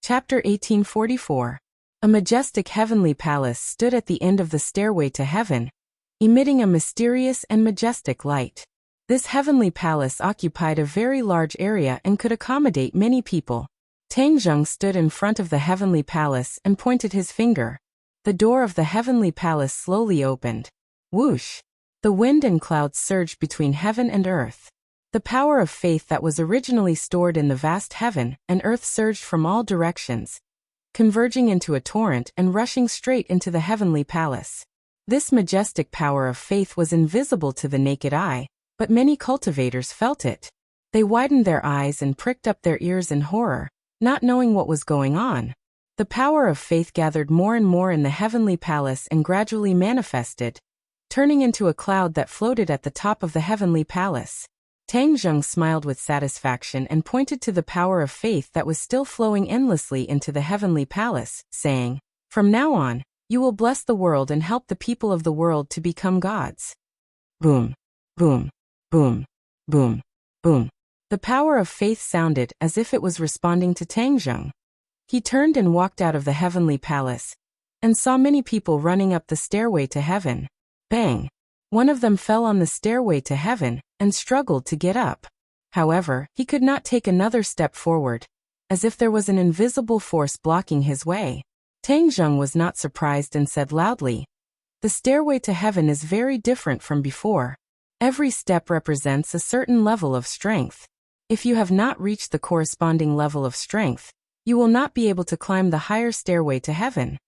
Chapter 1844. A majestic heavenly palace stood at the end of the stairway to heaven, emitting a mysterious and majestic light. This heavenly palace occupied a very large area and could accommodate many people. Tang Zheng stood in front of the heavenly palace and pointed his finger. The door of the heavenly palace slowly opened. Whoosh! The wind and clouds surged between heaven and earth. The power of faith that was originally stored in the vast heaven and earth surged from all directions, converging into a torrent and rushing straight into the heavenly palace. This majestic power of faith was invisible to the naked eye, but many cultivators felt it. They widened their eyes and pricked up their ears in horror, not knowing what was going on. The power of faith gathered more and more in the heavenly palace and gradually manifested, turning into a cloud that floated at the top of the heavenly palace. Tang Zheng smiled with satisfaction and pointed to the power of faith that was still flowing endlessly into the heavenly palace, saying, "From now on, you will bless the world and help the people of the world to become gods." Boom, boom, boom, boom, boom. The power of faith sounded as if it was responding to Tang Zheng. He turned and walked out of the heavenly palace, and saw many people running up the stairway to heaven. Bang! One of them fell on the stairway to heaven and struggled to get up. However, he could not take another step forward, as if there was an invisible force blocking his way. Tang Zheng was not surprised and said loudly, "The stairway to heaven is very different from before. Every step represents a certain level of strength. If you have not reached the corresponding level of strength, you will not be able to climb the higher stairway to heaven."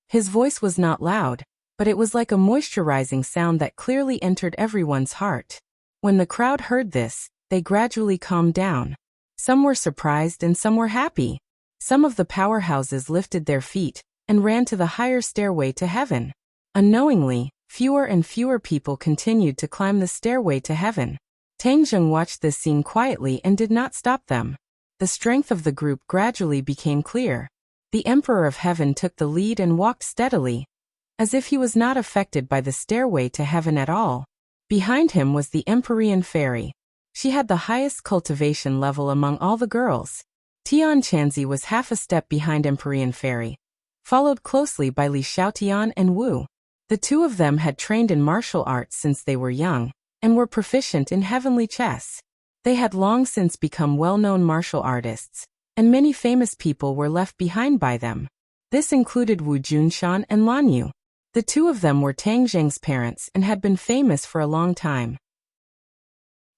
His voice was not loud, but it was like a moisturizing sound that clearly entered everyone's heart. When the crowd heard this, they gradually calmed down. Some were surprised and some were happy. Some of the powerhouses lifted their feet and ran to the higher stairway to heaven. Unknowingly, fewer and fewer people continued to climb the stairway to heaven. Tang Zheng watched this scene quietly and did not stop them. The strength of the group gradually became clear. The Emperor of Heaven took the lead and walked steadily, as if he was not affected by the stairway to heaven at all. Behind him was the Empyrean Fairy. She had the highest cultivation level among all the girls. Tian Chanzi was half a step behind Empyrean Fairy, followed closely by Li Xiaotian and Wu. The two of them had trained in martial arts since they were young, and were proficient in heavenly chess. They had long since become well-known martial artists, and many famous people were left behind by them. This included Wu Junshan and Lan Yu. The two of them were Tang Zheng's parents and had been famous for a long time.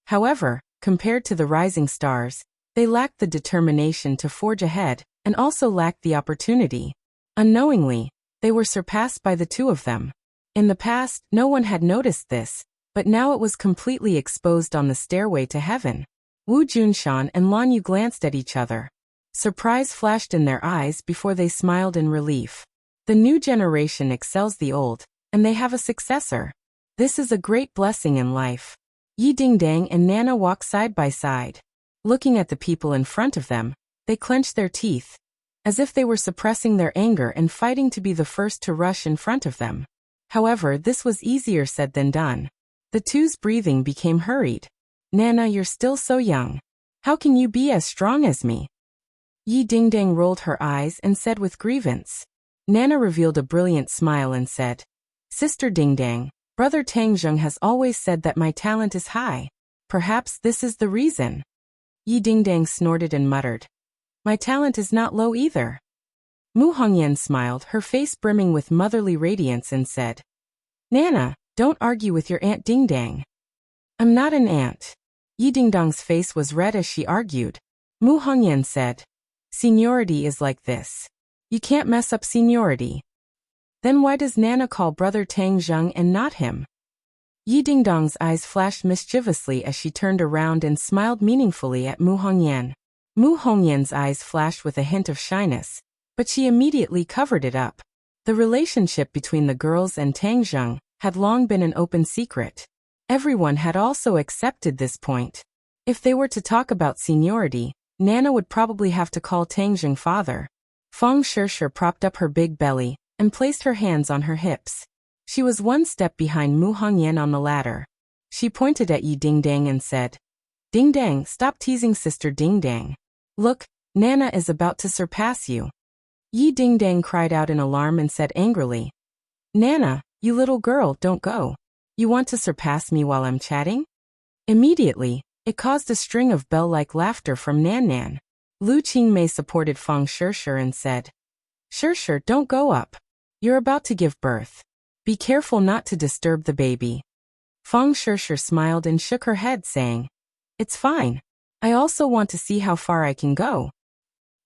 However, compared to the rising stars, they lacked the determination to forge ahead, and also lacked the opportunity. Unknowingly, they were surpassed by the two of them. In the past, no one had noticed this, but now it was completely exposed on the stairway to heaven. Wu Junshan and Lan Yu glanced at each other. Surprise flashed in their eyes before they smiled in relief. The new generation excels the old, and they have a successor. This is a great blessing in life. Yi Dingdang and Nana walked side by side. Looking at the people in front of them, they clenched their teeth, as if they were suppressing their anger and fighting to be the first to rush in front of them. However, this was easier said than done. The two's breathing became hurried. "Nana, you're still so young. How can you be as strong as me?" Yi Dingdang rolled her eyes and said with grievance. Nana revealed a brilliant smile and said, "Sister Dingdang, Brother Tang Zheng has always said that my talent is high. Perhaps this is the reason." Yi Dingdang snorted and muttered, "My talent is not low either." Mu Hongyan smiled, her face brimming with motherly radiance, and said, "Nana, don't argue with your Aunt Dingdang." "I'm not an aunt." Yi Dingdang's face was red as she argued. Mu Hongyan said, "Seniority is like this. You can't mess up seniority." "Then why does Nana call Brother Tang Zheng and not him?" Yi Dingdang's eyes flashed mischievously as she turned around and smiled meaningfully at Mu Hongyan. Mu Hongyan's eyes flashed with a hint of shyness, but she immediately covered it up. The relationship between the girls and Tang Zheng had long been an open secret. Everyone had also accepted this point. If they were to talk about seniority, Nana would probably have to call Tang Zheng father. Feng Shishir propped up her big belly and placed her hands on her hips. She was one step behind Mu Hongyan on the ladder. She pointed at Yi Dingdang and said, "Dingdang, stop teasing Sister Dingdang. Look, Nana is about to surpass you. Yi Dingdang cried out in alarm and said angrily, Nana, you little girl, don't go. You want to surpass me while I'm chatting? Immediately, it caused a string of bell-like laughter from Nan Nan. Lu Qingmei supported Feng Shishir and said, Shishir, don't go up. You're about to give birth. Be careful not to disturb the baby. Feng Shishir smiled and shook her head, saying, It's fine. I also want to see how far I can go.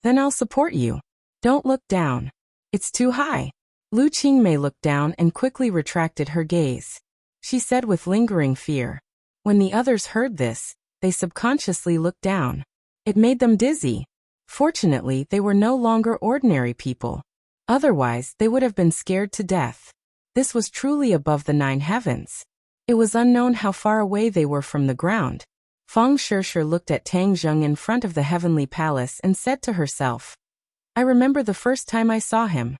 Then I'll support you. Don't look down. It's too high. Lu Qingmei looked down and quickly retracted her gaze. She said with lingering fear. When the others heard this, they subconsciously looked down. It made them dizzy. Fortunately, they were no longer ordinary people. Otherwise, they would have been scared to death. This was truly above the 9 heavens. It was unknown how far away they were from the ground. Feng Shishir looked at Tang Zheng in front of the heavenly palace and said to herself, I remember the first time I saw him.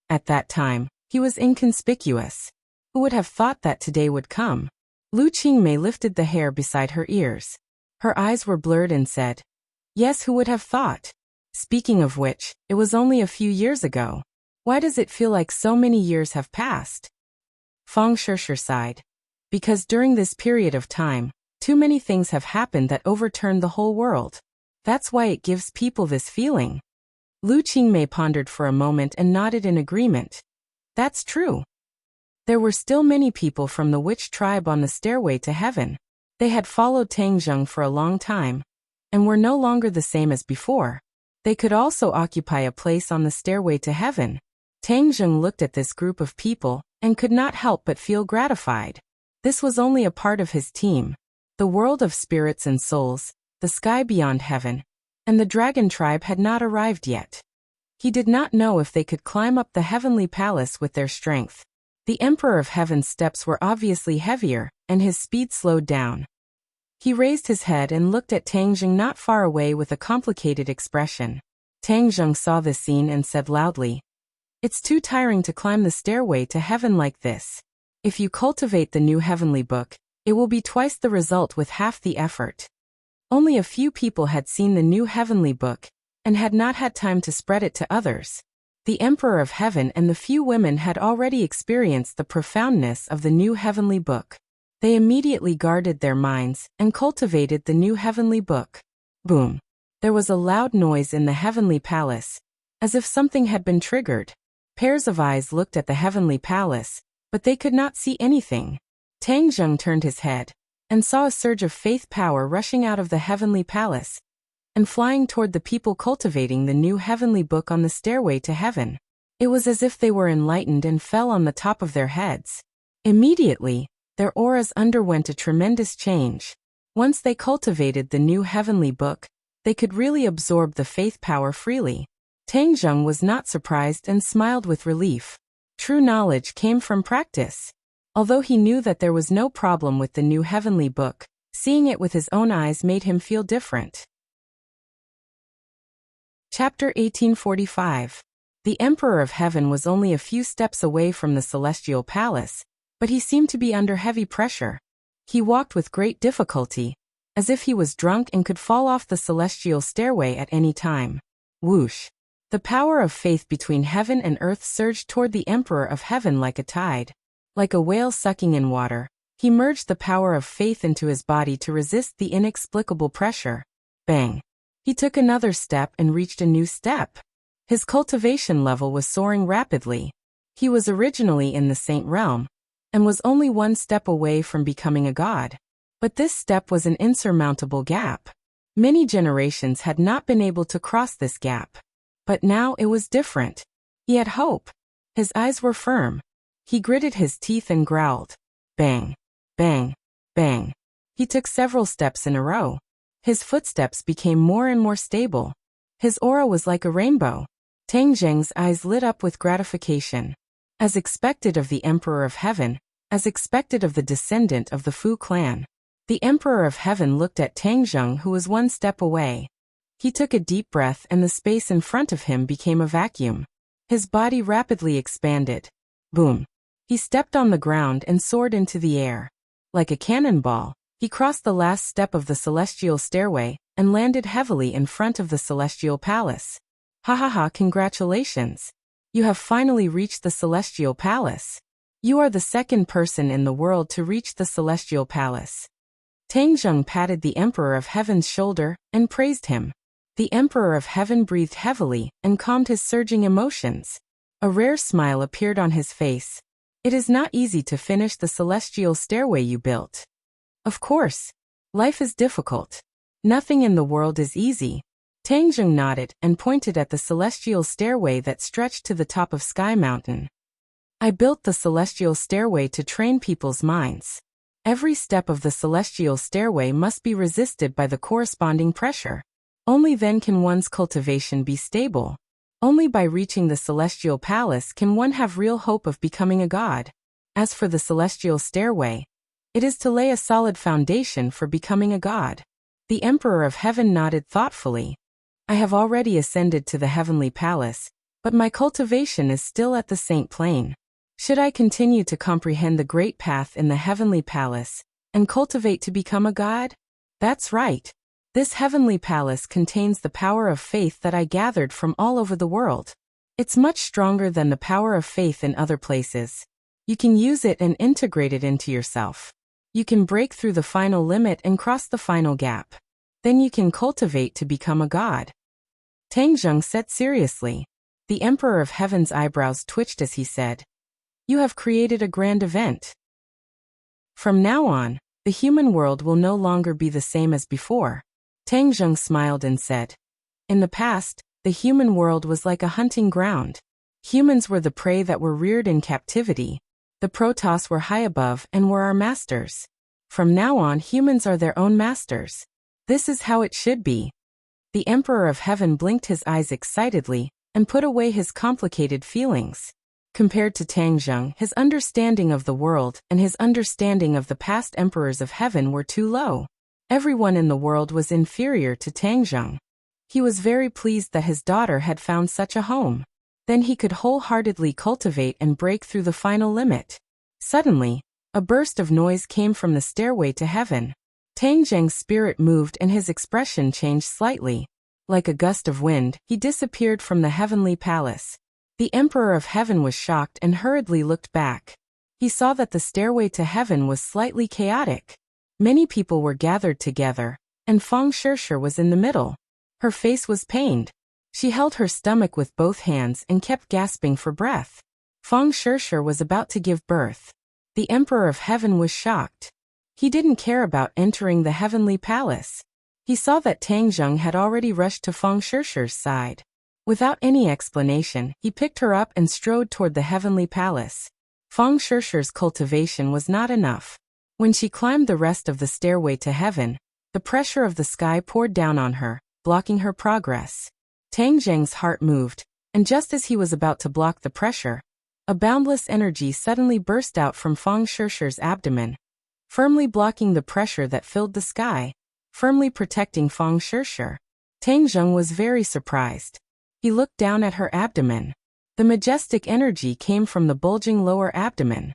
At that time, he was inconspicuous. Who would have thought that today would come? Lu Qingmei lifted the hair beside her ears. Her eyes were blurred and said, Yes, who would have thought? Speaking of which, it was only a few years ago. Why does it feel like so many years have passed? Feng Shishir sighed. Because during this period of time, too many things have happened that overturned the whole world. That's why it gives people this feeling. Lu Qingmei pondered for a moment and nodded in agreement. That's true. There were still many people from the witch tribe on the stairway to heaven. They had followed Tang Zheng for a long time, and were no longer the same as before. They could also occupy a place on the stairway to heaven. Tang Zheng looked at this group of people, and could not help but feel gratified. This was only a part of his team. The world of spirits and souls, the sky beyond heaven, and the dragon tribe had not arrived yet. He did not know if they could climb up the heavenly palace with their strength. The Emperor of Heaven's steps were obviously heavier, and his speed slowed down. He raised his head and looked at Tang Zheng not far away with a complicated expression. Tang Zheng saw this scene and said loudly, It's too tiring to climb the stairway to heaven like this. If you cultivate the new heavenly book, it will be twice the result with half the effort. Only a few people had seen the new heavenly book, and had not had time to spread it to others. The Emperor of Heaven and the few women had already experienced the profoundness of the new heavenly book. They immediately guarded their minds and cultivated the new heavenly book. Boom! There was a loud noise in the heavenly palace, as if something had been triggered. Pairs of eyes looked at the heavenly palace, but they could not see anything. Tang Zheng turned his head, and saw a surge of faith power rushing out of the heavenly palace, and flying toward the people cultivating the new heavenly book on the stairway to heaven. It was as if they were enlightened and fell on the top of their heads. Immediately, their auras underwent a tremendous change. Once they cultivated the new heavenly book, they could really absorb the faith power freely. Tang Zheng was not surprised and smiled with relief. True knowledge came from practice. Although he knew that there was no problem with the new heavenly book, seeing it with his own eyes made him feel different. Chapter 1845. The Emperor of Heaven was only a few steps away from the celestial palace, but he seemed to be under heavy pressure. He walked with great difficulty, as if he was drunk and could fall off the celestial stairway at any time. Whoosh! The power of faith between heaven and earth surged toward the Emperor of Heaven like a tide. Like a whale sucking in water, he merged the power of faith into his body to resist the inexplicable pressure. Bang! He took another step and reached a new step. His cultivation level was soaring rapidly. He was originally in the saint realm, and was only one step away from becoming a god. But this step was an insurmountable gap. Many generations had not been able to cross this gap. But now it was different. He had hope. His eyes were firm. He gritted his teeth and growled. Bang! Bang! Bang! He took several steps in a row. His footsteps became more and more stable. His aura was like a rainbow. Tang Zheng's eyes lit up with gratification. As expected of the Emperor of Heaven, as expected of the descendant of the Fu clan, the Emperor of Heaven looked at Tang Zheng, who was one step away. He took a deep breath and the space in front of him became a vacuum. His body rapidly expanded. Boom! He stepped on the ground and soared into the air. Like a cannonball, he crossed the last step of the celestial stairway, and landed heavily in front of the celestial palace. Ha ha ha, congratulations! You have finally reached the celestial palace. You are the second person in the world to reach the celestial palace. Tang Zheng patted the Emperor of Heaven's shoulder and praised him. The Emperor of Heaven breathed heavily and calmed his surging emotions. A rare smile appeared on his face. It is not easy to finish the celestial stairway you built. Of course. Life is difficult. Nothing in the world is easy. Tang Zheng nodded and pointed at the celestial stairway that stretched to the top of Sky Mountain. I built the celestial stairway to train people's minds. Every step of the celestial stairway must be resisted by the corresponding pressure. Only then can one's cultivation be stable. Only by reaching the celestial palace can one have real hope of becoming a god. As for the celestial stairway, it is to lay a solid foundation for becoming a god. The Emperor of Heaven nodded thoughtfully. I have already ascended to the heavenly palace, but my cultivation is still at the Saint Plane. Should I continue to comprehend the great path in the heavenly palace and cultivate to become a god? That's right. This heavenly palace contains the power of faith that I gathered from all over the world. It's much stronger than the power of faith in other places. You can use it and integrate it into yourself. You can break through the final limit and cross the final gap. Then you can cultivate to become a god. Tang Zheng said seriously. The Emperor of Heaven's eyebrows twitched as he said, "You have created a grand event. From now on, the human world will no longer be the same as before." Tang Zheng smiled and said, "In the past, the human world was like a hunting ground. Humans were the prey that were reared in captivity. The Protoss were high above and were our masters. From now on, humans are their own masters. This is how it should be." The Emperor of Heaven blinked his eyes excitedly and put away his complicated feelings. Compared to Tang Zheng, his understanding of the world and his understanding of the past emperors of heaven were too low. Everyone in the world was inferior to Tang Zheng. He was very pleased that his daughter had found such a home. Then he could wholeheartedly cultivate and break through the final limit. Suddenly, a burst of noise came from the stairway to heaven. Tang Zheng's spirit moved and his expression changed slightly. Like a gust of wind, he disappeared from the heavenly palace. The Emperor of Heaven was shocked and hurriedly looked back. He saw that the stairway to heaven was slightly chaotic. Many people were gathered together, and Feng Shirshir was in the middle. Her face was pained. She held her stomach with both hands and kept gasping for breath. Feng Shirshir was about to give birth. The Emperor of Heaven was shocked. He didn't care about entering the heavenly palace. He saw that Tang Zheng had already rushed to Feng Shirshir's side. Without any explanation, he picked her up and strode toward the heavenly palace. Feng Shirshir's cultivation was not enough. When she climbed the rest of the stairway to heaven, the pressure of the sky poured down on her, blocking her progress. Tang Zheng's heart moved, and just as he was about to block the pressure, a boundless energy suddenly burst out from Feng Shirshir's abdomen, firmly blocking the pressure that filled the sky, firmly protecting Feng Shirshir. Tang Zheng was very surprised. He looked down at her abdomen. The majestic energy came from the bulging lower abdomen.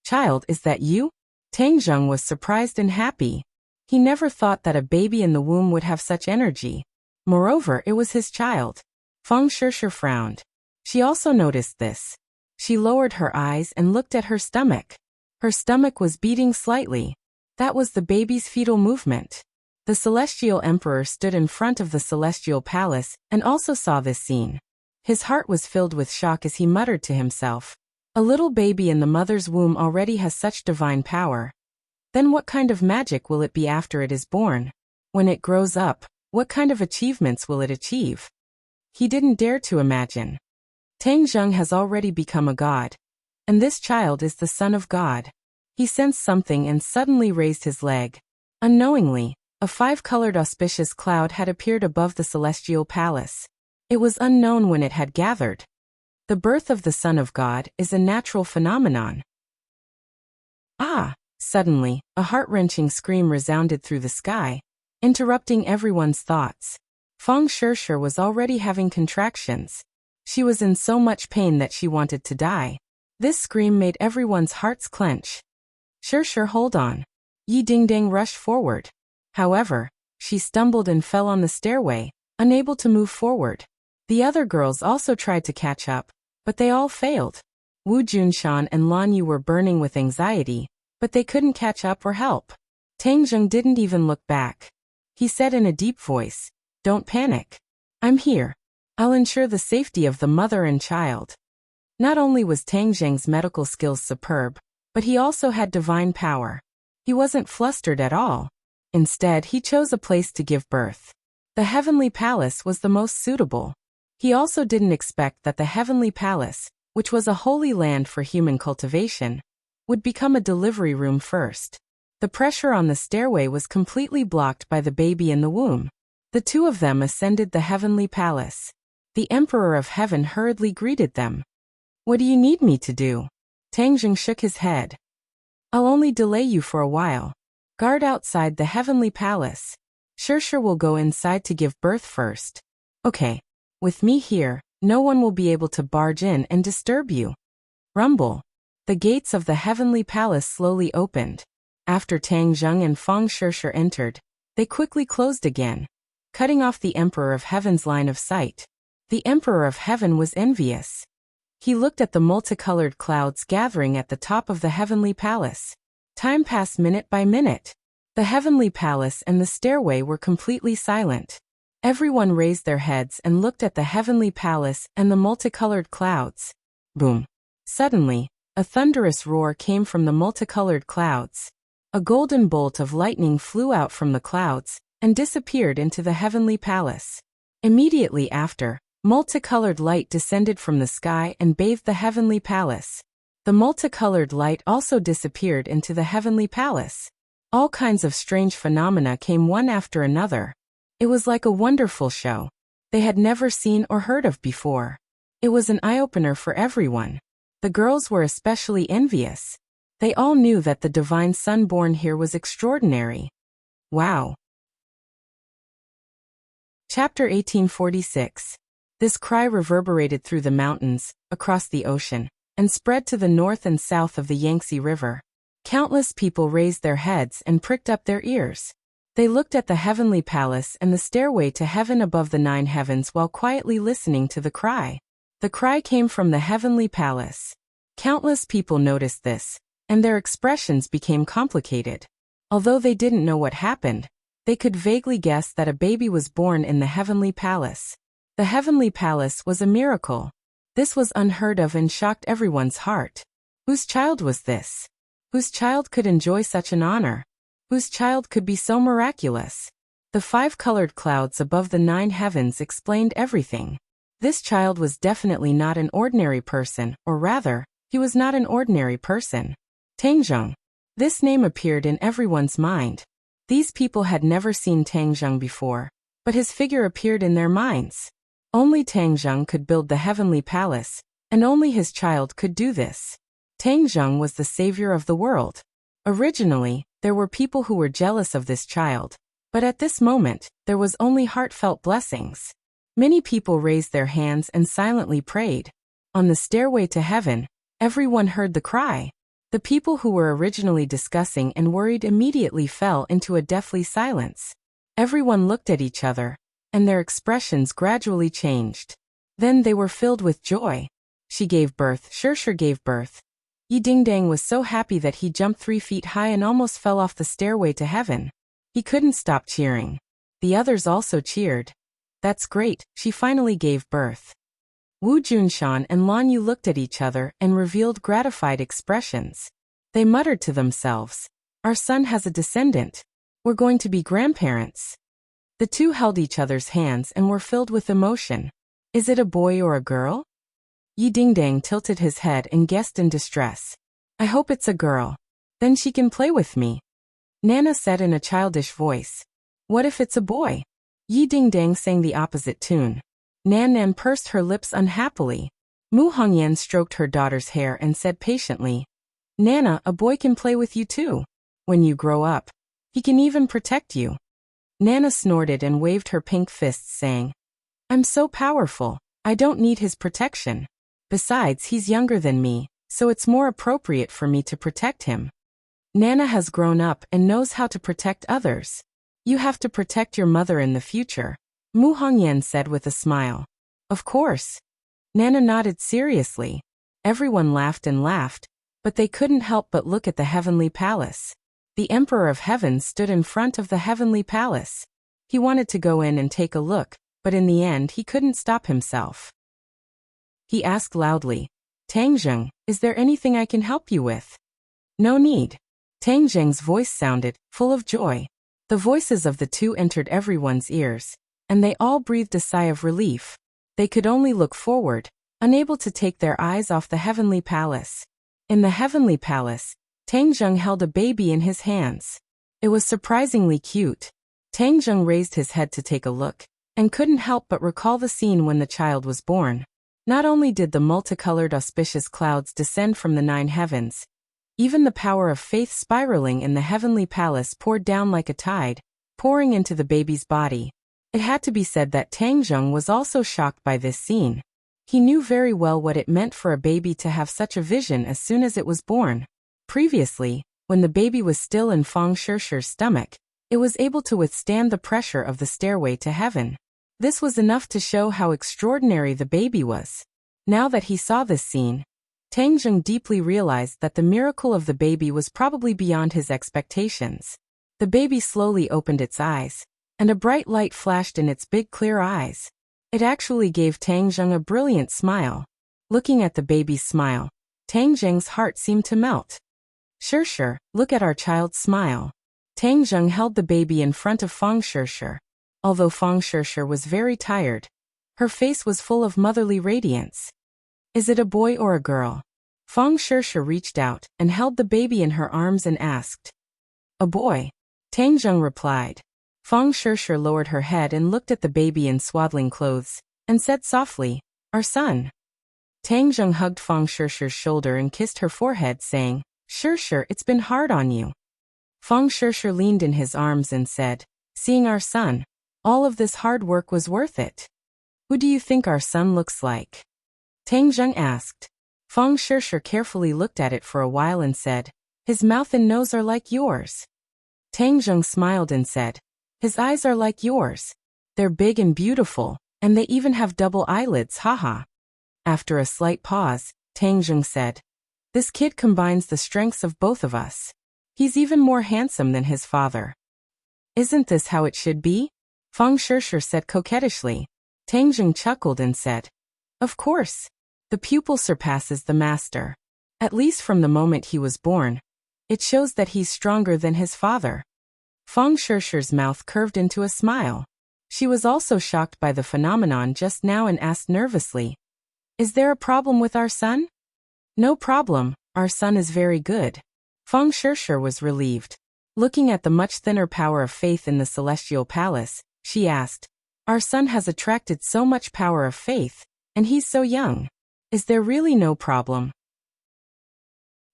"Child, is that you?" Tang Zheng was surprised and happy. He never thought that a baby in the womb would have such energy. Moreover, it was his child. Feng Shirshir frowned. She also noticed this. She lowered her eyes and looked at her stomach. Her stomach was beating slightly. That was the baby's fetal movement. The Celestial Emperor stood in front of the Celestial Palace and also saw this scene. His heart was filled with shock as he muttered to himself, "A little baby in the mother's womb already has such divine power. Then what kind of magic will it be after it is born? When it grows up, what kind of achievements will it achieve?" He didn't dare to imagine. Tang Zheng has already become a god, and this child is the son of God. He sensed something and suddenly raised his leg. Unknowingly, a five-colored auspicious cloud had appeared above the Celestial Palace. It was unknown when it had gathered. The birth of the Son of God is a natural phenomenon. Ah! Suddenly, a heart-wrenching scream resounded through the sky, interrupting everyone's thoughts. Feng Shirshir was already having contractions. She was in so much pain that she wanted to die. This scream made everyone's hearts clench. "Shirshir, hold on." Yi Dingdang rushed forward. However, She stumbled and fell on the stairway, unable to move forward. The other girls also tried to catch up, but they all failed. Wu Junshan and Lan Yu were burning with anxiety, but they couldn't catch up or help. Tang Zheng didn't even look back. He said in a deep voice, "Don't panic. I'm here. I'll ensure the safety of the mother and child." Not only was Tang Zheng's medical skills superb, but he also had divine power. He wasn't flustered at all. Instead, he chose a place to give birth. The Heavenly Palace was the most suitable. He also didn't expect that the Heavenly Palace, which was a holy land for human cultivation, would become a delivery room first. The pressure on the stairway was completely blocked by the baby in the womb. The two of them ascended the Heavenly Palace. The Emperor of Heaven hurriedly greeted them. "What do you need me to do?" Tang Zheng shook his head. "I'll only delay you for a while. Guard outside the Heavenly Palace. Sure will go inside to give birth first. Okay. With me here, no one will be able to barge in and disturb you." Rumble. The gates of the Heavenly Palace slowly opened. After Tang Zheng and Fang Shisha entered, they quickly closed again, cutting off the Emperor of Heaven's line of sight. The Emperor of Heaven was envious. He looked at the multicolored clouds gathering at the top of the Heavenly Palace. Time passed minute by minute. The Heavenly Palace and the stairway were completely silent. Everyone raised their heads and looked at the Heavenly Palace and the multicolored clouds. Boom. Suddenly, a thunderous roar came from the multicolored clouds. A golden bolt of lightning flew out from the clouds and disappeared into the Heavenly Palace. Immediately after, multicolored light descended from the sky and bathed the Heavenly Palace. The multicolored light also disappeared into the Heavenly Palace. All kinds of strange phenomena came one after another. It was like a wonderful show they had never seen or heard of before. It was an eye-opener for everyone. The girls were especially envious. They all knew that the divine son born here was extraordinary. Wow. Chapter 1846. This cry reverberated through the mountains, across the ocean, and spread to the north and south of the Yangtze River. Countless people raised their heads and pricked up their ears. They looked at the Heavenly Palace and the stairway to heaven above the 9 heavens while quietly listening to the cry. The cry came from the Heavenly Palace. Countless people noticed this, and their expressions became complicated. Although they didn't know what happened, they could vaguely guess that a baby was born in the Heavenly Palace. The Heavenly Palace was a miracle. This was unheard of and shocked everyone's heart. Whose child was this? Whose child could enjoy such an honor? Whose child could be so miraculous? The 5 colored clouds above the 9 heavens explained everything. This child was definitely not an ordinary person, or rather, he was not an ordinary person. Tang Zheng. This name appeared in everyone's mind. These people had never seen Tang Zheng before, but his figure appeared in their minds. Only Tang Zheng could build the Heavenly Palace, and only his child could do this. Tang Zheng was the savior of the world. Originally, there were people who were jealous of this child, but at this moment, there was only heartfelt blessings. Many people raised their hands and silently prayed. On the stairway to heaven, everyone heard the cry. The people who were originally discussing and worried immediately fell into a deathly silence. Everyone looked at each other, and their expressions gradually changed. Then they were filled with joy. She gave birth, Shisha gave birth. Yi Dingdang was so happy that he jumped 3 feet high and almost fell off the stairway to heaven. He couldn't stop cheering. The others also cheered. That's great, she finally gave birth. Wu Junshan and Lan Yu looked at each other and revealed gratified expressions. They muttered to themselves, "Our son has a descendant. We're going to be grandparents." The two held each other's hands and were filled with emotion. Is it a boy or a girl? Yi Dingdang tilted his head and guessed in distress. I hope it's a girl. Then she can play with me. Nana said in a childish voice. What if it's a boy? Yi Dingdang sang the opposite tune. Nan Nan pursed her lips unhappily. Mu Hongyan stroked her daughter's hair and said patiently, Nana, a boy can play with you too. When you grow up, he can even protect you. Nana snorted and waved her pink fists saying, I'm so powerful, I don't need his protection. Besides, he's younger than me, so it's more appropriate for me to protect him. Nana has grown up and knows how to protect others. You have to protect your mother in the future, Mu Hongyan said with a smile. Of course. Nana nodded seriously. Everyone laughed and laughed, but they couldn't help but look at the heavenly palace. The Emperor of Heaven stood in front of the heavenly palace. He wanted to go in and take a look, but in the end he couldn't stop himself. He asked loudly, Tang Zheng, is there anything I can help you with? No need. Tang Zheng's voice sounded, full of joy. The voices of the two entered everyone's ears, and they all breathed a sigh of relief. They could only look forward, unable to take their eyes off the heavenly palace. In the heavenly palace, Tang Zheng held a baby in his hands. It was surprisingly cute. Tang Zheng raised his head to take a look, and couldn't help but recall the scene when the child was born. Not only did the multicolored auspicious clouds descend from the 9 heavens, even the power of faith spiraling in the heavenly palace poured down like a tide, pouring into the baby's body. It had to be said that Tang Zheng was also shocked by this scene. He knew very well what it meant for a baby to have such a vision as soon as it was born. Previously, when the baby was still in Feng Shishi's stomach, it was able to withstand the pressure of the stairway to heaven. This was enough to show how extraordinary the baby was. Now that he saw this scene, Tang Zheng deeply realized that the miracle of the baby was probably beyond his expectations. The baby slowly opened its eyes, and a bright light flashed in its big clear eyes. It actually gave Tang Zheng a brilliant smile. Looking at the baby's smile, Tang Zheng's heart seemed to melt. Sure, look at our child's smile. Tang Zheng held the baby in front of Feng Shishi. Although Feng Shishi was very tired, her face was full of motherly radiance. Is it a boy or a girl? Feng Shishi reached out and held the baby in her arms and asked. A boy. Tang Zheng replied. Feng Shishi lowered her head and looked at the baby in swaddling clothes, and said softly, Our son. Tang Zheng hugged Feng Shishi's shoulder and kissed her forehead, saying, Shishi, it's been hard on you. Feng Shishi leaned in his arms and said, Seeing our son, all of this hard work was worth it. Who do you think our son looks like? Tang Zheng asked. Feng Shishi carefully looked at it for a while and said, His mouth and nose are like yours. Tang Zheng smiled and said, His eyes are like yours. They're big and beautiful, and they even have double eyelids, haha. After a slight pause, Tang Zheng said, This kid combines the strengths of both of us. He's even more handsome than his father. Isn't this how it should be? Feng Shishi said coquettishly. Tang Zheng chuckled and said, Of course. The pupil surpasses the master. At least from the moment he was born. It shows that he's stronger than his father. Feng Shishi's mouth curved into a smile. She was also shocked by the phenomenon just now and asked nervously, Is there a problem with our son? No problem, our son is very good. Feng Shishi was relieved. Looking at the much thinner power of faith in the celestial palace, she asked, Our son has attracted so much power of faith, and he's so young. Is there really no problem?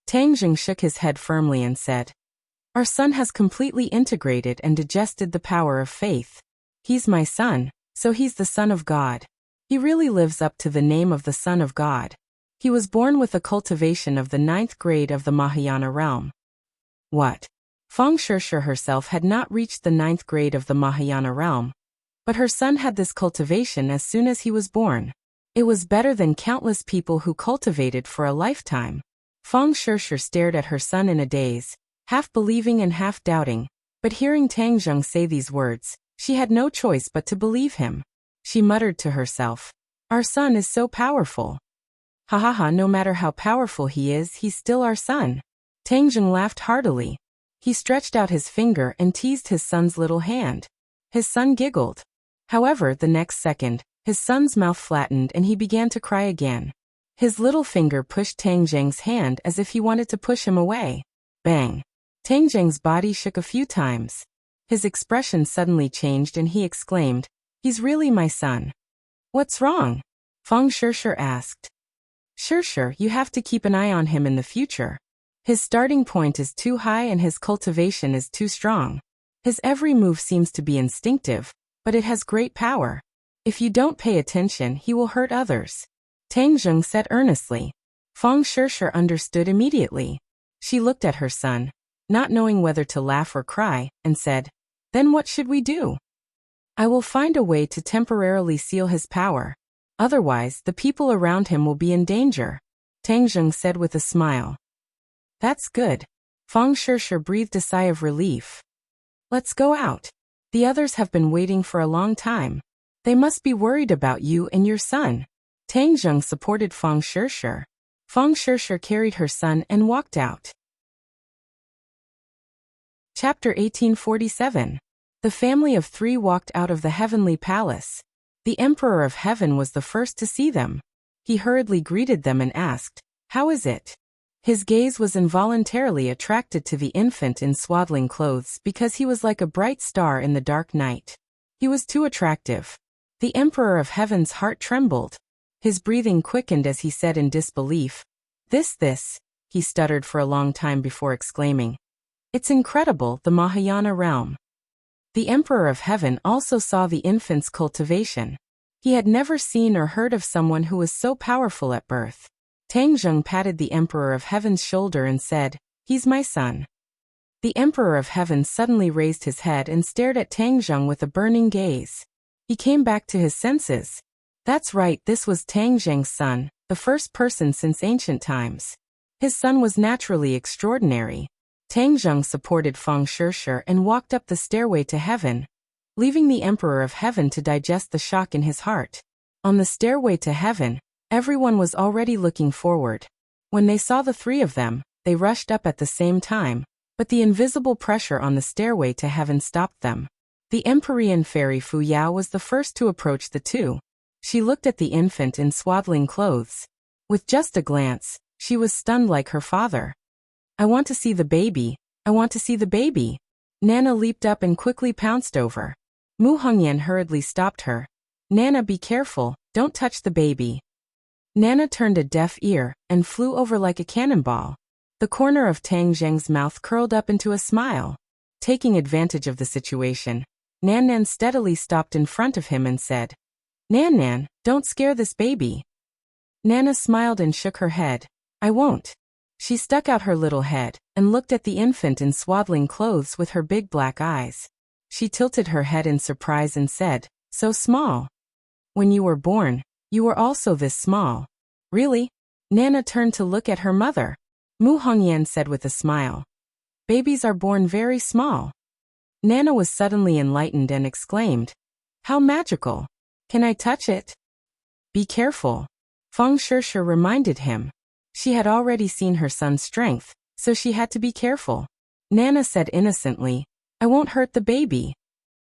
Tang Zheng shook his head firmly and said, Our son has completely integrated and digested the power of faith. He's my son, so he's the son of God. He really lives up to the name of the Son of God. He was born with a cultivation of the 9th grade of the Mahayana realm. What? Feng Shishi herself had not reached the 9th grade of the Mahayana realm, but her son had this cultivation as soon as he was born. It was better than countless people who cultivated for a lifetime. Feng Shishi stared at her son in a daze, half believing and half doubting, but hearing Tang Zheng say these words, she had no choice but to believe him. She muttered to herself, Our son is so powerful. Ha ha ha, no matter how powerful he is, he's still our son. Tang Zheng laughed heartily. He stretched out his finger and teased his son's little hand. His son giggled. However, the next second, his son's mouth flattened and he began to cry again. His little finger pushed Tang Zheng's hand as if he wanted to push him away. Bang! Tang Zheng's body shook a few times. His expression suddenly changed and he exclaimed, He's really my son. What's wrong? Feng Shishi asked. Shishi, you have to keep an eye on him in the future. His starting point is too high and his cultivation is too strong. His every move seems to be instinctive, but it has great power. If you don't pay attention, he will hurt others. Tang Zheng said earnestly. Feng Shishi understood immediately. She looked at her son, not knowing whether to laugh or cry, and said, Then what should we do? I will find a way to temporarily seal his power. Otherwise, the people around him will be in danger, Tang Zheng said with a smile. That's good. Feng Shishir breathed a sigh of relief. Let's go out. The others have been waiting for a long time. They must be worried about you and your son. Tang Zheng supported Feng Shishir. Feng Shishir carried her son and walked out. Chapter 1847. The family of three walked out of the heavenly palace. The Emperor of Heaven was the first to see them. He hurriedly greeted them and asked, "How is it?" His gaze was involuntarily attracted to the infant in swaddling clothes because he was like a bright star in the dark night. He was too attractive. The Emperor of Heaven's heart trembled. His breathing quickened as he said in disbelief, This, he stuttered for a long time before exclaiming, "It's incredible, the Mahayana realm." The Emperor of Heaven also saw the infant's cultivation. He had never seen or heard of someone who was so powerful at birth. Tang Zheng patted the Emperor of Heaven's shoulder and said, "He's my son." The Emperor of Heaven suddenly raised his head and stared at Tang Zheng with a burning gaze. He came back to his senses. That's right, this was Tang Zheng's son, the first person since ancient times. His son was naturally extraordinary. Tang Zheng supported Feng Shishir and walked up the stairway to heaven, leaving the Emperor of Heaven to digest the shock in his heart. On the stairway to heaven, everyone was already looking forward. When they saw the three of them, they rushed up at the same time, but the invisible pressure on the stairway to heaven stopped them. The Empyrean fairy Fu Yao was the first to approach the two. She looked at the infant in swaddling clothes. With just a glance, she was stunned like her father. "I want to see the baby. I want to see the baby." Nana leaped up and quickly pounced over. Mu Hongyan hurriedly stopped her. "Nana, be careful, don't touch the baby." Nana turned a deaf ear and flew over like a cannonball. The corner of Tang Zheng's mouth curled up into a smile. Taking advantage of the situation, Nan steadily stopped in front of him and said, Nan, don't scare this baby." Nana smiled and shook her head. "I won't." She stuck out her little head and looked at the infant in swaddling clothes with her big black eyes. She tilted her head in surprise and said, "So small. When you were born, you were also this small." "Really?" Nana turned to look at her mother. Mu Hongyan said with a smile, "Babies are born very small." Nana was suddenly enlightened and exclaimed, "How magical. Can I touch it?" "Be careful," Feng Shishir reminded him. She had already seen her son's strength, so she had to be careful. Nana said innocently, "I won't hurt the baby."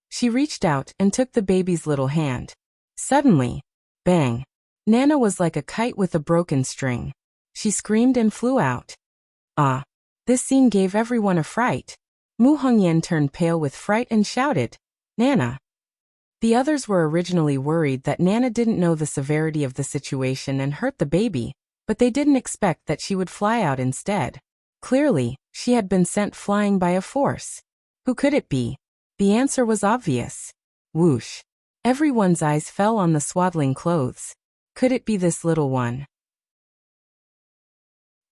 She reached out and took the baby's little hand. Suddenly, bang! Nana was like a kite with a broken string. She screamed and flew out. Ah! This scene gave everyone a fright. Mu Hongyan turned pale with fright and shouted, "Nana!" The others were originally worried that Nana didn't know the severity of the situation and hurt the baby, but they didn't expect that she would fly out instead. Clearly, she had been sent flying by a force. Who could it be? The answer was obvious. Whoosh! Everyone's eyes fell on the swaddling clothes. Could it be this little one?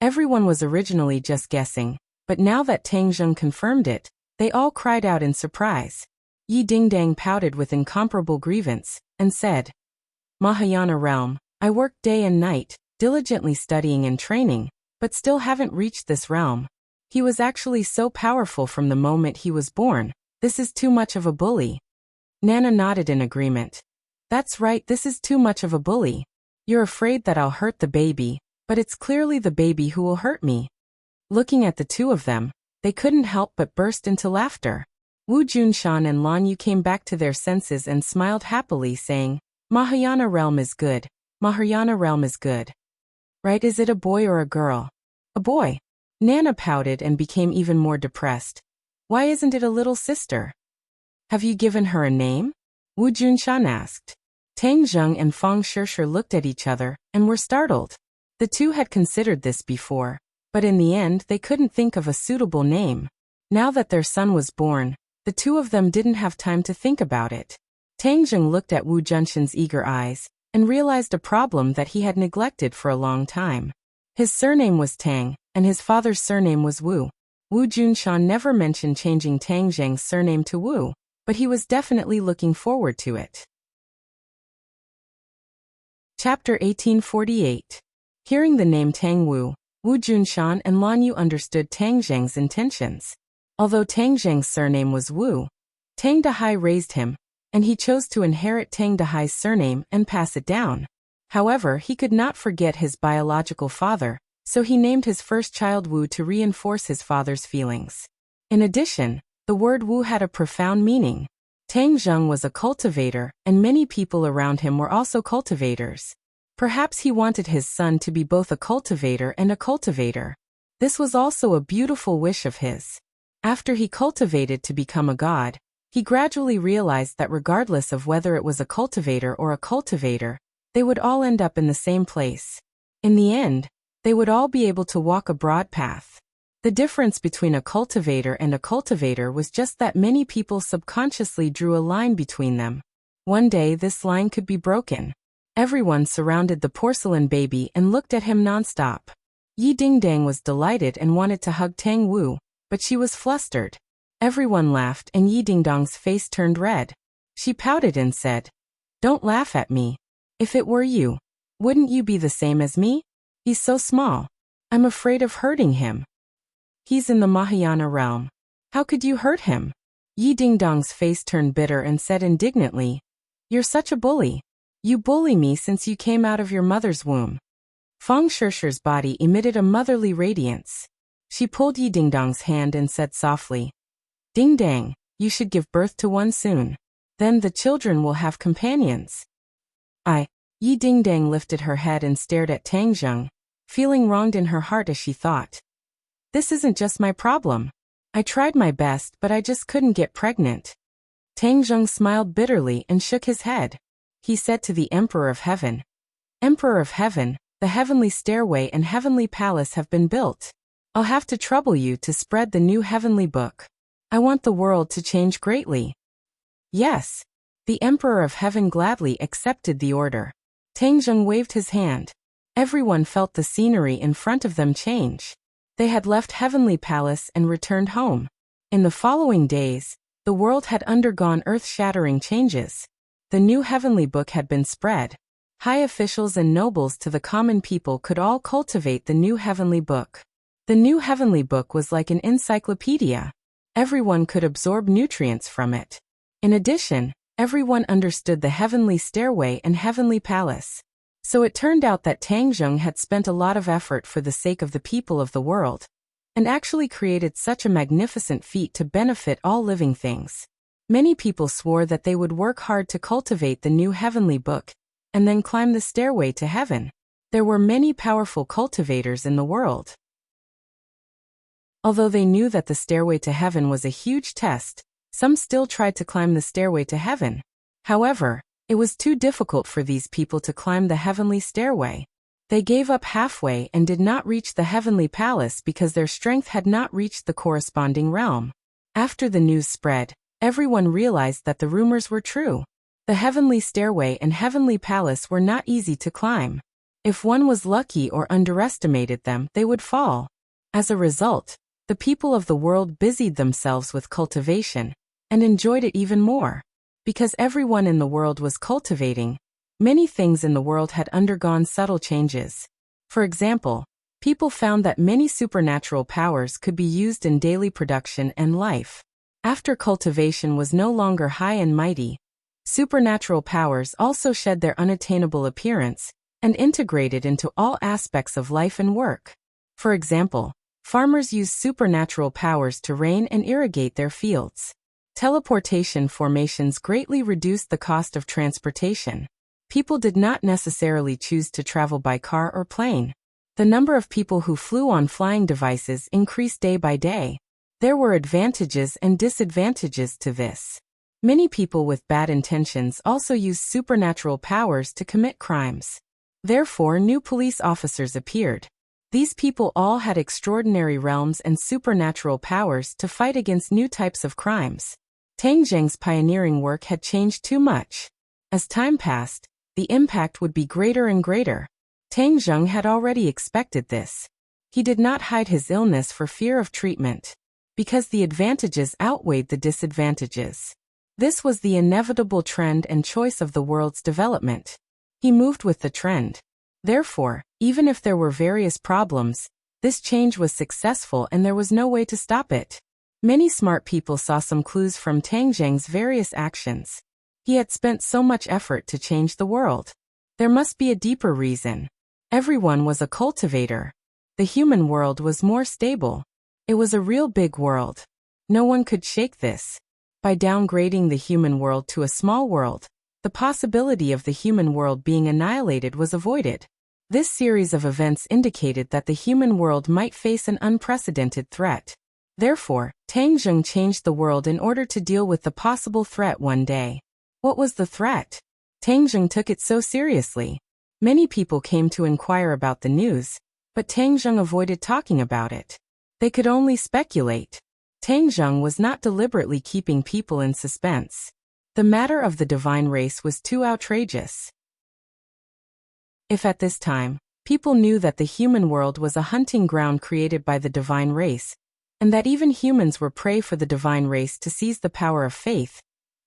Everyone was originally just guessing, but now that Tang Zheng confirmed it, they all cried out in surprise. Yi Dingdang pouted with incomparable grievance, and said, "Mahayana realm, I worked day and night, diligently studying and training, but still haven't reached this realm. He was actually so powerful from the moment he was born. This is too much of a bully." Nana nodded in agreement. "That's right, this is too much of a bully. You're afraid that I'll hurt the baby, but it's clearly the baby who will hurt me." Looking at the two of them, they couldn't help but burst into laughter. Wu Junshan and Lan Yu came back to their senses and smiled happily, saying, "Mahayana realm is good. Mahayana realm is good." "Right, is it a boy or a girl?" "A boy." Nana pouted and became even more depressed. "Why isn't it a little sister?" "Have you given her a name?" Wu Junshan asked. Tang Zheng and Feng Shishir looked at each other and were startled. The two had considered this before, but in the end they couldn't think of a suitable name. Now that their son was born, the two of them didn't have time to think about it. Tang Zheng looked at Wu Junshan's eager eyes and realized a problem that he had neglected for a long time. His surname was Tang, and his father's surname was Wu. Wu Junshan never mentioned changing Tang Zheng's surname to Wu, but he was definitely looking forward to it. Chapter 1848. Hearing the name Tang Wu, Wu Junshan and Lan Yu understood Tang Zheng's intentions. Although Tang Zheng's surname was Wu, Tang Dahai raised him, and he chose to inherit Tang Dahai's surname and pass it down. However, he could not forget his biological father, so he named his first child Wu to reinforce his father's feelings. In addition, the word Wu had a profound meaning. Tang Zheng was a cultivator, and many people around him were also cultivators. Perhaps he wanted his son to be both a cultivator and a cultivator. This was also a beautiful wish of his. After he cultivated to become a god, he gradually realized that regardless of whether it was a cultivator or a cultivator, they would all end up in the same place. In the end, they would all be able to walk a broad path. The difference between a cultivator and a cultivator was just that many people subconsciously drew a line between them. One day this line could be broken. Everyone surrounded the porcelain baby and looked at him nonstop. Yi Dingdang was delighted and wanted to hug Tang Wu, but she was flustered. Everyone laughed and Yi Dingdong's face turned red. She pouted and said, "Don't laugh at me. If it were you, wouldn't you be the same as me? He's so small. I'm afraid of hurting him. He's in the Mahayana realm. How could you hurt him?" Yi Dingdong's face turned bitter and said indignantly, "You're such a bully. You bully me since you came out of your mother's womb." Feng Shishi's body emitted a motherly radiance. She pulled Yi Dingdong's hand and said softly, "Dingdang, you should give birth to one soon. Then the children will have companions." Yi Dingdang lifted her head and stared at Tang Zheng, feeling wronged in her heart as she thought, "This isn't just my problem. I tried my best but I just couldn't get pregnant." Tang Zheng smiled bitterly and shook his head. He said to the Emperor of Heaven, "Emperor of Heaven, the heavenly stairway and heavenly palace have been built. I'll have to trouble you to spread the new heavenly book. I want the world to change greatly." Yes. The Emperor of Heaven gladly accepted the order. Tang Zheng waved his hand. Everyone felt the scenery in front of them change. They had left Heavenly Palace and returned home. In the following days, the world had undergone earth-shattering changes. The new heavenly book had been spread. High officials and nobles to the common people could all cultivate the new heavenly book. The new heavenly book was like an encyclopedia. Everyone could absorb nutrients from it. In addition, everyone understood the heavenly stairway and heavenly palace. So it turned out that Tang Zheng had spent a lot of effort for the sake of the people of the world, and actually created such a magnificent feat to benefit all living things. Many people swore that they would work hard to cultivate the new heavenly book, and then climb the stairway to heaven. There were many powerful cultivators in the world. Although they knew that the stairway to heaven was a huge test, some still tried to climb the stairway to heaven. However, it was too difficult for these people to climb the heavenly stairway. They gave up halfway and did not reach the heavenly palace because their strength had not reached the corresponding realm. After the news spread, everyone realized that the rumors were true. The heavenly stairway and heavenly palace were not easy to climb. If one was lucky or underestimated them, they would fall. As a result, the people of the world busied themselves with cultivation, and enjoyed it even more. Because everyone in the world was cultivating, many things in the world had undergone subtle changes. For example, people found that many supernatural powers could be used in daily production and life. After cultivation was no longer high and mighty, supernatural powers also shed their unattainable appearance and integrated into all aspects of life and work. For example, farmers used supernatural powers to rain and irrigate their fields. Teleportation formations greatly reduced the cost of transportation. People did not necessarily choose to travel by car or plane. The number of people who flew on flying devices increased day by day. There were advantages and disadvantages to this. Many people with bad intentions also used supernatural powers to commit crimes. Therefore, new police officers appeared. These people all had extraordinary realms and supernatural powers to fight against new types of crimes. Tang Zheng's pioneering work had changed too much. As time passed, the impact would be greater and greater. Tang Zheng had already expected this. He did not hide his illness for fear of treatment, because the advantages outweighed the disadvantages. This was the inevitable trend and choice of the world's development. He moved with the trend. Therefore, even if there were various problems, this change was successful and there was no way to stop it. Many smart people saw some clues from Tang Zheng's various actions. He had spent so much effort to change the world. There must be a deeper reason. Everyone was a cultivator. The human world was more stable. It was a real big world. No one could shake this. By downgrading the human world to a small world, the possibility of the human world being annihilated was avoided. This series of events indicated that the human world might face an unprecedented threat. Therefore, Tang Zheng changed the world in order to deal with the possible threat one day. What was the threat? Tang Zheng took it so seriously. Many people came to inquire about the news, but Tang Zheng avoided talking about it. They could only speculate. Tang Zheng was not deliberately keeping people in suspense. The matter of the divine race was too outrageous. If at this time, people knew that the human world was a hunting ground created by the divine race, and that even humans were prey for the divine race to seize the power of faith,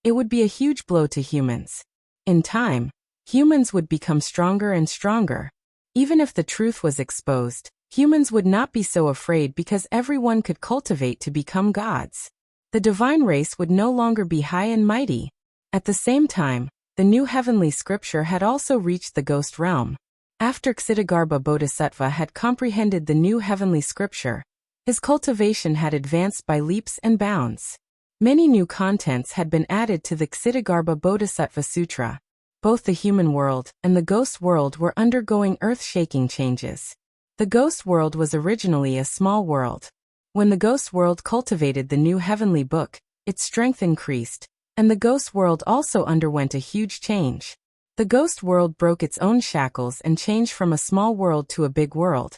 it would be a huge blow to humans. In time, humans would become stronger and stronger. Even if the truth was exposed, humans would not be so afraid because everyone could cultivate to become gods. The divine race would no longer be high and mighty. At the same time, the new heavenly scripture had also reached the ghost realm. After Ksitigarbha Bodhisattva had comprehended the new heavenly scripture, his cultivation had advanced by leaps and bounds. Many new contents had been added to the Ksitigarbha Bodhisattva Sutra. Both the human world and the ghost world were undergoing earth-shaking changes. The ghost world was originally a small world. When the ghost world cultivated the new heavenly book, its strength increased, and the ghost world also underwent a huge change. The ghost world broke its own shackles and changed from a small world to a big world,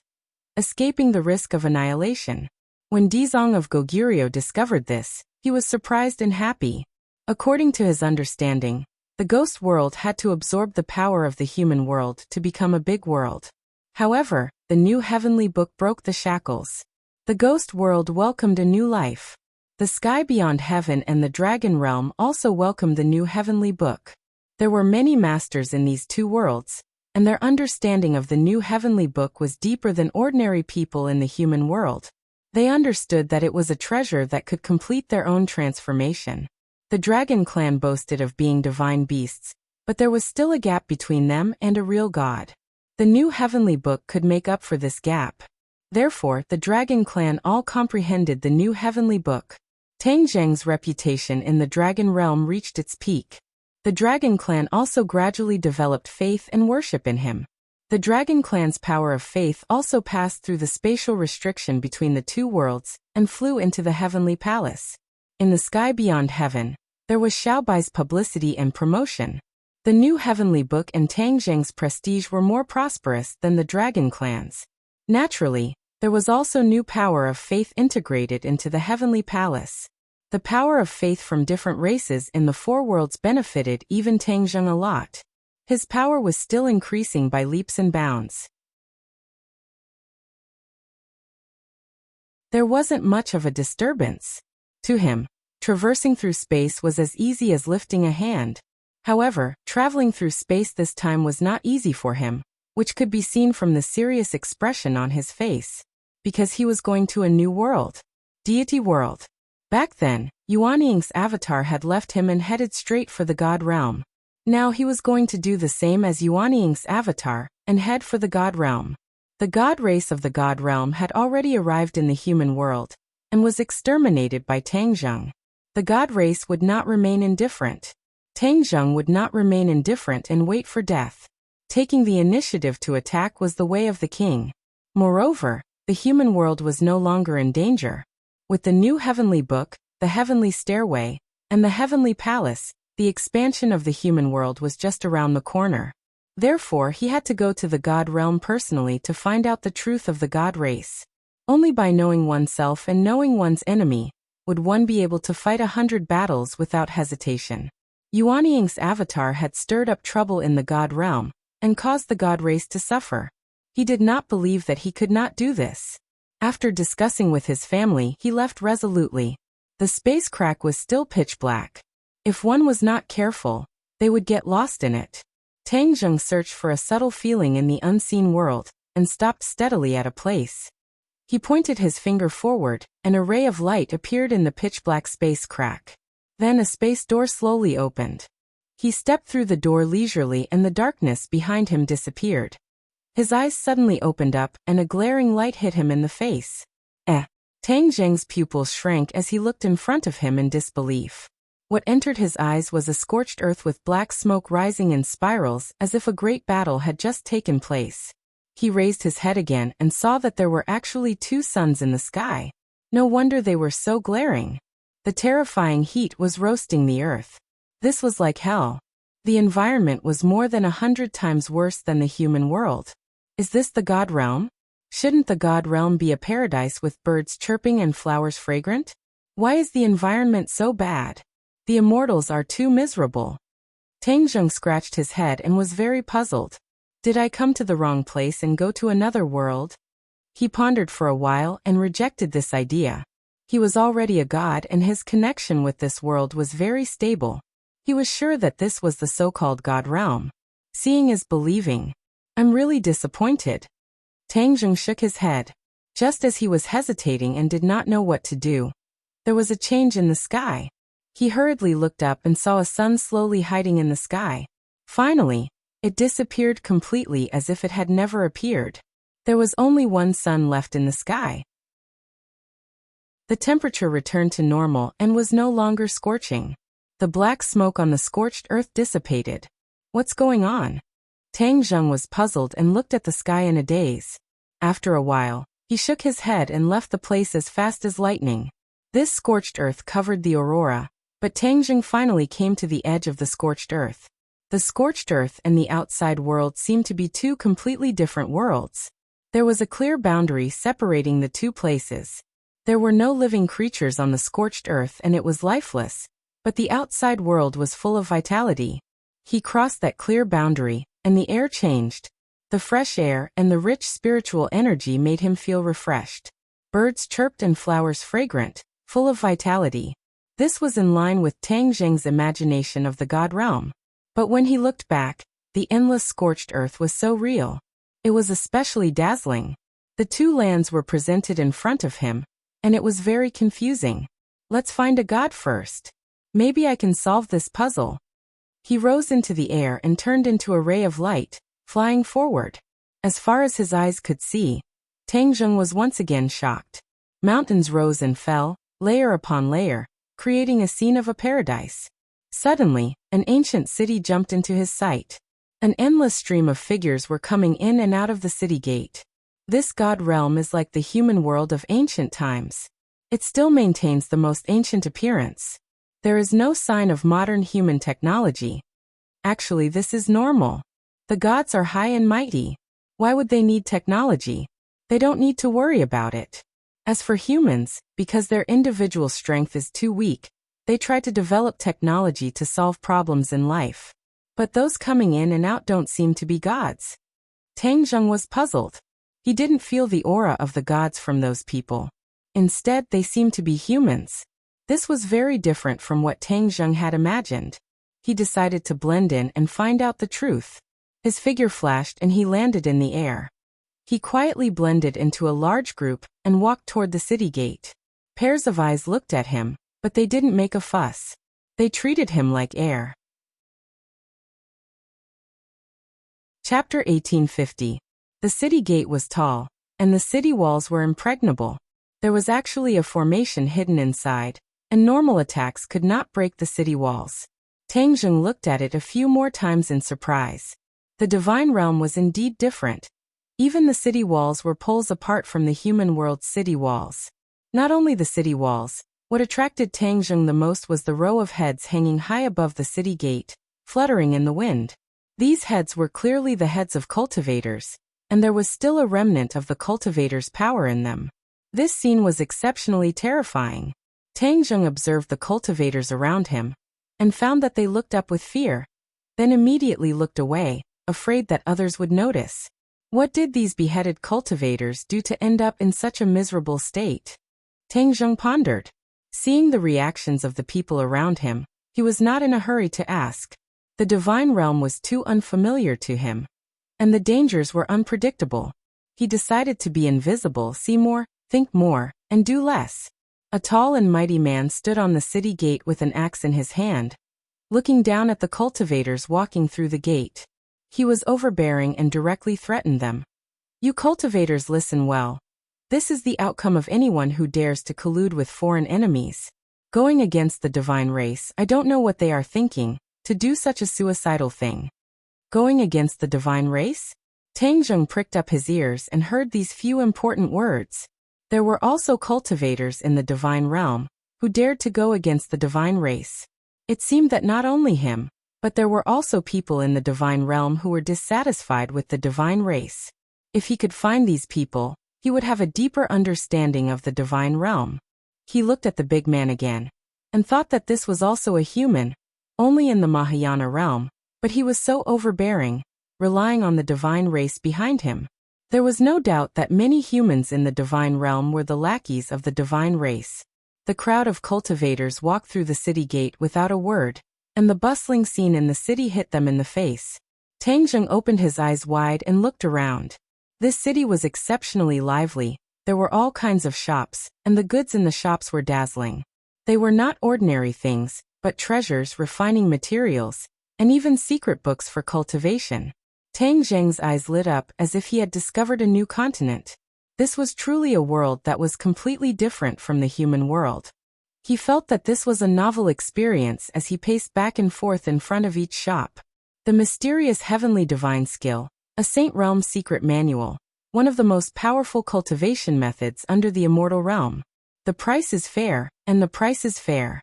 escaping the risk of annihilation. When Dizong of Goguryeo discovered this, he was surprised and happy. According to his understanding, the ghost world had to absorb the power of the human world to become a big world. However, the new heavenly book broke the shackles. The ghost world welcomed a new life. The sky beyond heaven and the dragon realm also welcomed the new heavenly book. There were many masters in these two worlds, and their understanding of the new heavenly book was deeper than ordinary people in the human world. They understood that it was a treasure that could complete their own transformation. The dragon clan boasted of being divine beasts, but there was still a gap between them and a real god. The new heavenly book could make up for this gap. Therefore, the dragon clan all comprehended the new heavenly book. Tang Zheng's reputation in the dragon realm reached its peak. The dragon clan also gradually developed faith and worship in him. The dragon clan's power of faith also passed through the spatial restriction between the two worlds and flew into the heavenly palace. In the sky beyond heaven, there was Xiaobai's publicity and promotion. The new heavenly book and Tang Zheng's prestige were more prosperous than the dragon clan's. Naturally, there was also new power of faith integrated into the heavenly palace. The power of faith from different races in the four worlds benefited even Tang Zheng a lot. His power was still increasing by leaps and bounds. There wasn't much of a disturbance. To him, traversing through space was as easy as lifting a hand. However, traveling through space this time was not easy for him, which could be seen from the serious expression on his face. Because he was going to a new world. Deity world. Back then, Yuanying's avatar had left him and headed straight for the god realm. Now he was going to do the same as Yuanying's avatar, and head for the god realm. The god race of the god realm had already arrived in the human world, and was exterminated by Tang Zheng. The god race would not remain indifferent. Tang Zheng would not remain indifferent and wait for death. Taking the initiative to attack was the way of the king. Moreover, the human world was no longer in danger. With the new heavenly book, the heavenly stairway, and the heavenly palace, the expansion of the human world was just around the corner. Therefore, he had to go to the god realm personally to find out the truth of the god race. Only by knowing oneself and knowing one's enemy would one be able to fight 100 battles without hesitation. Yuanying's avatar had stirred up trouble in the god realm and caused the god race to suffer. He did not believe that he could not do this. After discussing with his family, he left resolutely. The space crack was still pitch black. If one was not careful, they would get lost in it. Tang Zheng searched for a subtle feeling in the unseen world, and stopped steadily at a place. He pointed his finger forward, and a ray of light appeared in the pitch-black space crack. Then a space door slowly opened. He stepped through the door leisurely and the darkness behind him disappeared. His eyes suddenly opened up and a glaring light hit him in the face. Tang Zheng's pupils shrank as he looked in front of him in disbelief. What entered his eyes was a scorched earth with black smoke rising in spirals as if a great battle had just taken place. He raised his head again and saw that there were actually 2 suns in the sky. No wonder they were so glaring. The terrifying heat was roasting the earth. This was like hell. The environment was more than 100 times worse than the human world. Is this the God realm? Shouldn't the God realm be a paradise with birds chirping and flowers fragrant? Why is the environment so bad? The immortals are too miserable. Tang Zheng scratched his head and was very puzzled. Did I come to the wrong place and go to another world? He pondered for a while and rejected this idea. He was already a god and his connection with this world was very stable. He was sure that this was the so-called God realm. Seeing is believing. I'm really disappointed. Tang Zheng shook his head. Just as he was hesitating and did not know what to do, there was a change in the sky. He hurriedly looked up and saw a sun slowly hiding in the sky. Finally, it disappeared completely as if it had never appeared. There was only one sun left in the sky. The temperature returned to normal and was no longer scorching. The black smoke on the scorched earth dissipated. What's going on? Tang Zheng was puzzled and looked at the sky in a daze. After a while, he shook his head and left the place as fast as lightning. This scorched earth covered the aurora, but Tang Zheng finally came to the edge of the scorched earth. The scorched earth and the outside world seemed to be 2 completely different worlds. There was a clear boundary separating the 2 places. There were no living creatures on the scorched earth and it was lifeless, but the outside world was full of vitality. He crossed that clear boundary, and the air changed. The fresh air and the rich spiritual energy made him feel refreshed. Birds chirped and flowers fragrant, full of vitality. This was in line with Tang Zheng's imagination of the God realm. But when he looked back, the endless scorched earth was so real. It was especially dazzling. The 2 lands were presented in front of him, and it was very confusing. Let's find a god first. Maybe I can solve this puzzle. He rose into the air and turned into a ray of light, flying forward. As far as his eyes could see, Tang Zheng was once again shocked. Mountains rose and fell, layer upon layer, creating a scene of a paradise. Suddenly, an ancient city jumped into his sight. An endless stream of figures were coming in and out of the city gate. This god realm is like the human world of ancient times. It still maintains the most ancient appearance. There is no sign of modern human technology. Actually, this is normal. The gods are high and mighty. Why would they need technology? They don't need to worry about it. As for humans, because their individual strength is too weak, they try to develop technology to solve problems in life. But those coming in and out don't seem to be gods. Tang Zheng was puzzled. He didn't feel the aura of the gods from those people. Instead, they seemed to be humans. This was very different from what Tang Zheng had imagined. He decided to blend in and find out the truth. His figure flashed and he landed in the air. He quietly blended into a large group and walked toward the city gate. Pairs of eyes looked at him, but they didn't make a fuss. They treated him like air. Chapter 1850. The city gate was tall, and the city walls were impregnable. There was actually a formation hidden inside, and normal attacks could not break the city walls. Tang Zheng looked at it a few more times in surprise. The divine realm was indeed different. Even the city walls were poles apart from the human world's city walls. Not only the city walls, what attracted Tang Zheng the most was the row of heads hanging high above the city gate, fluttering in the wind. These heads were clearly the heads of cultivators, and there was still a remnant of the cultivators' power in them. This scene was exceptionally terrifying. Tang Zheng observed the cultivators around him, and found that they looked up with fear, then immediately looked away, afraid that others would notice. What did these beheaded cultivators do to end up in such a miserable state? Tang Zheng pondered. Seeing the reactions of the people around him, he was not in a hurry to ask. The divine realm was too unfamiliar to him, and the dangers were unpredictable. He decided to be invisible, see more, think more, and do less. A tall and mighty man stood on the city gate with an axe in his hand, looking down at the cultivators walking through the gate. He was overbearing and directly threatened them. You cultivators, listen well. This is the outcome of anyone who dares to collude with foreign enemies. Going against the divine race, I don't know what they are thinking, to do such a suicidal thing. Going against the divine race? Tang Zheng pricked up his ears and heard these few important words. There were also cultivators in the divine realm, who dared to go against the divine race. It seemed that not only him, but there were also people in the divine realm who were dissatisfied with the divine race. If he could find these people, he would have a deeper understanding of the divine realm. He looked at the big man again, and thought that this was also a human, only in the Mahayana realm, but he was so overbearing, relying on the divine race behind him. There was no doubt that many humans in the divine realm were the lackeys of the divine race. The crowd of cultivators walked through the city gate without a word, and the bustling scene in the city hit them in the face. Tang Zheng opened his eyes wide and looked around. This city was exceptionally lively. There were all kinds of shops, and the goods in the shops were dazzling. They were not ordinary things, but treasures, refining materials, and even secret books for cultivation. Tang Zheng's eyes lit up as if he had discovered a new continent. This was truly a world that was completely different from the human world. He felt that this was a novel experience as he paced back and forth in front of each shop. The mysterious heavenly divine skill, a Saint Realm secret manual, one of the most powerful cultivation methods under the immortal realm. The price is fair, and the price is fair.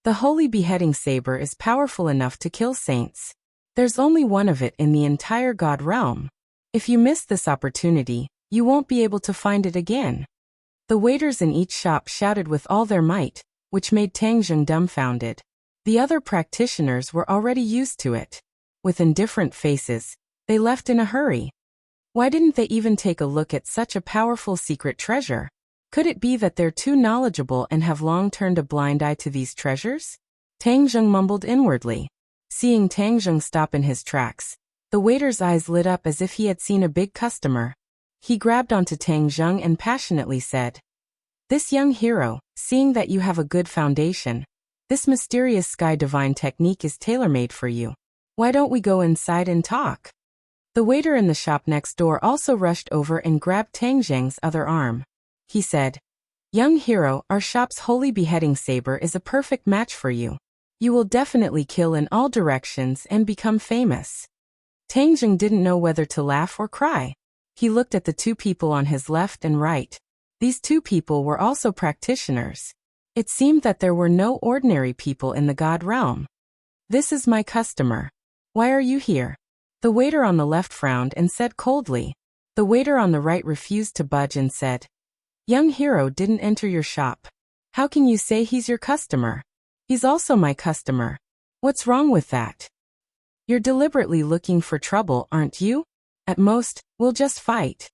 The holy beheading saber is powerful enough to kill saints. There's only one of it in the entire God realm. If you miss this opportunity, you won't be able to find it again. The waiters in each shop shouted with all their might, which made Tang Zheng dumbfounded. The other practitioners were already used to it. With indifferent faces, they left in a hurry. Why didn't they even take a look at such a powerful secret treasure? Could it be that they're too knowledgeable and have long turned a blind eye to these treasures? Tang Zheng mumbled inwardly. Seeing Tang Zheng stop in his tracks, the waiter's eyes lit up as if he had seen a big customer. He grabbed onto Tang Zheng and passionately said, "This young hero, seeing that you have a good foundation, this mysterious sky divine technique is tailor-made for you. Why don't we go inside and talk?" The waiter in the shop next door also rushed over and grabbed Tang Zheng's other arm. He said, "Young hero, our shop's holy beheading saber is a perfect match for you. You will definitely kill in all directions and become famous." Tang Zheng didn't know whether to laugh or cry. He looked at the two people on his left and right. These two people were also practitioners. It seemed that there were no ordinary people in the God realm. "This is my customer. Why are you here?" The waiter on the left frowned and said coldly. The waiter on the right refused to budge and said, "Young hero didn't enter your shop. How can you say he's your customer? He's also my customer. What's wrong with that? You're deliberately looking for trouble, aren't you? At most, we'll just fight."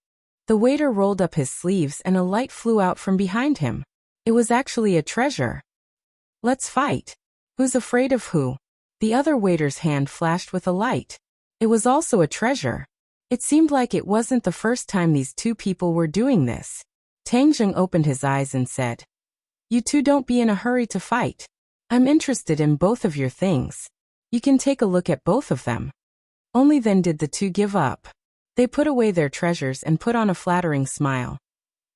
The waiter rolled up his sleeves and a light flew out from behind him. It was actually a treasure. "Let's fight. Who's afraid of who?" The other waiter's hand flashed with a light. It was also a treasure. It seemed like it wasn't the first time these two people were doing this. Tang Zheng opened his eyes and said, "You two don't be in a hurry to fight. I'm interested in both of your things. You can take a look at both of them." Only then did the two give up. They put away their treasures and put on a flattering smile.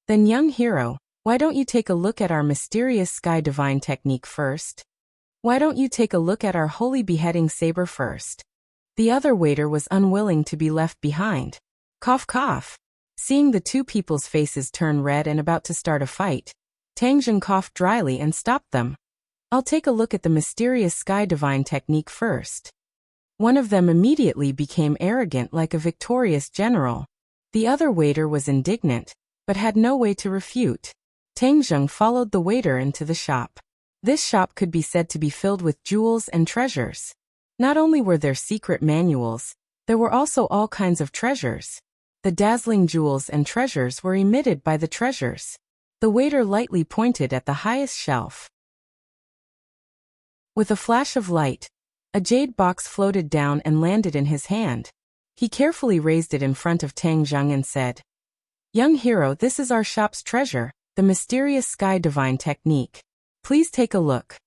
"Then young hero, why don't you take a look at our mysterious sky divine technique first? Why don't you take a look at our holy beheading saber first?" The other waiter was unwilling to be left behind. Cough cough. Seeing the two people's faces turn red and about to start a fight, Tang Zheng coughed dryly and stopped them. "I'll take a look at the mysterious sky divine technique first." One of them immediately became arrogant like a victorious general. The other waiter was indignant, but had no way to refute. Tang Zheng followed the waiter into the shop. This shop could be said to be filled with jewels and treasures. Not only were there secret manuals, There were also all kinds of treasures. The dazzling jewels and treasures were emitted by the treasures. The waiter lightly pointed at the highest shelf. With a flash of light, a jade box floated down and landed in his hand. He carefully raised it in front of Tang Zheng and said, "Young hero, this is our shop's treasure, the mysterious sky divine technique. Please take a look."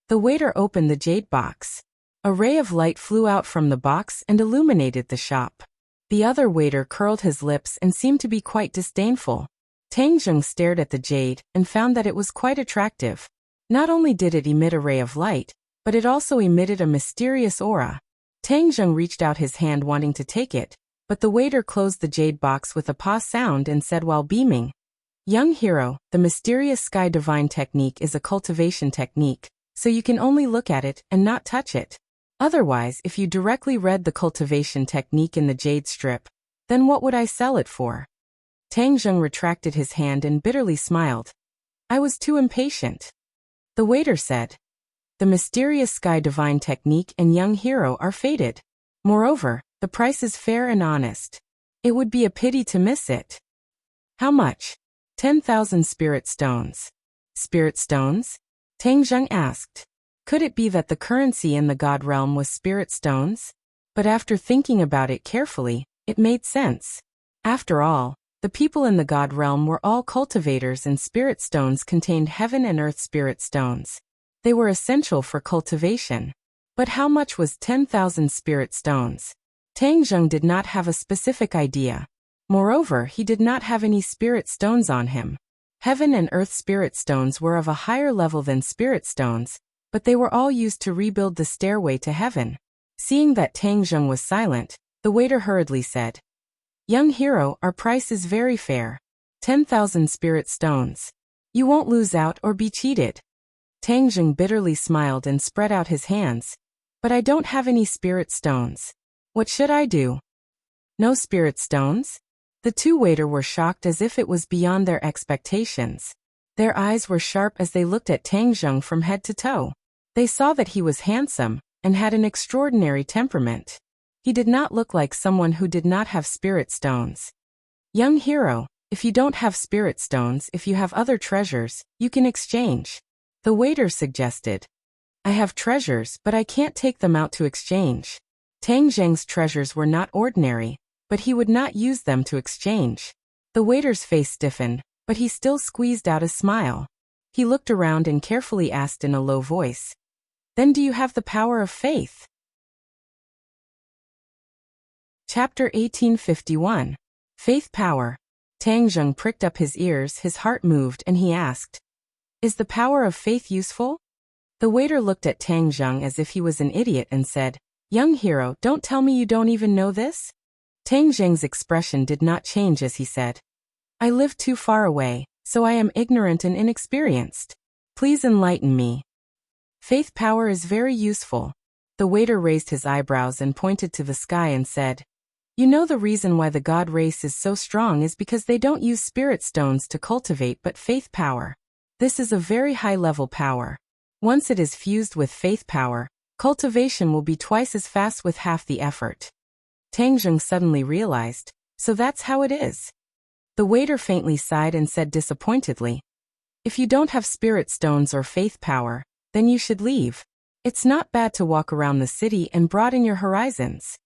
The waiter opened the jade box. A ray of light flew out from the box and illuminated the shop. The other waiter curled his lips and seemed to be quite disdainful. Tang Zheng stared at the jade and found that it was quite attractive. Not only did it emit a ray of light, but it also emitted a mysterious aura. Tang Zheng reached out his hand wanting to take it, but the waiter closed the jade box with a paw sound and said while beaming, "Young hero, the mysterious sky divine technique is a cultivation technique, so you can only look at it and not touch it. Otherwise, if you directly read the cultivation technique in the jade strip, then what would I sell it for?" Tang Zheng retracted his hand and bitterly smiled. "I was too impatient." The waiter said, "The mysterious sky divine technique and young hero are fated. Moreover, the price is fair and honest. It would be a pity to miss it." "How much?" 10,000 spirit stones. Spirit stones? Tang Zheng asked. Could it be that the currency in the god realm was spirit stones? But after thinking about it carefully, it made sense. After all, the people in the god realm were all cultivators and spirit stones contained heaven and earth spirit stones. They were essential for cultivation. But how much was 10,000 spirit stones? Tang Zheng did not have a specific idea. Moreover, he did not have any spirit stones on him. Heaven and earth spirit stones were of a higher level than spirit stones, but they were all used to rebuild the stairway to heaven. Seeing that Tang Zheng was silent, the waiter hurriedly said, "Young hero, our price is very fair. 10,000 spirit stones. You won't lose out or be cheated." Tang Zheng bitterly smiled and spread out his hands. "But I don't have any spirit stones. What should I do?" "No spirit stones?" The two waiters were shocked as if it was beyond their expectations. Their eyes were sharp as they looked at Tang Zheng from head to toe. They saw that he was handsome and had an extraordinary temperament. He did not look like someone who did not have spirit stones. "Young hero, if you don't have spirit stones, if you have other treasures, you can exchange," the waiter suggested. "I have treasures, but I can't take them out to exchange." Tang Zheng's treasures were not ordinary, but he would not use them to exchange. The waiter's face stiffened, but he still squeezed out a smile. He looked around and carefully asked in a low voice, "Then do you have the power of faith?" Chapter 1851. Faith Power. Tang Zheng pricked up his ears, his heart moved, and he asked, "Is the power of faith useful?" The waiter looked at Tang Zheng as if he was an idiot and said, "Young hero, don't tell me you don't even know this?" Tang Zheng's expression did not change as he said, "I live too far away, so I am ignorant and inexperienced. Please enlighten me." "Faith power is very useful." The waiter raised his eyebrows and pointed to the sky and said, "You know the reason why the god race is so strong is because they don't use spirit stones to cultivate but faith power. This is a very high-level power. Once it is fused with faith power, cultivation will be twice as fast with half the effort." Tang Zheng suddenly realized, so that's how it is. The waiter faintly sighed and said disappointedly, "If you don't have spirit stones or faith power, then you should leave. It's not bad to walk around the city and broaden your horizons."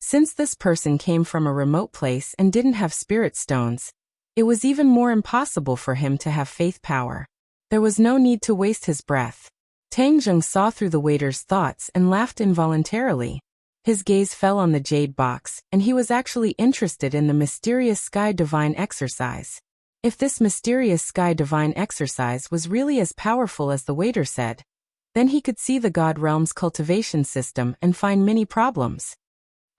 Since this person came from a remote place and didn't have spirit stones, it was even more impossible for him to have faith power. There was no need to waste his breath. Tang Zheng saw through the waiter's thoughts and laughed involuntarily. His gaze fell on the jade box, and he was actually interested in the mysterious sky divine exercise. If this mysterious sky divine exercise was really as powerful as the waiter said, then he could see the god realm's cultivation system and find many problems.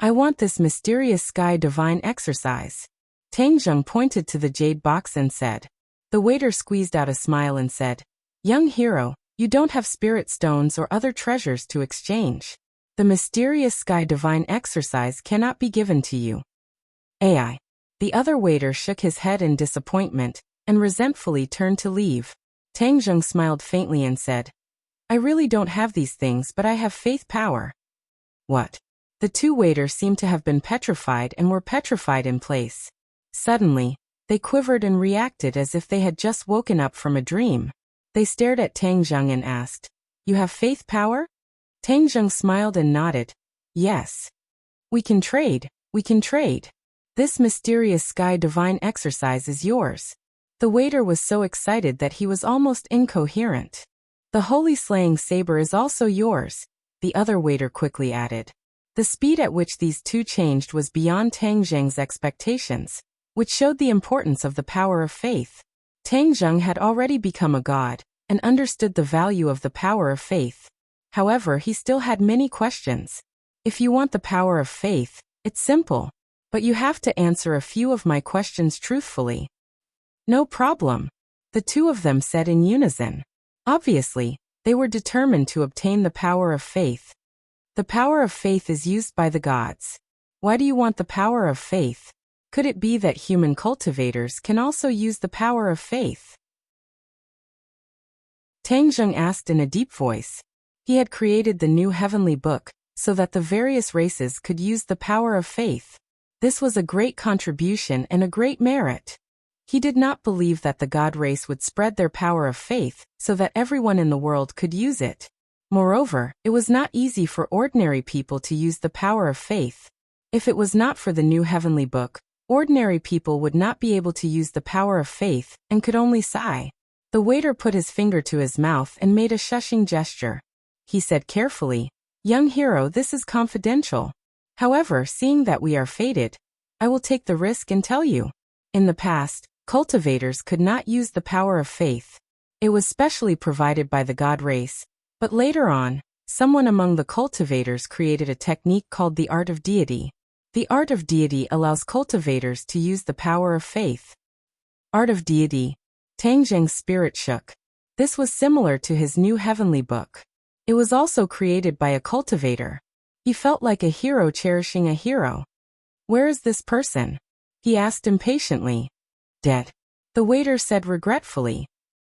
"I want this mysterious sky divine exercise." Tang Zheng pointed to the jade box and said. The waiter squeezed out a smile and said, "Young hero, you don't have spirit stones or other treasures to exchange. The mysterious sky divine exercise cannot be given to you." AI. The other waiter shook his head in disappointment and resentfully turned to leave. Tang Zheng smiled faintly and said, "I really don't have these things, but I have faith power." "What?" The two waiters seemed to have been petrified and were petrified in place. Suddenly, they quivered and reacted as if they had just woken up from a dream. They stared at Tang Zheng and asked, "You have faith power?" Tang Zheng smiled and nodded. "Yes. We can trade, we can trade. This mysterious sky divine exercise is yours." The waiter was so excited that he was almost incoherent. "The holy slaying saber is also yours," the other waiter quickly added. The speed at which these two changed was beyond Tang Zheng's expectations, which showed the importance of the power of faith. Tang Zheng had already become a god, and understood the value of the power of faith. However, he still had many questions. "If you want the power of faith, it's simple, but you have to answer a few of my questions truthfully." "No problem," the two of them said in unison. Obviously, they were determined to obtain the power of faith. "The power of faith is used by the gods. Why do you want the power of faith? Could it be that human cultivators can also use the power of faith?" Tang Zheng asked in a deep voice. He had created the new heavenly book, so that the various races could use the power of faith. This was a great contribution and a great merit. He did not believe that the god race would spread their power of faith, so that everyone in the world could use it. Moreover, it was not easy for ordinary people to use the power of faith. If it was not for the new heavenly book, ordinary people would not be able to use the power of faith, and could only sigh. The waiter put his finger to his mouth and made a shushing gesture. He said carefully, "Young hero, this is confidential. However, seeing that we are fated, I will take the risk and tell you. In the past, cultivators could not use the power of faith. It was specially provided by the god race, but later on, someone among the cultivators created a technique called the art of deity. The art of deity allows cultivators to use the power of faith." Art of deity. Tang Zheng's spirit shook. This was similar to his new heavenly book. It was also created by a cultivator. He felt like a hero cherishing a hero. "Where is this person?" he asked impatiently. "Dead," the waiter said regretfully.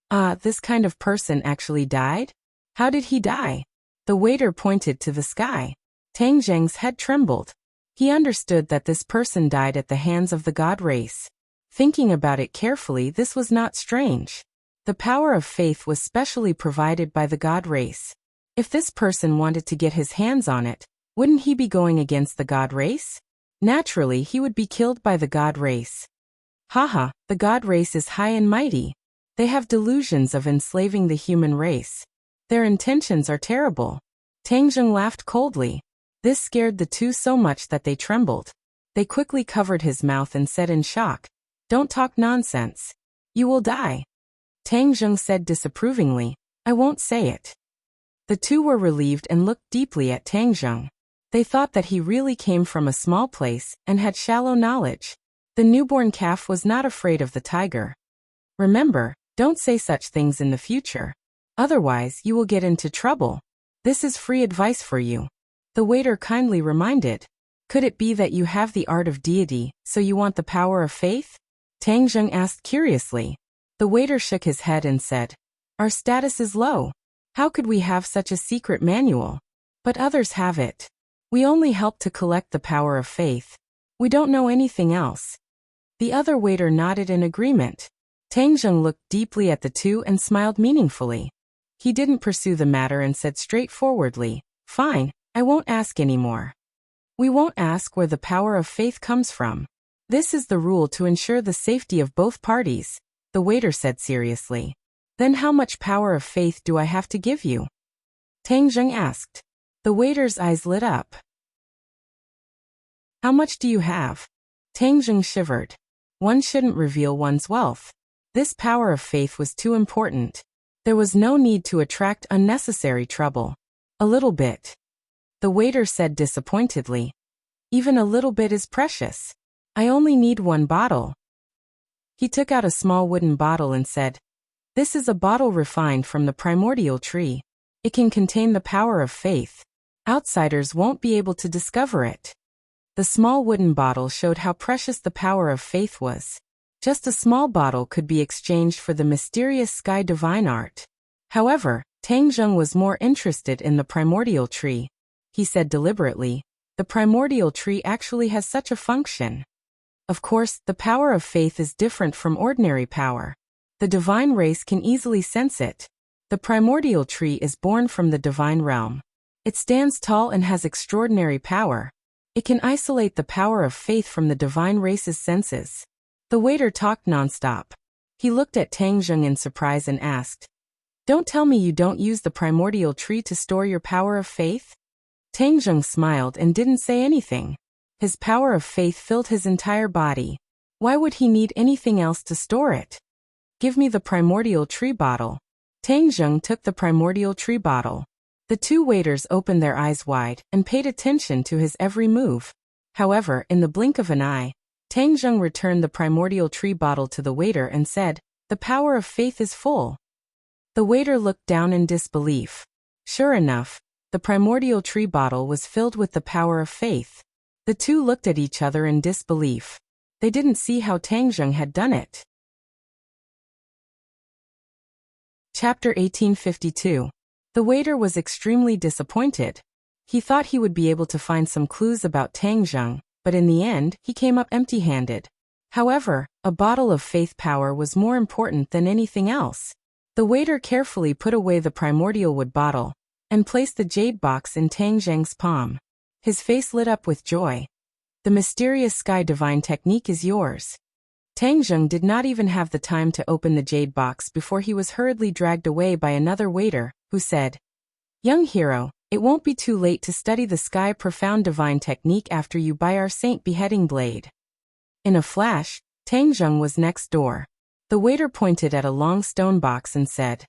"Ah, this kind of person actually died? How did he die?" The waiter pointed to the sky. Tang Zheng's head trembled. He understood that this person died at the hands of the god race. Thinking about it carefully, this was not strange. The power of faith was specially provided by the god race. If this person wanted to get his hands on it, wouldn't he be going against the god race? Naturally, he would be killed by the god race. Haha, the god race is high and mighty. They have delusions of enslaving the human race. Their intentions are terrible. Tang Zheng laughed coldly. This scared the two so much that they trembled. They quickly covered his mouth and said in shock, "Don't talk nonsense. You will die." Tang Zheng said disapprovingly, "I won't say it." The two were relieved and looked deeply at Tang Zheng. They thought that he really came from a small place and had shallow knowledge. The newborn calf was not afraid of the tiger. "Remember, don't say such things in the future. Otherwise, you will get into trouble. This is free advice for you," the waiter kindly reminded. "Could it be that you have the art of deity, so you want the power of faith?" Tang Zheng asked curiously. The waiter shook his head and said, "Our status is low. How could we have such a secret manual? But others have it. We only help to collect the power of faith. We don't know anything else." The other waiter nodded in agreement. Tang Zheng looked deeply at the two and smiled meaningfully. He didn't pursue the matter and said straightforwardly, "Fine, I won't ask anymore. We won't ask where the power of faith comes from. This is the rule to ensure the safety of both parties," the waiter said seriously. "Then how much power of faith do I have to give you?" Tang Zheng asked. The waiter's eyes lit up. "How much do you have?" Tang Zheng shivered. One shouldn't reveal one's wealth. This power of faith was too important. There was no need to attract unnecessary trouble. "A little bit," the waiter said disappointedly. "Even a little bit is precious. I only need one bottle." He took out a small wooden bottle and said, "This is a bottle refined from the primordial tree. It can contain the power of faith. Outsiders won't be able to discover it." The small wooden bottle showed how precious the power of faith was. Just a small bottle could be exchanged for the mysterious sky divine art. However, Tang Zheng was more interested in the primordial tree. He said deliberately, The primordial tree actually has such a function. Of course, the power of faith is different from ordinary power. The divine race can easily sense it. The primordial tree is born from the divine realm. It stands tall and has extraordinary power. It can isolate the power of faith from the divine race's senses. The waiter talked nonstop. He looked at Tang Zheng in surprise and asked, "Don't tell me you don't use the primordial tree to store your power of faith?" Tang Zheng smiled and didn't say anything. His power of faith filled his entire body. Why would he need anything else to store it? "Give me the primordial tree bottle." Tang Zheng took the primordial tree bottle. The two waiters opened their eyes wide and paid attention to his every move. However, in the blink of an eye, Tang Zheng returned the primordial tree bottle to the waiter and said, "The power of faith is full." The waiter looked down in disbelief. Sure enough, the primordial tree bottle was filled with the power of faith. The two looked at each other in disbelief. They didn't see how Tang Zheng had done it. Chapter 1852. The waiter was extremely disappointed. He thought he would be able to find some clues about Tang Zheng, but in the end, he came up empty-handed. However, a bottle of faith power was more important than anything else. The waiter carefully put away the primordial wood bottle and placed the jade box in Tang Zheng's palm. His face lit up with joy. "The mysterious sky divine technique is yours." Tang Zheng did not even have the time to open the jade box before he was hurriedly dragged away by another waiter, who said, "Young hero, it won't be too late to study the sky profound divine technique after you buy our saint beheading blade." In a flash, Tang Zheng was next door. The waiter pointed at a long stone box and said,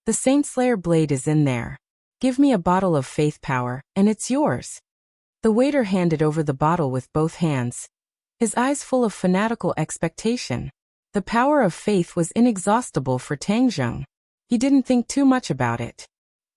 "The Saint Slayer blade is in there. Give me a bottle of faith power, and it's yours." The waiter handed over the bottle with both hands, his eyes full of fanatical expectation. The power of faith was inexhaustible for Tang Zheng. He didn't think too much about it.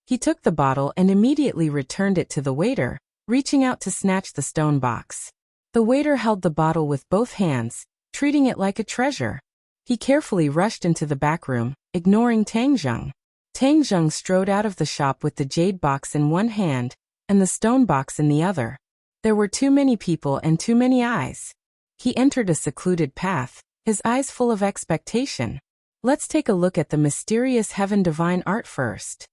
He took the bottle and immediately returned it to the waiter, reaching out to snatch the stone box. The waiter held the bottle with both hands, treating it like a treasure. He carefully rushed into the back room, ignoring Tang Zheng. Tang Zheng strode out of the shop with the jade box in one hand and the stone box in the other. There were too many people and too many eyes. He entered a secluded path, his eyes full of expectation. Let's take a look at the mysterious heaven divine art first.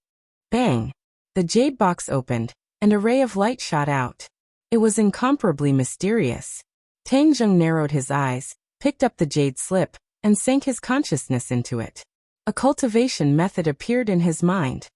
Bang! The jade box opened, and a ray of light shot out. It was incomparably mysterious. Tang Zheng narrowed his eyes, picked up the jade slip, and sank his consciousness into it. A cultivation method appeared in his mind.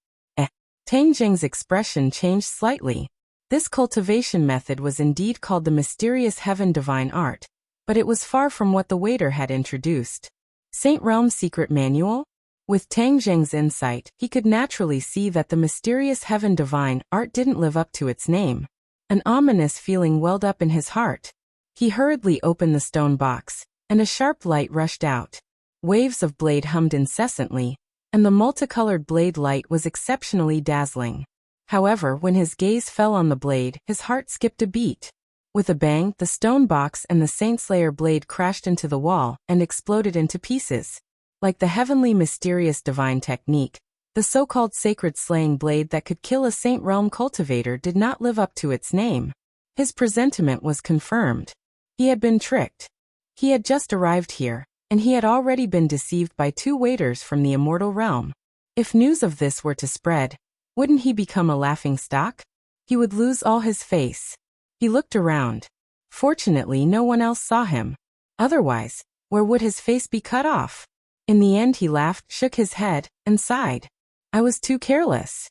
Tang Zheng's expression changed slightly. This cultivation method was indeed called the mysterious heaven divine art, but it was far from what the waiter had introduced. Saint Realm's secret manual? With Tang Zheng's insight, he could naturally see that the mysterious heaven divine art didn't live up to its name. An ominous feeling welled up in his heart. He hurriedly opened the stone box, and a sharp light rushed out. Waves of blade hummed incessantly, and the multicolored blade light was exceptionally dazzling. However, when his gaze fell on the blade, his heart skipped a beat. With a bang, the stone box and the Saint Slayer blade crashed into the wall and exploded into pieces. Like the heavenly mysterious divine technique, the so-called sacred slaying blade that could kill a Saint Realm cultivator did not live up to its name. His presentiment was confirmed. He had been tricked. He had just arrived here, and he had already been deceived by two waiters from the immortal realm. If news of this were to spread, wouldn't he become a laughingstock? He would lose all his face. He looked around. Fortunately, no one else saw him. Otherwise, where would his face be cut off? In the end, he laughed, shook his head, and sighed. I was too careless.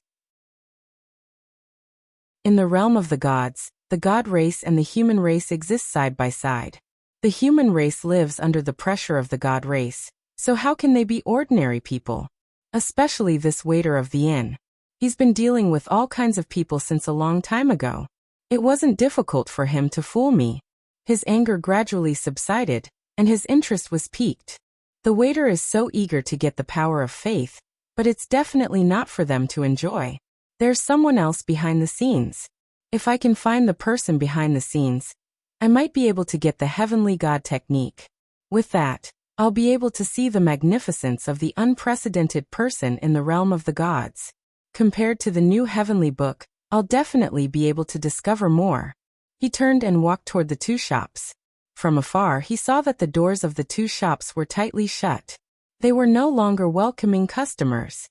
In the realm of the gods, the god race and the human race exist side by side. The human race lives under the pressure of the god race, so how can they be ordinary people? Especially this waiter of the inn. He's been dealing with all kinds of people since a long time ago. It wasn't difficult for him to fool me. His anger gradually subsided, and his interest was piqued. The waiter is so eager to get the power of faith, but it's definitely not for them to enjoy. There's someone else behind the scenes. If I can find the person behind the scenes, I might be able to get the heavenly god technique. With that, I'll be able to see the magnificence of the unprecedented person in the realm of the gods. Compared to the new heavenly book, I'll definitely be able to discover more. He turned and walked toward the two shops. From afar he saw that the doors of the two shops were tightly shut. They were no longer welcoming customers.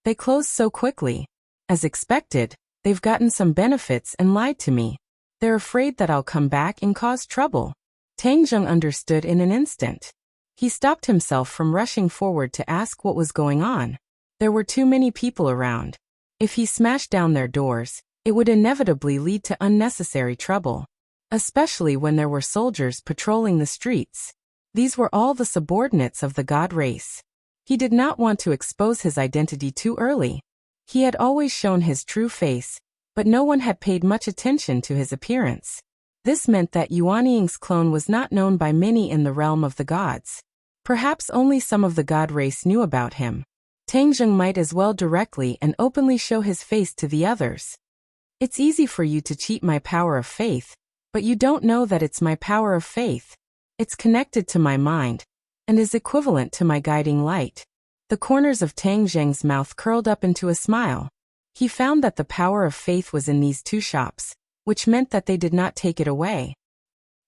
They closed so quickly. As expected, they've gotten some benefits and lied to me. They're afraid that I'll come back and cause trouble. Tang Zheng understood in an instant. He stopped himself from rushing forward to ask what was going on. There were too many people around. If he smashed down their doors, it would inevitably lead to unnecessary trouble. Especially when there were soldiers patrolling the streets. These were all the subordinates of the god race. He did not want to expose his identity too early. He had always shown his true face, but no one had paid much attention to his appearance. This meant that Yuanying's clone was not known by many in the realm of the gods. Perhaps only some of the god race knew about him. Tang Zheng might as well directly and openly show his face to the others. It's easy for you to cheat my power of faith, but you don't know that it's my power of faith. It's connected to my mind, and is equivalent to my guiding light. The corners of Tang Zheng's mouth curled up into a smile. He found that the power of faith was in these two shops, which meant that they did not take it away.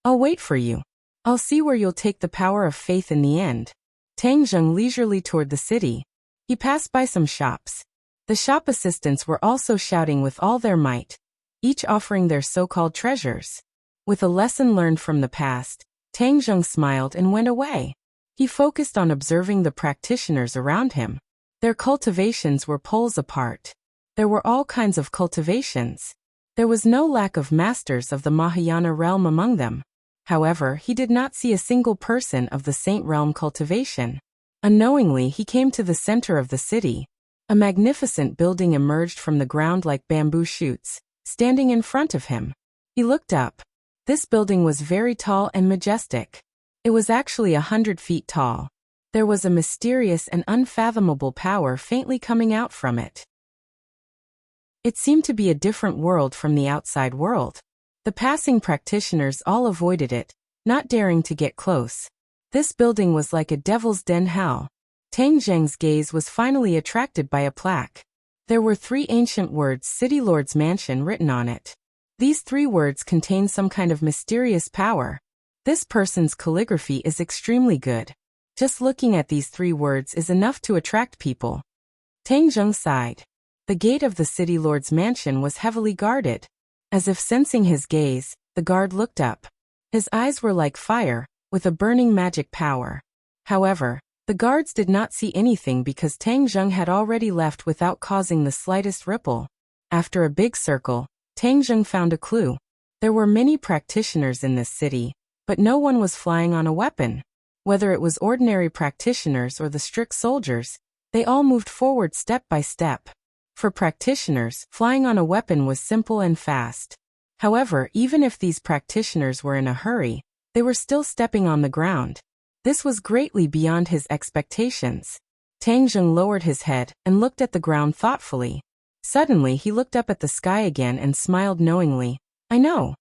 I'll wait for you. I'll see where you'll take the power of faith in the end. Tang Zheng leisurely toward the city. He passed by some shops. The shop assistants were also shouting with all their might, each offering their so-called treasures. With a lesson learned from the past, Tang Zheng smiled and went away. He focused on observing the practitioners around him. Their cultivations were poles apart. There were all kinds of cultivations. There was no lack of masters of the Mahayana realm among them. However, he did not see a single person of the Saint realm cultivation. Unknowingly, he came to the center of the city. A magnificent building emerged from the ground like bamboo shoots, standing in front of him. He looked up. This building was very tall and majestic. It was actually 100 feet tall. There was a mysterious and unfathomable power faintly coming out from it. It seemed to be a different world from the outside world. The passing practitioners all avoided it, not daring to get close. This building was like a devil's den hell. Tang Zheng's gaze was finally attracted by a plaque. There were 3 ancient words "City Lord's Mansion" written on it. These 3 words contain some kind of mysterious power. This person's calligraphy is extremely good. Just looking at these 3 words is enough to attract people. Tang Zheng sighed. The gate of the City Lord's mansion was heavily guarded. As if sensing his gaze, the guard looked up. His eyes were like fire, with a burning magic power. However, the guards did not see anything because Tang Zheng had already left without causing the slightest ripple. After a big circle, Tang Zheng found a clue. There were many practitioners in this city, but no one was flying on a weapon. Whether it was ordinary practitioners or the strict soldiers, they all moved forward step by step. For practitioners, flying on a weapon was simple and fast. However, even if these practitioners were in a hurry, they were still stepping on the ground. This was greatly beyond his expectations. Tang Zheng lowered his head and looked at the ground thoughtfully. Suddenly he looked up at the sky again and smiled knowingly. I know.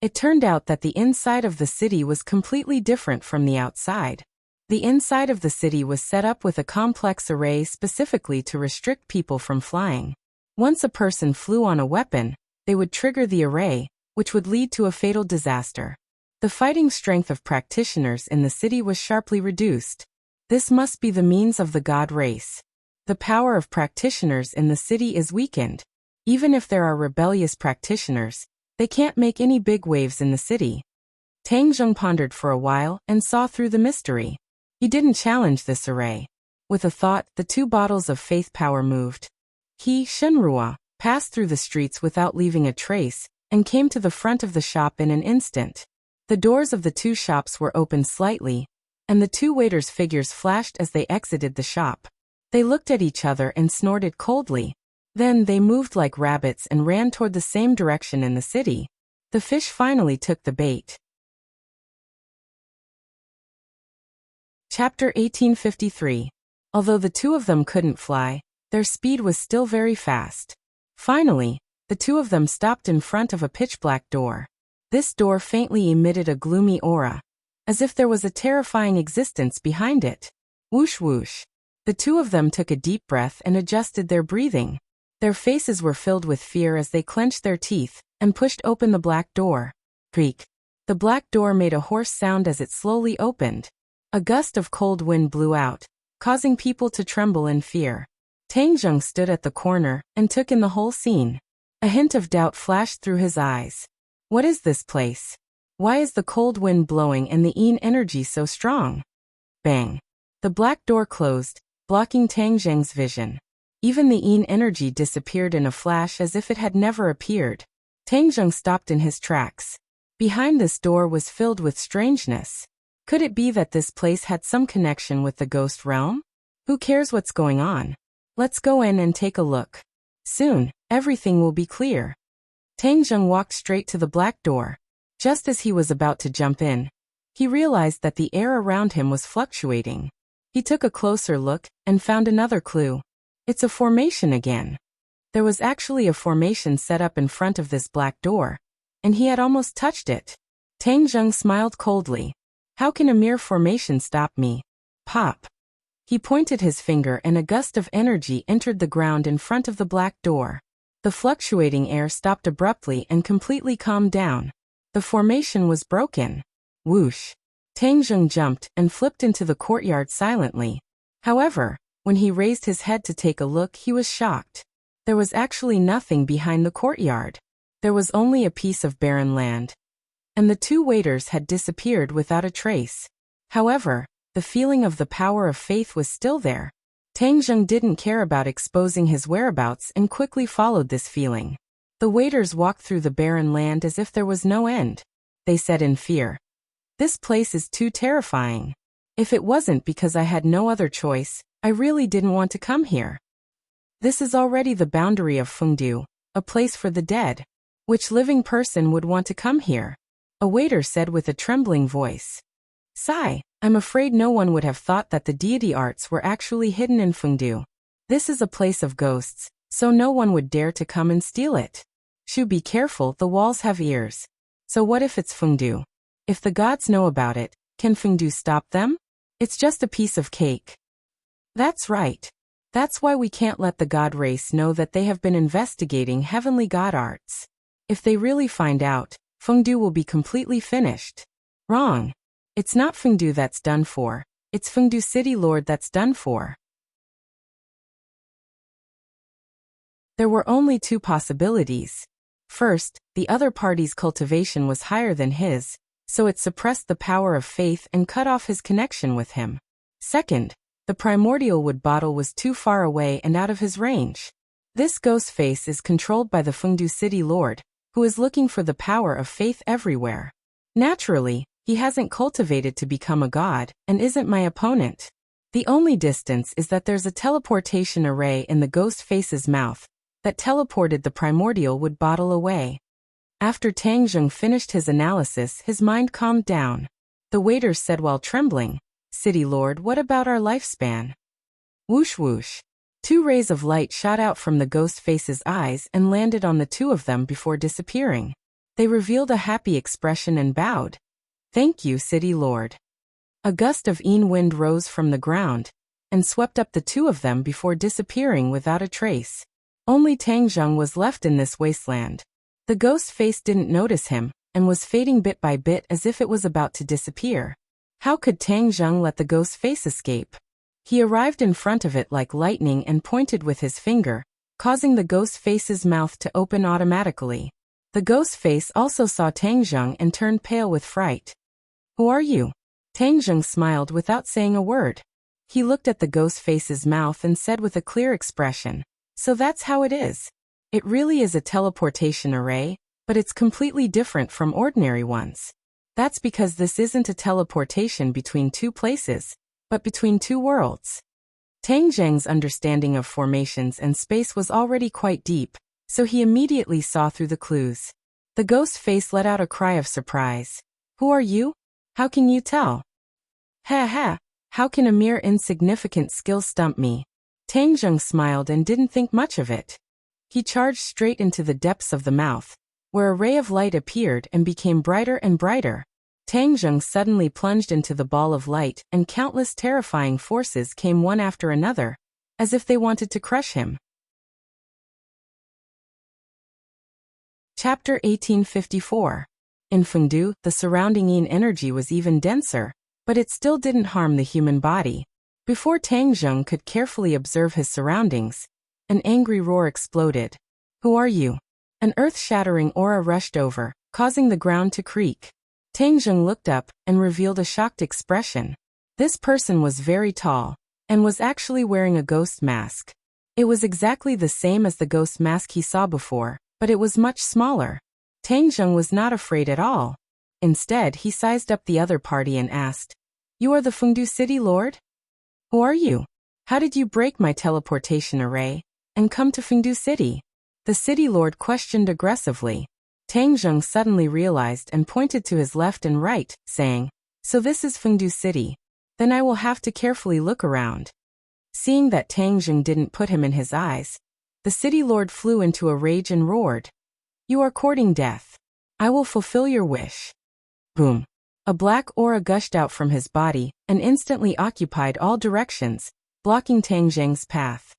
It turned out that the inside of the city was completely different from the outside. The inside of the city was set up with a complex array specifically to restrict people from flying. Once a person flew on a weapon, they would trigger the array, which would lead to a fatal disaster. The fighting strength of practitioners in the city was sharply reduced. This must be the means of the god race. The power of practitioners in the city is weakened. Even if there are rebellious practitioners, they can't make any big waves in the city. Tang Zheng pondered for a while and saw through the mystery. He didn't challenge this array. With a thought, the 2 bottles of faith power moved. He, Shenrua, passed through the streets without leaving a trace, and came to the front of the shop in an instant. The doors of the 2 shops were opened slightly, and the 2 waiters' figures flashed as they exited the shop. They looked at each other and snorted coldly. Then they moved like rabbits and ran toward the same direction in the city. The fish finally took the bait. Chapter 1853. Although the 2 of them couldn't fly, their speed was still very fast. Finally, the 2 of them stopped in front of a pitch-black door. This door faintly emitted a gloomy aura, as if there was a terrifying existence behind it. Whoosh whoosh. The 2 of them took a deep breath and adjusted their breathing. Their faces were filled with fear as they clenched their teeth and pushed open the black door. Creak. The black door made a hoarse sound as it slowly opened. A gust of cold wind blew out, causing people to tremble in fear. Tang Zheng stood at the corner and took in the whole scene. A hint of doubt flashed through his eyes. What is this place? Why is the cold wind blowing and the Yin energy so strong? Bang. The black door closed, blocking Tang Zheng's vision. Even the Yin energy disappeared in a flash as if it had never appeared. Tang Zheng stopped in his tracks. Behind this door was filled with strangeness. Could it be that this place had some connection with the ghost realm? Who cares what's going on? Let's go in and take a look. Soon, everything will be clear. Tang Zheng walked straight to the black door. Just as he was about to jump in, he realized that the air around him was fluctuating. He took a closer look and found another clue. It's a formation again. There was actually a formation set up in front of this black door, and he had almost touched it. Tang Zheng smiled coldly. How can a mere formation stop me? Pop. He pointed his finger and a gust of energy entered the ground in front of the black door. The fluctuating air stopped abruptly and completely calmed down. The formation was broken. Whoosh. Tang Zheng jumped and flipped into the courtyard silently. However, when he raised his head to take a look, he was shocked. There was actually nothing behind the courtyard. There was only a piece of barren land. And the two waiters had disappeared without a trace. However, the feeling of the power of faith was still there. Tang Zheng didn't care about exposing his whereabouts and quickly followed this feeling. The waiters walked through the barren land as if there was no end. They said in fear, "This place is too terrifying. If it wasn't because I had no other choice, I really didn't want to come here. This is already the boundary of Fengdu, a place for the dead. Which living person would want to come here?" A waiter said with a trembling voice. "Sigh, I'm afraid no one would have thought that the deity arts were actually hidden in Fengdu. This is a place of ghosts, so no one would dare to come and steal it. Shu, be careful, the walls have ears. So what if it's Fengdu? If the gods know about it, can Fengdu stop them? It's just a piece of cake." That's right. That's why we can't let the god race know that they have been investigating heavenly god arts. If they really find out, Fengdu will be completely finished. Wrong. It's not Fengdu that's done for, it's Fengdu City Lord that's done for. There were only two possibilities. First, the other party's cultivation was higher than his, so it suppressed the power of faith and cut off his connection with him. Second, the primordial wood bottle was too far away and out of his range. This ghost face is controlled by the Fengdu City Lord, who is looking for the power of faith everywhere. Naturally, he hasn't cultivated to become a god, and isn't my opponent. The only distance is that there's a teleportation array in the ghost face's mouth that teleported the primordial wood bottle away. After Tang Zheng finished his analysis, his mind calmed down. The waiter said while trembling, "City Lord, what about our lifespan?" Whoosh whoosh. Two rays of light shot out from the ghost face's eyes and landed on the two of them before disappearing. They revealed a happy expression and bowed. "Thank you, City Lord." A gust of Yin wind rose from the ground and swept up the two of them before disappearing without a trace. Only Tang Zheng was left in this wasteland. The ghost face didn't notice him and was fading bit by bit as if it was about to disappear. How could Tang Zheng let the ghost face escape? He arrived in front of it like lightning and pointed with his finger, causing the ghost face's mouth to open automatically. The ghost face also saw Tang Zheng and turned pale with fright. "Who are you?" Tang Zheng smiled without saying a word. He looked at the ghost face's mouth and said with a clear expression, "So that's how it is. It really is a teleportation array, but it's completely different from ordinary ones. That's because this isn't a teleportation between two places, but between two worlds." Tang Zheng's understanding of formations and space was already quite deep, so he immediately saw through the clues. The ghost face let out a cry of surprise. "Who are you? How can you tell?" "Ha ha, how can a mere insignificant skill stump me?" Tang Zheng smiled and didn't think much of it. He charged straight into the depths of the mouth, where a ray of light appeared and became brighter and brighter. Tang Zheng suddenly plunged into the ball of light and countless terrifying forces came one after another, as if they wanted to crush him. Chapter 1854. In Fengdu, the surrounding yin energy was even denser, but it still didn't harm the human body. Before Tang Zheng could carefully observe his surroundings, an angry roar exploded. "Who are you?" An earth-shattering aura rushed over, causing the ground to creak. Tang Zheng looked up and revealed a shocked expression. This person was very tall, and was actually wearing a ghost mask. It was exactly the same as the ghost mask he saw before, but it was much smaller. Tang Zheng was not afraid at all. Instead, he sized up the other party and asked, "You are the Fengdu City Lord? Who are you? How did you break my teleportation array and come to Fengdu City?" The City Lord questioned aggressively. Tang Zheng suddenly realized and pointed to his left and right, saying, "So this is Fengdu City. Then I will have to carefully look around." Seeing that Tang Zheng didn't put him in his eyes, the City Lord flew into a rage and roared, "You are courting death. I will fulfill your wish." Boom. A black aura gushed out from his body and instantly occupied all directions, blocking Tang Zheng's path.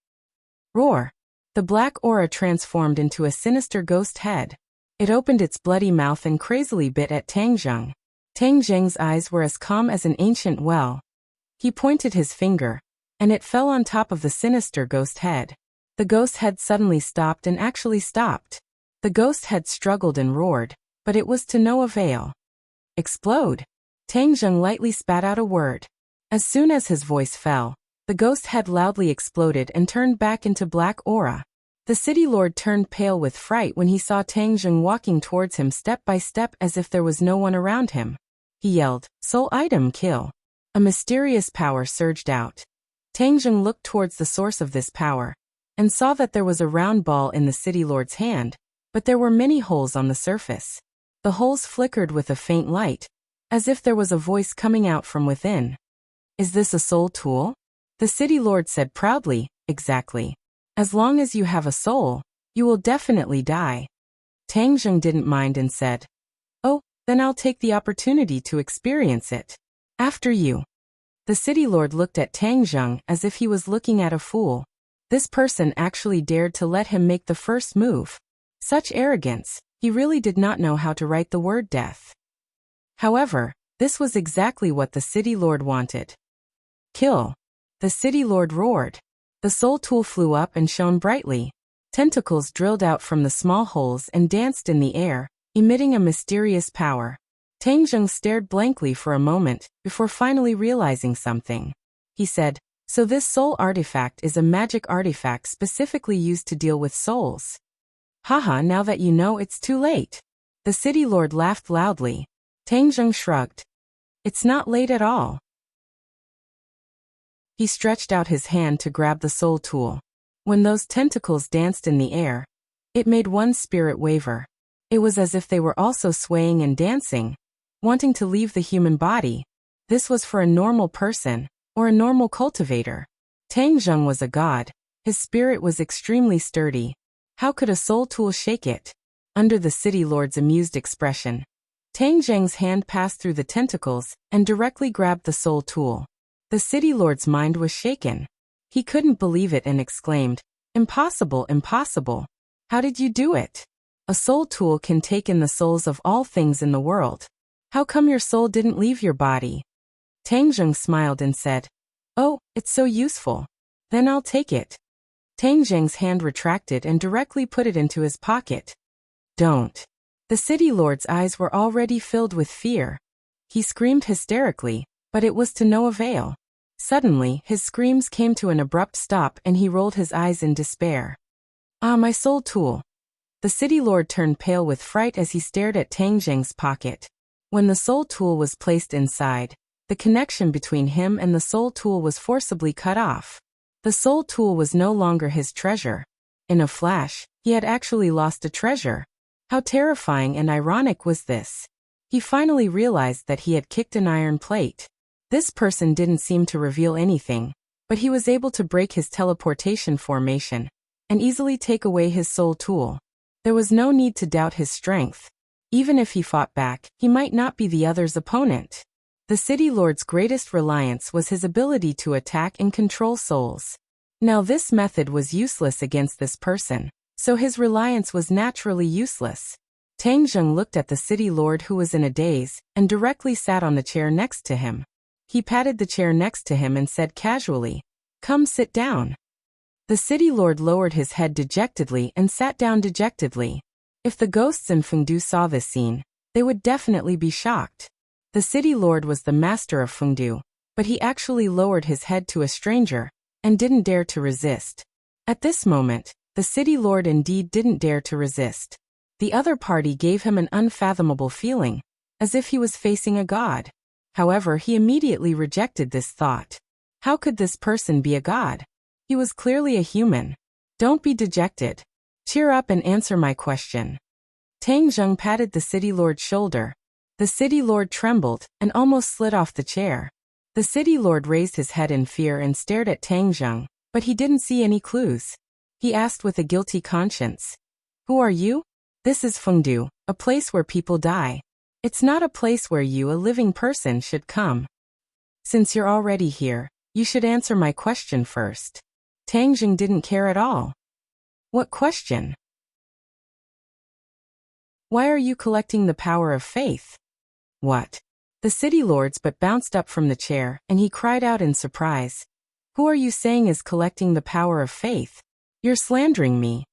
Roar. The black aura transformed into a sinister ghost head. It opened its bloody mouth and crazily bit at Tang Zheng. Tang Zheng's eyes were as calm as an ancient well. He pointed his finger, and it fell on top of the sinister ghost head. The ghost head suddenly stopped and actually stopped. The ghost head struggled and roared, but it was to no avail. "Explode!" Tang Zheng lightly spat out a word. As soon as his voice fell, the ghost head loudly exploded and turned back into black aura. The City Lord turned pale with fright when he saw Tang Zheng walking towards him step by step as if there was no one around him. He yelled, "Soul item kill!" A mysterious power surged out. Tang Zheng looked towards the source of this power, and saw that there was a round ball in the City Lord's hand, but there were many holes on the surface. The holes flickered with a faint light, as if there was a voice coming out from within. "Is this a soul tool?" The City Lord said proudly, "Exactly. As long as you have a soul, you will definitely die." Tang Zheng didn't mind and said, "Oh, then I'll take the opportunity to experience it. After you." The City Lord looked at Tang Zheng as if he was looking at a fool. This person actually dared to let him make the first move. Such arrogance, he really did not know how to write the word death. However, this was exactly what the City Lord wanted. "Kill!" The City Lord roared. The soul tool flew up and shone brightly. Tentacles drilled out from the small holes and danced in the air, emitting a mysterious power. Tang Zheng stared blankly for a moment, before finally realizing something. He said, "So this soul artifact is a magic artifact specifically used to deal with souls." "Haha, now that you know, it's too late." The City Lord laughed loudly. Tang Zheng shrugged. "It's not late at all." He stretched out his hand to grab the soul tool. When those tentacles danced in the air, it made one's spirit waver. It was as if they were also swaying and dancing, wanting to leave the human body. This was for a normal person, or a normal cultivator. Tang Zheng was a god. His spirit was extremely sturdy. How could a soul tool shake it? Under the City Lord's amused expression, Tang Zheng's hand passed through the tentacles and directly grabbed the soul tool. The City Lord's mind was shaken. He couldn't believe it and exclaimed, "Impossible, impossible. How did you do it? A soul tool can take in the souls of all things in the world. How come your soul didn't leave your body?" Tang Zheng smiled and said, "Oh, it's so useful. Then I'll take it." Tang Zheng's hand retracted and directly put it into his pocket. "Don't." The City Lord's eyes were already filled with fear. He screamed hysterically, but it was to no avail. Suddenly, his screams came to an abrupt stop and he rolled his eyes in despair. "Ah, my soul tool." The City Lord turned pale with fright as he stared at Tang Zheng's pocket. When the soul tool was placed inside, the connection between him and the soul tool was forcibly cut off. The soul tool was no longer his treasure. In a flash, he had actually lost a treasure. How terrifying and ironic was this? He finally realized that he had kicked an iron plate. This person didn't seem to reveal anything, but he was able to break his teleportation formation and easily take away his soul tool. There was no need to doubt his strength. Even if he fought back, he might not be the other's opponent. The City Lord's greatest reliance was his ability to attack and control souls. Now this method was useless against this person, so his reliance was naturally useless. Tang Zheng looked at the city lord, who was in a daze, and directly sat on the chair next to him. He patted the chair next to him and said casually, "Come sit down." The city lord lowered his head dejectedly and sat down dejectedly. If the ghosts in Fengdu saw this scene, they would definitely be shocked. The city lord was the master of Fengdu, but he actually lowered his head to a stranger and didn't dare to resist. At this moment, the city lord indeed didn't dare to resist. The other party gave him an unfathomable feeling, as if he was facing a god. However, he immediately rejected this thought. How could this person be a god? He was clearly a human. Don't be dejected. Cheer up and answer my question. Tang Zheng patted the city lord's shoulder. The city lord trembled and almost slid off the chair. The city lord raised his head in fear and stared at Tang Zheng, but he didn't see any clues. He asked with a guilty conscience, "Who are you?" "This is Fengdu, a place where people die. It's not a place where you, a living person, should come. Since you're already here, you should answer my question first." Tang Zheng didn't care at all. "What question?" "Why are you collecting the power of faith?" "What?" The city lords but bounced up from the chair, and he cried out in surprise. "Who are you saying is collecting the power of faith? You're slandering me."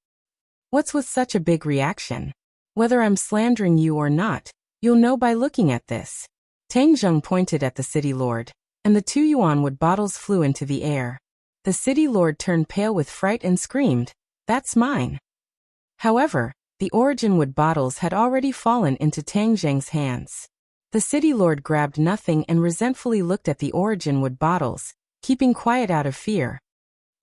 "What's with such a big reaction? Whether I'm slandering you or not, you'll know by looking at this." Tang Zheng pointed at the city lord, and the 2 yuan-wood bottles flew into the air. The city lord turned pale with fright and screamed, "That's mine." However, the origin wood bottles had already fallen into Tang Zheng's hands. The city lord grabbed nothing and resentfully looked at the origin wood bottles, keeping quiet out of fear.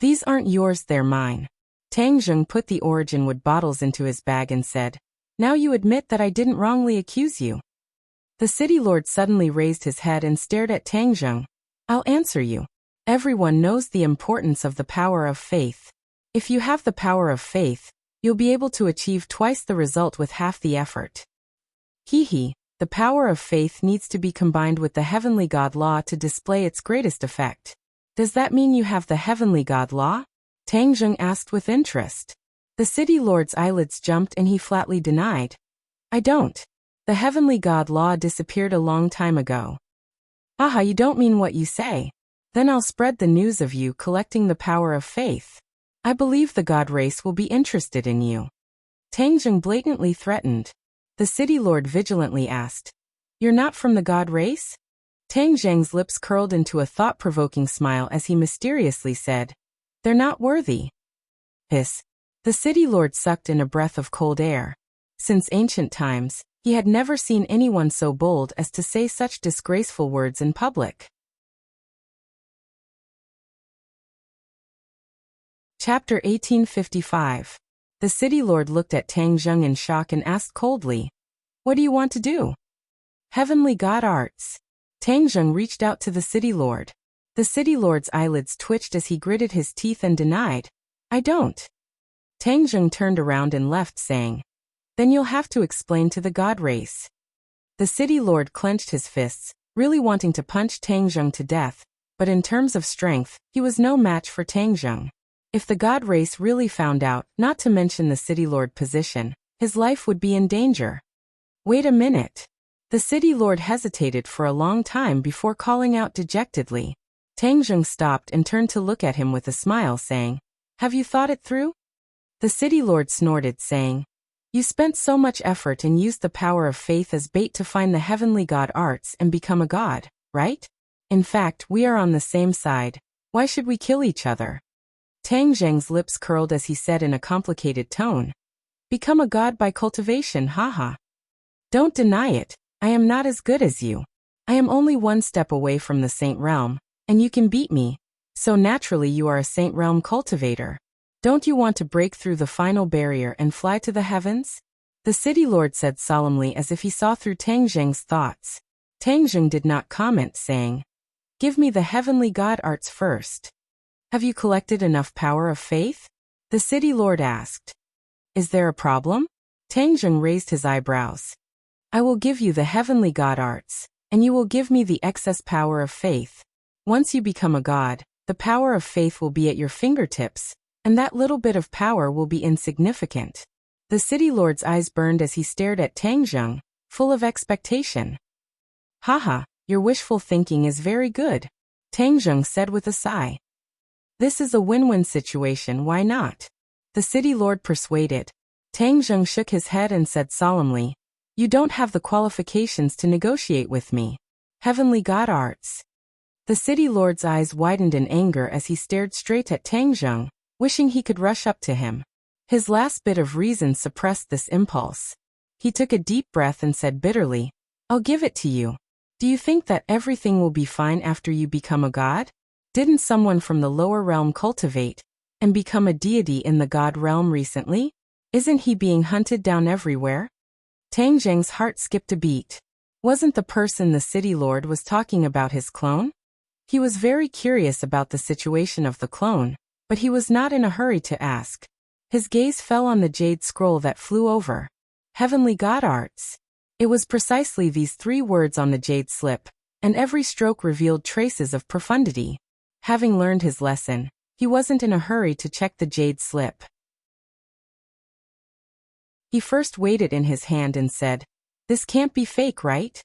"These aren't yours, they're mine." Tang Zheng put the origin wood bottles into his bag and said, "Now you admit that I didn't wrongly accuse you." The city lord suddenly raised his head and stared at Tang Zheng. "I'll answer you. Everyone knows the importance of the power of faith. If you have the power of faith, you'll be able to achieve twice the result with half the effort. Hee. The power of faith needs to be combined with the heavenly God law to display its greatest effect." "Does that mean you have the heavenly God law?" Tang Zheng asked with interest. The city lord's eyelids jumped and he flatly denied. "I don't. The heavenly God law disappeared a long time ago." "Aha, you don't mean what you say. Then I'll spread the news of you collecting the power of faith. I believe the god race will be interested in you." Tang Zheng blatantly threatened. The city lord vigilantly asked, "You're not from the god race?" Tang Zheng's lips curled into a thought-provoking smile as he mysteriously said, "They're not worthy." Hiss. The city lord sucked in a breath of cold air. Since ancient times, he had never seen anyone so bold as to say such disgraceful words in public. Chapter 1855. The city lord looked at Tang Zheng in shock and asked coldly, "What do you want to do?" "Heavenly god arts." Tang Zheng reached out to the city lord. The city lord's eyelids twitched as he gritted his teeth and denied, "I don't." Tang Zheng turned around and left, saying, "Then you'll have to explain to the god race." The city lord clenched his fists, really wanting to punch Tang Zheng to death, but in terms of strength, he was no match for Tang Zheng. If the god race really found out, not to mention the city lord position, his life would be in danger. "Wait a minute." The city lord hesitated for a long time before calling out dejectedly. Tang Zheng stopped and turned to look at him with a smile, saying, "Have you thought it through?" The city lord snorted, saying, "You spent so much effort and used the power of faith as bait to find the heavenly god arts and become a god, right? In fact, we are on the same side. Why should we kill each other?" Tang Zheng's lips curled as he said in a complicated tone, "Become a god by cultivation, haha. Don't deny it, I am not as good as you. I am only one step away from the Saint Realm, and you can beat me, so naturally you are a Saint Realm cultivator. Don't you want to break through the final barrier and fly to the heavens?" The city lord said solemnly as if he saw through Tang Zheng's thoughts. Tang Zheng did not comment, saying, "Give me the heavenly god arts first." "Have you collected enough power of faith?" the city lord asked. "Is there a problem?" Tang Zheng raised his eyebrows. "I will give you the heavenly god arts, and you will give me the excess power of faith. Once you become a god, the power of faith will be at your fingertips, and that little bit of power will be insignificant. The city lord's eyes burned as he stared at Tang Zheng, full of expectation. Haha, your wishful thinking is very good, Tang Zheng said with a sigh. This is a win-win situation, why not? The city lord persuaded. Tang Zheng shook his head and said solemnly, you don't have the qualifications to negotiate with me. Heavenly God Arts. The city lord's eyes widened in anger as he stared straight at Tang Zheng, wishing he could rush up to him. His last bit of reason suppressed this impulse. He took a deep breath and said bitterly, I'll give it to you. Do you think that everything will be fine after you become a god? Didn't someone from the lower realm cultivate and become a deity in the god realm recently? Isn't he being hunted down everywhere? Tang Zheng's heart skipped a beat. Wasn't the person the city lord was talking about his clone? He was very curious about the situation of the clone, but he was not in a hurry to ask. His gaze fell on the jade scroll that flew over. Heavenly God Arts. It was precisely these 3 words on the jade slip, and every stroke revealed traces of profundity. Having learned his lesson, he wasn't in a hurry to check the jade slip. He first weighed it in his hand and said, this can't be fake, right?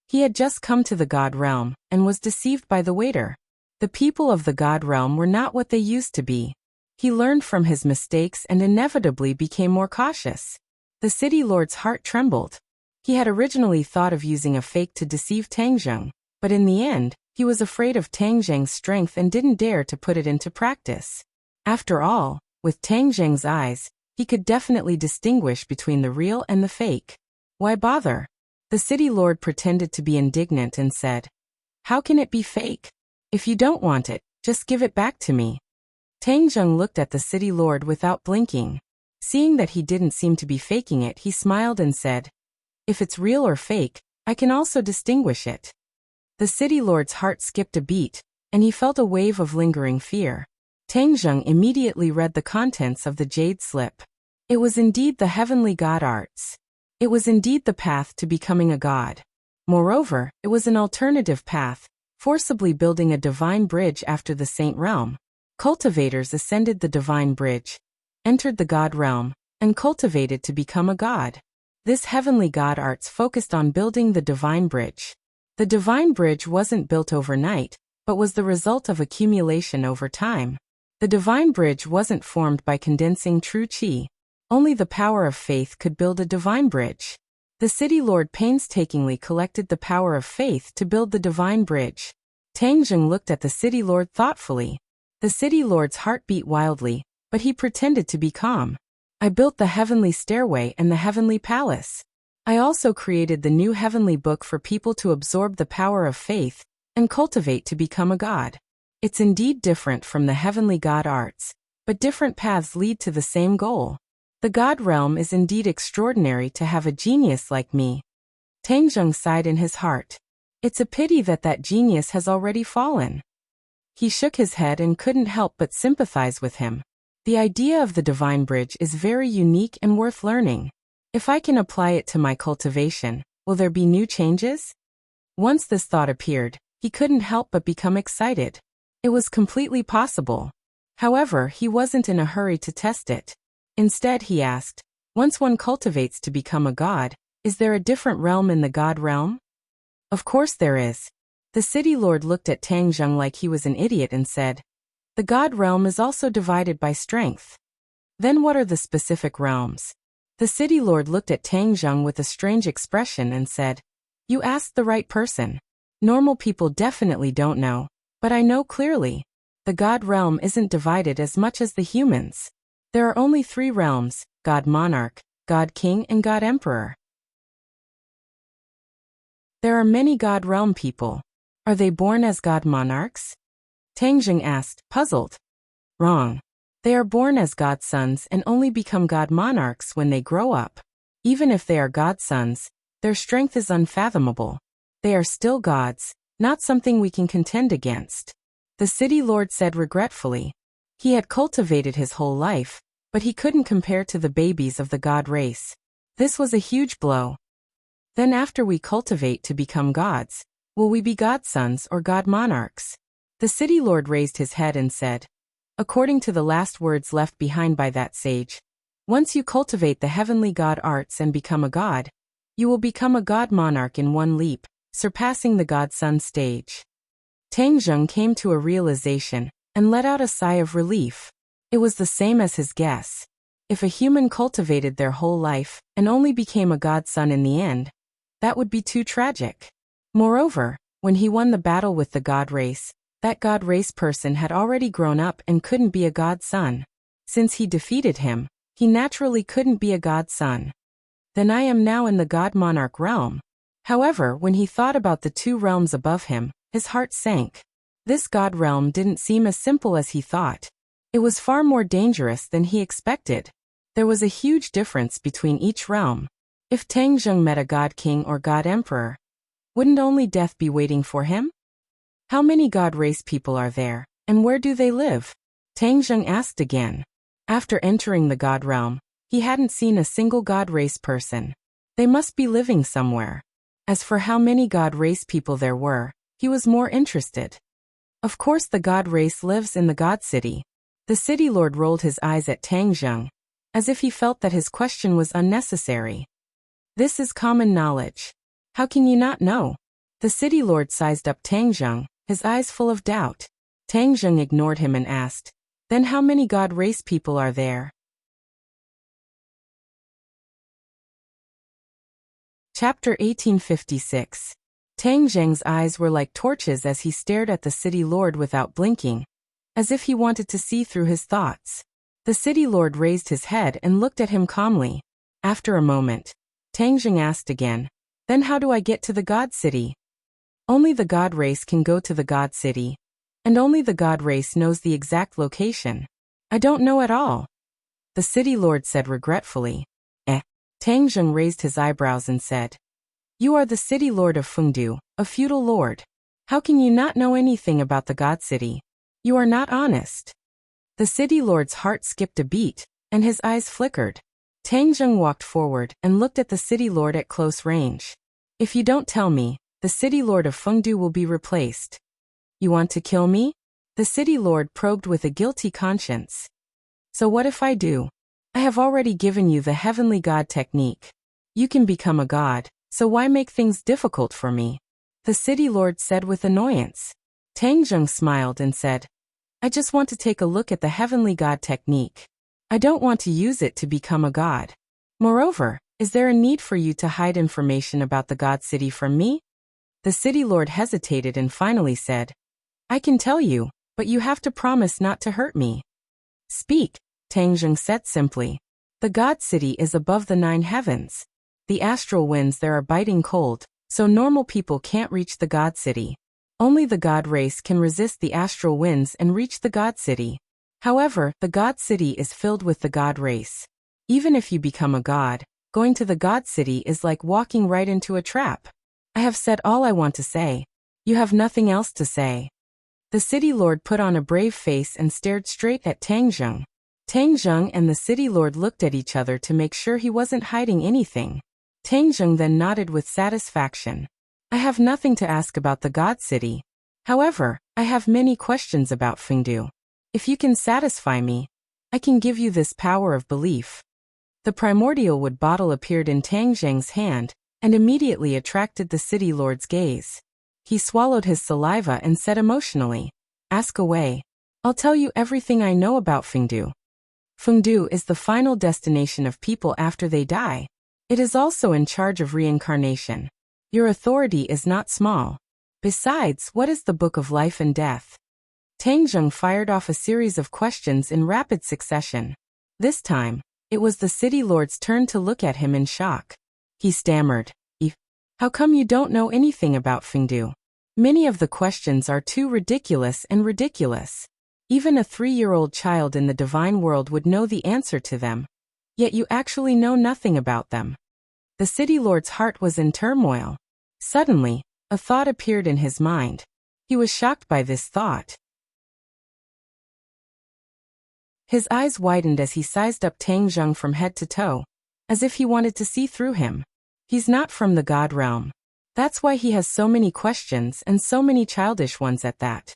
He had just come to the god realm, and was deceived by the waiter. The people of the god realm were not what they used to be. He learned from his mistakes and inevitably became more cautious. The city lord's heart trembled. He had originally thought of using a fake to deceive Tang Zheng, but in the end, he was afraid of Tang Zheng's strength and didn't dare to put it into practice. After all, with Tang Zheng's eyes, he could definitely distinguish between the real and the fake. Why bother? The city lord pretended to be indignant and said, how can it be fake? If you don't want it, just give it back to me. Tang Zheng looked at the city lord without blinking. Seeing that he didn't seem to be faking it, he smiled and said, if it's real or fake, I can also distinguish it. The city lord's heart skipped a beat, and he felt a wave of lingering fear. Tang Zheng immediately read the contents of the jade slip. It was indeed the heavenly god arts. It was indeed the path to becoming a god. Moreover, it was an alternative path, forcibly building a divine bridge after the saint realm. Cultivators ascended the divine bridge, entered the god realm, and cultivated to become a god. This heavenly god arts focused on building the divine bridge. The divine bridge wasn't built overnight, but was the result of accumulation over time. The divine bridge wasn't formed by condensing true qi. Only the power of faith could build a divine bridge. The city lord painstakingly collected the power of faith to build the divine bridge. Tang Zheng looked at the city lord thoughtfully. The city lord's heart beat wildly, but he pretended to be calm. I built the heavenly stairway and the heavenly palace. I also created the new heavenly book for people to absorb the power of faith and cultivate to become a god. It's indeed different from the heavenly god arts, but different paths lead to the same goal. The god realm is indeed extraordinary to have a genius like me. Tang Zheng sighed in his heart. It's a pity that that genius has already fallen. He shook his head and couldn't help but sympathize with him. The idea of the divine bridge is very unique and worth learning. If I can apply it to my cultivation, will there be new changes? Once this thought appeared, he couldn't help but become excited. It was completely possible. However, he wasn't in a hurry to test it. Instead, he asked, once one cultivates to become a god, is there a different realm in the god realm? Of course there is. The city lord looked at Tang Zheng like he was an idiot and said, the god realm is also divided by strength. Then what are the specific realms? The city lord looked at Tang Zheng with a strange expression and said, you asked the right person. Normal people definitely don't know, but I know clearly. The god realm isn't divided as much as the humans. There are only 3 realms, God Monarch, God King and God Emperor. There are many God realm people. Are they born as God Monarchs? Tang Zheng asked, puzzled. Wrong. They are born as God sons and only become God Monarchs when they grow up. Even if they are God sons, their strength is unfathomable. They are still gods, not something we can contend against. The city lord said regretfully. He had cultivated his whole life, but he couldn't compare to the babies of the god race. This was a huge blow. Then after we cultivate to become gods, will we be godsons or god monarchs? The city lord raised his head and said, according to the last words left behind by that sage, Once you cultivate the heavenly god arts and become a god, you will become a god monarch in one leap, surpassing the godson stage. Tang Zheng came to a realization and let out a sigh of relief. It was the same as his guess. If a human cultivated their whole life and only became a godson in the end, that would be too tragic. Moreover, when he won the battle with the god race, that god race person had already grown up and couldn't be a godson. Since he defeated him, he naturally couldn't be a godson. Then I am now in the god monarch realm. However, when he thought about the two realms above him, his heart sank. This god realm didn't seem as simple as he thought. It was far more dangerous than he expected. There was a huge difference between each realm. If Tang Zheng met a god king or god emperor, wouldn't only death be waiting for him? How many god race people are there, and where do they live? Tang Zheng asked again. After entering the god realm, he hadn't seen a single god race person. They must be living somewhere. As for how many god race people there were, he was more interested. Of course the god race lives in the god city. The city lord rolled his eyes at Tang Zheng, as if he felt that his question was unnecessary. This is common knowledge. How can you not know? The city lord sized up Tang Zheng, his eyes full of doubt. Tang Zheng ignored him and asked, "Then how many god race people are there?" Chapter 1856. Tang Zheng's eyes were like torches as he stared at the city lord without blinking, as if he wanted to see through his thoughts. The city lord raised his head and looked at him calmly. After a moment, Tang Zheng asked again, "Then how do I get to the god city?" Only the god race can go to the god city, and only the god race knows the exact location. I don't know at all, the city lord said regretfully. Tang Zheng raised his eyebrows and said, "You are the city lord of Fengdu, a feudal lord. How can you not know anything about the god city? You are not honest." The city lord's heart skipped a beat, and his eyes flickered. Tang Zheng walked forward and looked at the city lord at close range. "If you don't tell me, the city lord of Fengdu will be replaced." "You want to kill me?" The city lord probed with a guilty conscience. "So what if I do? I have already given you the heavenly god technique. You can become a god, so why make things difficult for me?" The city lord said with annoyance. Tang Zheng smiled and said, "I just want to take a look at the heavenly god technique. I don't want to use it to become a god. Moreover, is there a need for you to hide information about the god city from me?" The city lord hesitated and finally said, "I can tell you, but you have to promise not to hurt me." "Speak," Tang Zheng said simply. "The god city is above the 9 heavens. The astral winds there are biting cold, so normal people can't reach the god city. Only the god race can resist the astral winds and reach the god city. However, the god city is filled with the god race. Even if you become a god, going to the god city is like walking right into a trap. I have said all I want to say. You have nothing else to say." The city lord put on a brave face and stared straight at Tang Zheng. Tang Zheng and the city lord looked at each other to make sure he wasn't hiding anything. Tang Zheng then nodded with satisfaction. "I have nothing to ask about the god city. However, I have many questions about Fengdu. If you can satisfy me, I can give you this power of belief." The primordial wood bottle appeared in Tang Zheng's hand and immediately attracted the city lord's gaze. He swallowed his saliva and said emotionally, "Ask away. I'll tell you everything I know about Fengdu. Fengdu is the final destination of people after they die. It is also in charge of reincarnation. Your authority is not small. Besides, what is the Book of Life and Death?" Tang Zheng fired off a series of questions in rapid succession. This time, it was the city lord's turn to look at him in shock. He stammered, "How come you don't know anything about Fengdu? Many of the questions are too ridiculous and ridiculous. Even a 3-year-old child in the divine world would know the answer to them. Yet you actually know nothing about them." The city lord's heart was in turmoil. Suddenly, a thought appeared in his mind. He was shocked by this thought. His eyes widened as he sized up Tang Zheng from head to toe, as if he wanted to see through him. He's not from the god realm. That's why he has so many questions and so many childish ones at that.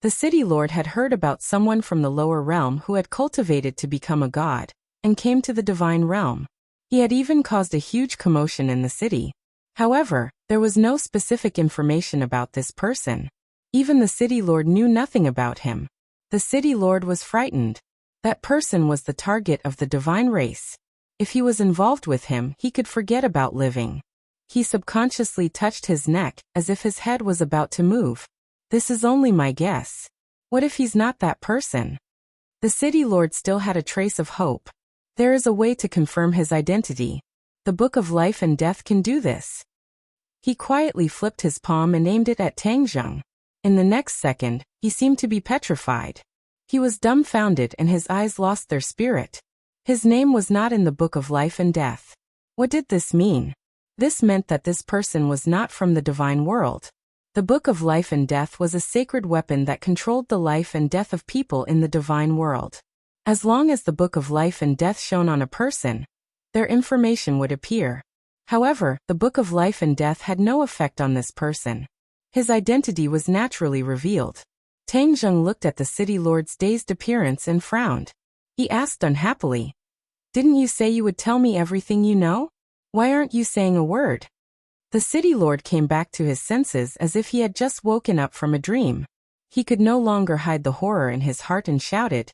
The city lord had heard about someone from the lower realm who had cultivated to become a god, and came to the divine realm. He had even caused a huge commotion in the city. However, there was no specific information about this person. Even the city lord knew nothing about him. The city lord was frightened. That person was the target of the divine race. If he was involved with him, he could forget about living. He subconsciously touched his neck, as if his head was about to move. This is only my guess. What if he's not that person? The city lord still had a trace of hope. There is a way to confirm his identity. The Book of Life and Death can do this. He quietly flipped his palm and aimed it at Tang Zheng. In the next second, he seemed to be petrified. He was dumbfounded and his eyes lost their spirit. His name was not in the Book of Life and Death. What did this mean? This meant that this person was not from the divine world. The Book of Life and Death was a sacred weapon that controlled the life and death of people in the divine world. As long as the Book of Life and Death shone on a person, their information would appear. However, the Book of Life and Death had no effect on this person. His identity was naturally revealed. Tang Zheng looked at the city lord's dazed appearance and frowned. He asked unhappily, "Didn't you say you would tell me everything you know? Why aren't you saying a word?" The city lord came back to his senses as if he had just woken up from a dream. He could no longer hide the horror in his heart and shouted,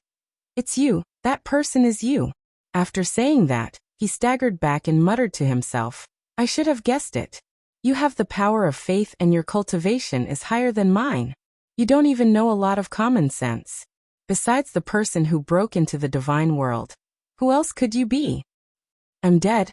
"It's you, that person is you." After saying that, he staggered back and muttered to himself, "I should have guessed it. You have the power of faith and your cultivation is higher than mine. You don't even know a lot of common sense. Besides the person who broke into the divine world, who else could you be?" I'm dead.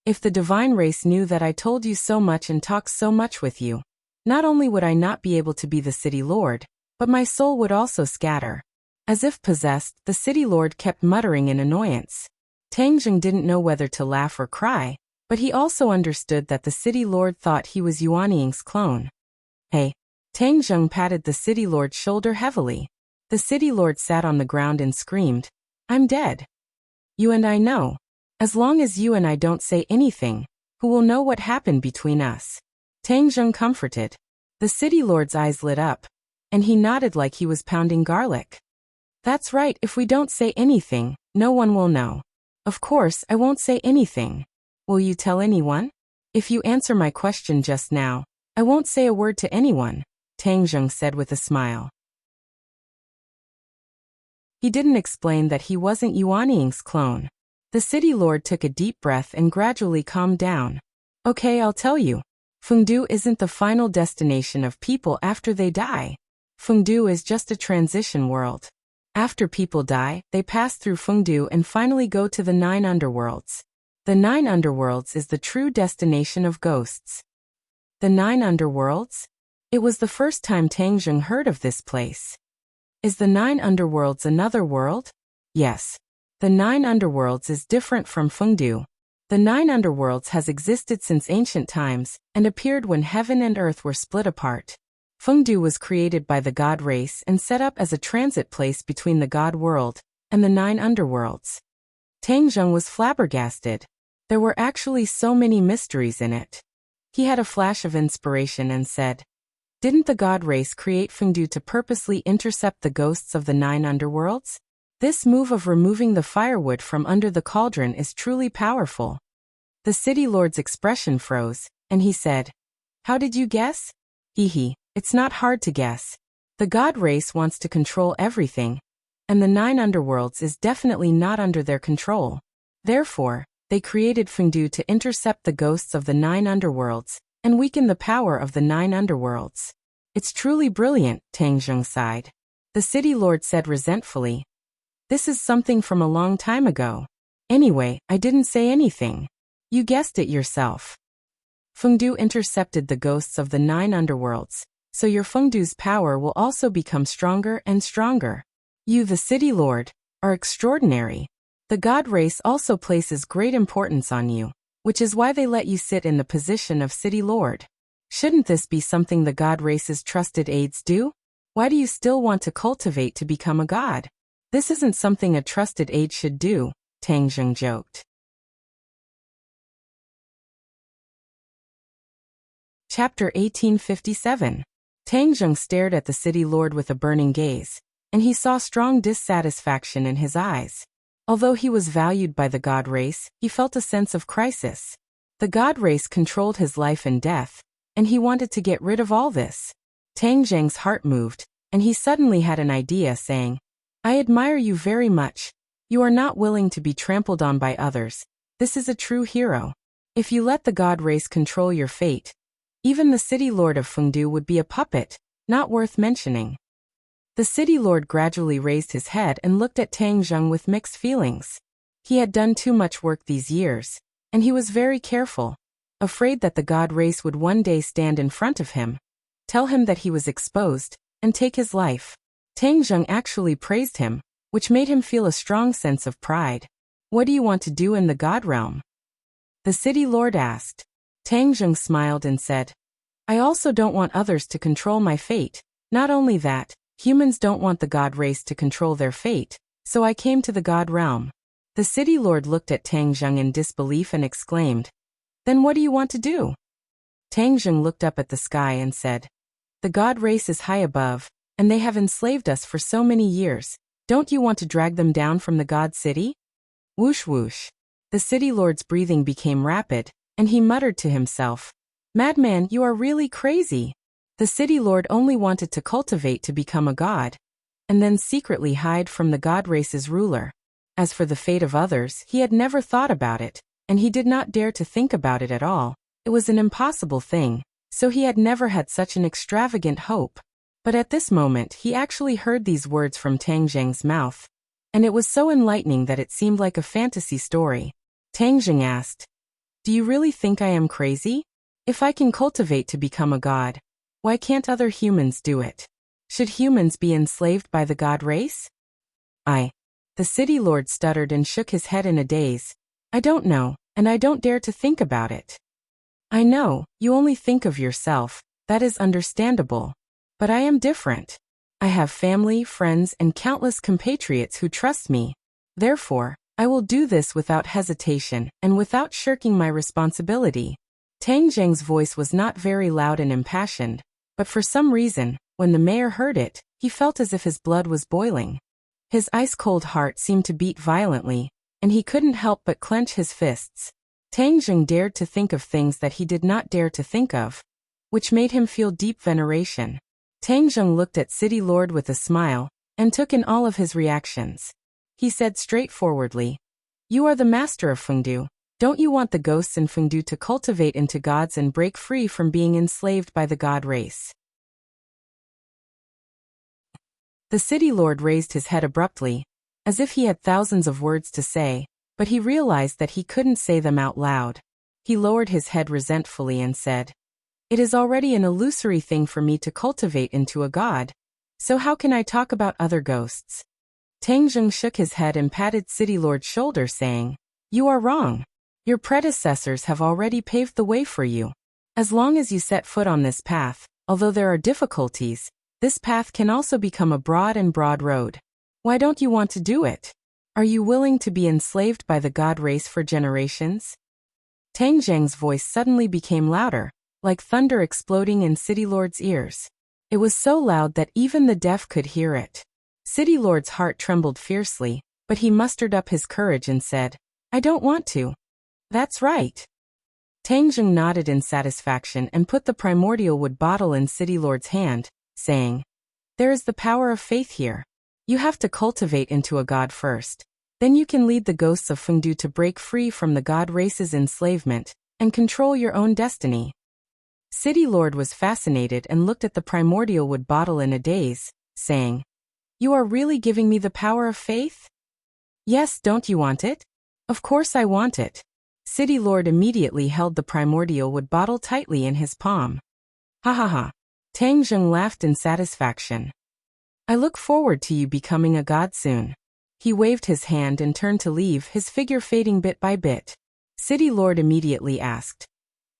If the divine race knew that I told you so much and talked so much with you, not only would I not be able to be the city lord, but my soul would also scatter. As if possessed, the city lord kept muttering in annoyance. Tang Zheng didn't know whether to laugh or cry, but he also understood that the city lord thought he was Yuanying's clone. "Hey." Tang Zheng patted the city lord's shoulder heavily. The city lord sat on the ground and screamed, "I'm dead. You and I know. As long as you and I don't say anything, who will know what happened between us?" Tang Zheng comforted. The city lord's eyes lit up, and he nodded like he was pounding garlic. "That's right, if we don't say anything, no one will know. Of course, I won't say anything. Will you tell anyone? If you answer my question just now, I won't say a word to anyone," Tang Zheng said with a smile. He didn't explain that he wasn't Yuanying's clone. The city lord took a deep breath and gradually calmed down. "Okay, I'll tell you. Fengdu isn't the final destination of people after they die. Fengdu is just a transition world. After people die, they pass through Fengdu and finally go to the 9 underworlds. The 9 underworlds is the true destination of ghosts." The 9 underworlds? It was the first time Tang Zheng heard of this place. Is the 9 underworlds another world? Yes. The 9 underworlds is different from Fengdu. The 9 underworlds has existed since ancient times and appeared when heaven and earth were split apart. Fengdu was created by the god race and set up as a transit place between the god world and the 9 underworlds. Tang Zheng was flabbergasted. There were actually so many mysteries in it. He had a flash of inspiration and said, "Didn't the god race create Fengdu to purposely intercept the ghosts of the 9 underworlds? This move of removing the firewood from under the cauldron is truly powerful." The city lord's expression froze, and he said, "How did you guess?" "Hehe, it's not hard to guess. The god race wants to control everything, and the 9 underworlds is definitely not under their control. Therefore, they created Fengdu to intercept the ghosts of the 9 underworlds and weaken the power of the 9 underworlds. It's truly brilliant," Tang Zheng sighed. The city lord said resentfully, "This is something from a long time ago. Anyway, I didn't say anything. You guessed it yourself. Fengdu intercepted the ghosts of the 9 underworlds, so your Fengdu's power will also become stronger and stronger. You, the city lord, are extraordinary. The god race also places great importance on you, which is why they let you sit in the position of city lord. Shouldn't this be something the god race's trusted aides do? Why do you still want to cultivate to become a god? This isn't something a trusted aide should do," Tang Zheng joked. Chapter 1857. Tang Zheng stared at the city lord with a burning gaze, and he saw strong dissatisfaction in his eyes. Although he was valued by the god race, he felt a sense of crisis. The god race controlled his life and death, and he wanted to get rid of all this. Tang Zheng's heart moved, and he suddenly had an idea, saying, I admire you very much. You are not willing to be trampled on by others. This is a true hero. If you let the god race control your fate, even the city lord of Fengdu would be a puppet, not worth mentioning. The city lord gradually raised his head and looked at Tang Zheng with mixed feelings. He had done too much work these years, and he was very careful, afraid that the god race would one day stand in front of him, tell him that he was exposed, and take his life. Tang Zheng actually praised him, which made him feel a strong sense of pride. What do you want to do in the god realm? The city lord asked. Tang Zheng smiled and said, I also don't want others to control my fate. Not only that, humans don't want the god race to control their fate, so I came to the god realm. The city lord looked at Tang Zheng in disbelief and exclaimed, Then what do you want to do? Tang Zheng looked up at the sky and said, The god race is high above, and they have enslaved us for so many years. Don't you want to drag them down from the god city? Whoosh whoosh. The city lord's breathing became rapid, and he muttered to himself, Madman, you are really crazy. The city lord only wanted to cultivate to become a god, and then secretly hide from the god race's ruler. As for the fate of others, he had never thought about it, and he did not dare to think about it at all. It was an impossible thing, so he had never had such an extravagant hope. But at this moment he actually heard these words from Tang Zheng's mouth, and it was so enlightening that it seemed like a fantasy story. Tang Zheng asked, Do you really think I am crazy? If I can cultivate to become a god, why can't other humans do it? Should humans be enslaved by the god race? The city lord stuttered and shook his head in a daze. I don't know, and I don't dare to think about it. I know, you only think of yourself, that is understandable. But I am different. I have family, friends, and countless compatriots who trust me. Therefore, I will do this without hesitation and without shirking my responsibility. Tang Zheng's voice was not very loud and impassioned, but for some reason, when the mayor heard it, he felt as if his blood was boiling. His ice-cold heart seemed to beat violently, and he couldn't help but clench his fists. Tang Zheng dared to think of things that he did not dare to think of, which made him feel deep veneration. Tang Zheng looked at City Lord with a smile, and took in all of his reactions. He said straightforwardly, You are the master of Fengdu. Don't you want the ghosts in Fengdu to cultivate into gods and break free from being enslaved by the god race? The city lord raised his head abruptly, as if he had thousands of words to say, but he realized that he couldn't say them out loud. He lowered his head resentfully and said, It is already an illusory thing for me to cultivate into a god, so how can I talk about other ghosts? Tang Zheng shook his head and patted City Lord's shoulder, saying, You are wrong. Your predecessors have already paved the way for you. As long as you set foot on this path, although there are difficulties, this path can also become a broad road. Why don't you want to do it? Are you willing to be enslaved by the god race for generations? Tang Zheng's voice suddenly became louder, like thunder exploding in City Lord's ears. It was so loud that even the deaf could hear it. City Lord's heart trembled fiercely, but he mustered up his courage and said, I don't want to. That's right. Tang Zheng nodded in satisfaction and put the primordial wood bottle in City Lord's hand, saying, There is the power of faith here. You have to cultivate into a god first. Then you can lead the ghosts of Fengdu to break free from the god race's enslavement and control your own destiny. City Lord was fascinated and looked at the primordial wood bottle in a daze, saying, You are really giving me the power of faith? Yes, don't you want it? Of course I want it. City Lord immediately held the primordial wood bottle tightly in his palm. Ha ha ha. Tang Zheng laughed in satisfaction. I look forward to you becoming a god soon. He waved his hand and turned to leave, his figure fading bit by bit. City Lord immediately asked,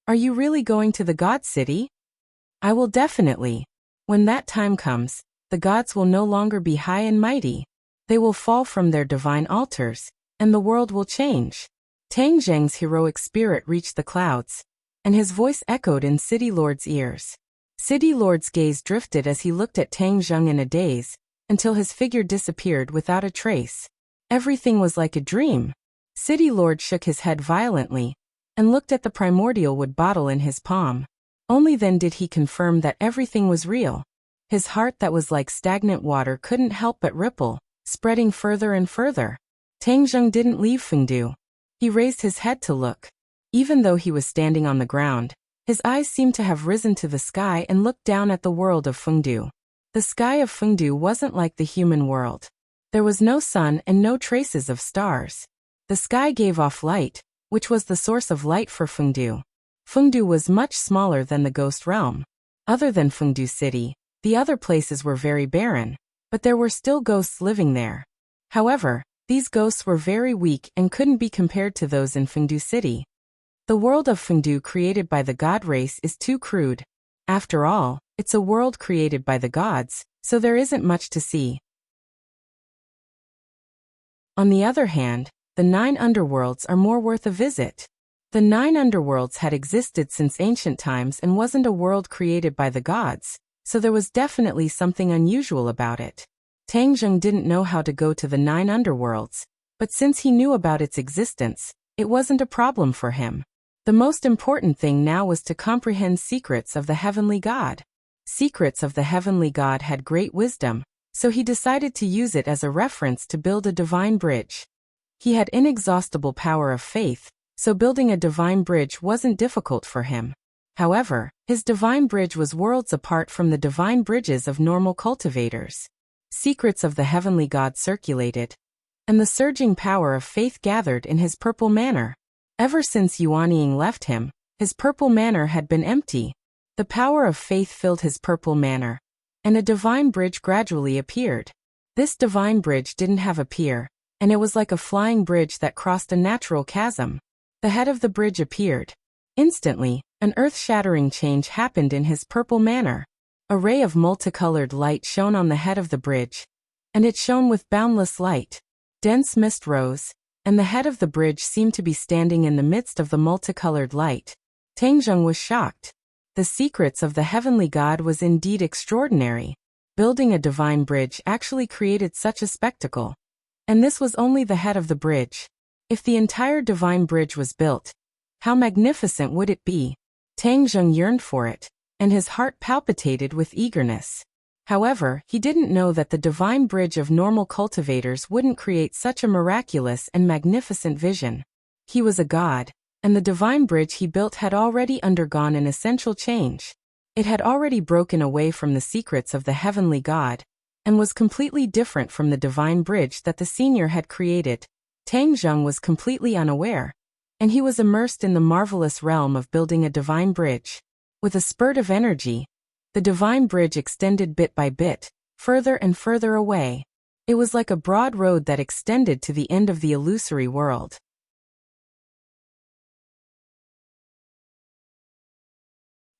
Are you really going to the god city? I will definitely. When that time comes, the gods will no longer be high and mighty. They will fall from their divine altars, and the world will change. Tang Zheng's heroic spirit reached the clouds, and his voice echoed in City Lord's ears. City Lord's gaze drifted as he looked at Tang Zheng in a daze, until his figure disappeared without a trace. Everything was like a dream. City Lord shook his head violently and looked at the primordial wood bottle in his palm. Only then did he confirm that everything was real. His heart that was like stagnant water couldn't help but ripple, spreading further and further. Tang Zheng didn't leave Fengdu. He raised his head to look. Even though he was standing on the ground, his eyes seemed to have risen to the sky and looked down at the world of Fengdu. The sky of Fengdu wasn't like the human world. There was no sun and no traces of stars. The sky gave off light, which was the source of light for Fengdu. Fengdu was much smaller than the ghost realm. Other than Fengdu City, the other places were very barren, but there were still ghosts living there. However, these ghosts were very weak and couldn't be compared to those in Fengdu City. The world of Fengdu created by the god race is too crude. After all, it's a world created by the gods, so there isn't much to see. On the other hand, the 9 underworlds are more worth a visit. The 9 underworlds had existed since ancient times and wasn't a world created by the gods, so there was definitely something unusual about it. Tang Zheng didn't know how to go to the 9 underworlds, but since he knew about its existence, it wasn't a problem for him. The most important thing now was to comprehend secrets of the heavenly god. Secrets of the heavenly god had great wisdom, so he decided to use it as a reference to build a divine bridge. He had inexhaustible power of faith, so building a divine bridge wasn't difficult for him. However, his divine bridge was worlds apart from the divine bridges of normal cultivators. Secrets of the heavenly god circulated, and the surging power of faith gathered in his purple manor. Ever since Yuanying left him, his purple manor had been empty. The power of faith filled his purple manor, and a divine bridge gradually appeared. This divine bridge didn't have a pier, and it was like a flying bridge that crossed a natural chasm. The head of the bridge appeared. Instantly, an earth-shattering change happened in his purple manor. A ray of multicolored light shone on the head of the bridge, and it shone with boundless light. Dense mist rose, and the head of the bridge seemed to be standing in the midst of the multicolored light. Tang Zheng was shocked. The secrets of the heavenly god was indeed extraordinary. Building a divine bridge actually created such a spectacle. And this was only the head of the bridge. If the entire divine bridge was built, how magnificent would it be? Tang Zheng yearned for it, and his heart palpitated with eagerness. However, he didn't know that the divine bridge of normal cultivators wouldn't create such a miraculous and magnificent vision. He was a god, and the divine bridge he built had already undergone an essential change. It had already broken away from the secrets of the heavenly god, and was completely different from the divine bridge that the senior had created. Tang Zheng was completely unaware, and he was immersed in the marvelous realm of building a divine bridge. With a spurt of energy, the divine bridge extended bit by bit, further and further away. It was like a broad road that extended to the end of the illusory world.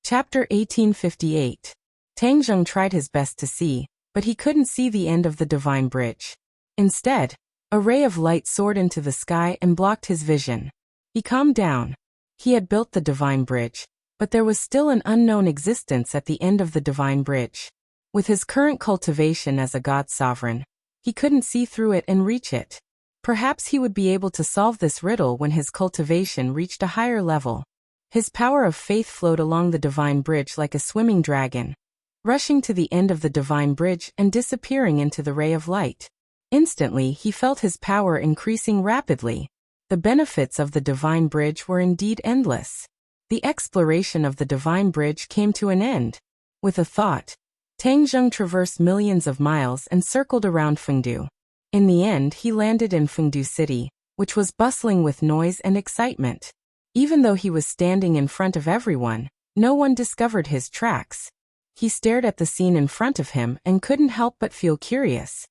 Chapter 1858. Tang Zheng tried his best to see, but he couldn't see the end of the divine bridge. Instead, a ray of light soared into the sky and blocked his vision. He calmed down. He had built the divine bridge, but there was still an unknown existence at the end of the divine bridge. With his current cultivation as a god sovereign, he couldn't see through it and reach it. Perhaps he would be able to solve this riddle when his cultivation reached a higher level. His power of faith flowed along the divine bridge like a swimming dragon, rushing to the end of the divine bridge and disappearing into the ray of light. Instantly, he felt his power increasing rapidly. The benefits of the divine bridge were indeed endless. The exploration of the divine bridge came to an end. With a thought, Tang Zheng traversed millions of miles and circled around Fengdu. In the end, he landed in Fengdu City, which was bustling with noise and excitement. Even though he was standing in front of everyone, no one discovered his tracks. He stared at the scene in front of him and couldn't help but feel curious.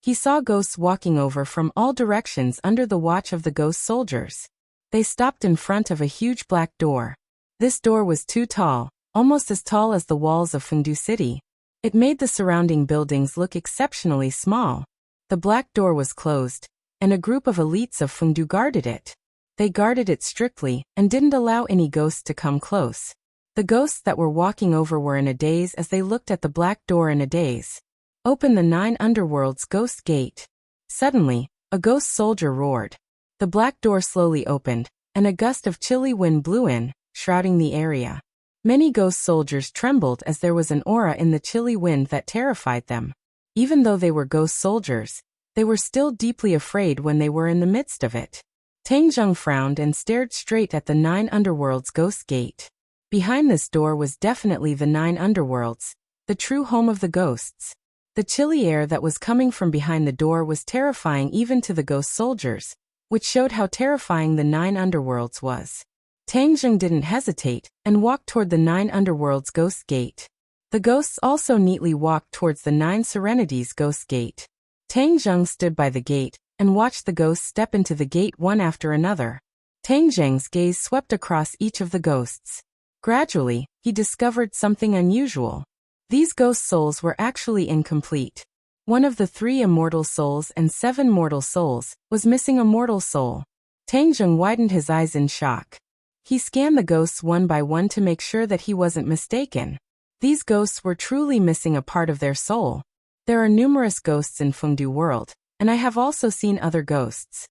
He saw ghosts walking over from all directions under the watch of the ghost soldiers. They stopped in front of a huge black door. This door was too tall, almost as tall as the walls of Fengdu City. It made the surrounding buildings look exceptionally small. The black door was closed, and a group of elites of Fengdu guarded it. They guarded it strictly and didn't allow any ghosts to come close. The ghosts that were walking over were in a daze as they looked at the black door in a daze. Open the 9 underworlds ghost gate. Suddenly, a A ghost soldier roared. The black door slowly opened, and a gust of chilly wind blew in, shrouding the area. Many ghost soldiers trembled as there was an aura in the chilly wind that terrified them. Even though they were ghost soldiers, they were still deeply afraid when they were in the midst of it. Tang Zheng frowned and stared straight at the 9 underworlds ghost gate. Behind this door was definitely the 9 underworlds, the true home of the ghosts. The chilly air that was coming from behind the door was terrifying even to the ghost soldiers, which showed how terrifying the 9 underworlds was. Tang Zheng didn't hesitate, and walked toward the 9 underworlds ghost gate. The ghosts also neatly walked towards the 9 serenities ghost gate. Tang Zheng stood by the gate, and watched the ghosts step into the gate one after another. Tang Zheng's gaze swept across each of the ghosts. Gradually, he discovered something unusual. These ghost souls were actually incomplete. One of the 3 immortal souls and 7 mortal souls was missing a mortal soul. Tang Zheng widened his eyes in shock. He scanned the ghosts one by one to make sure that he wasn't mistaken. These ghosts were truly missing a part of their soul. There are numerous ghosts in Fengdu world, and I have also seen other ghosts.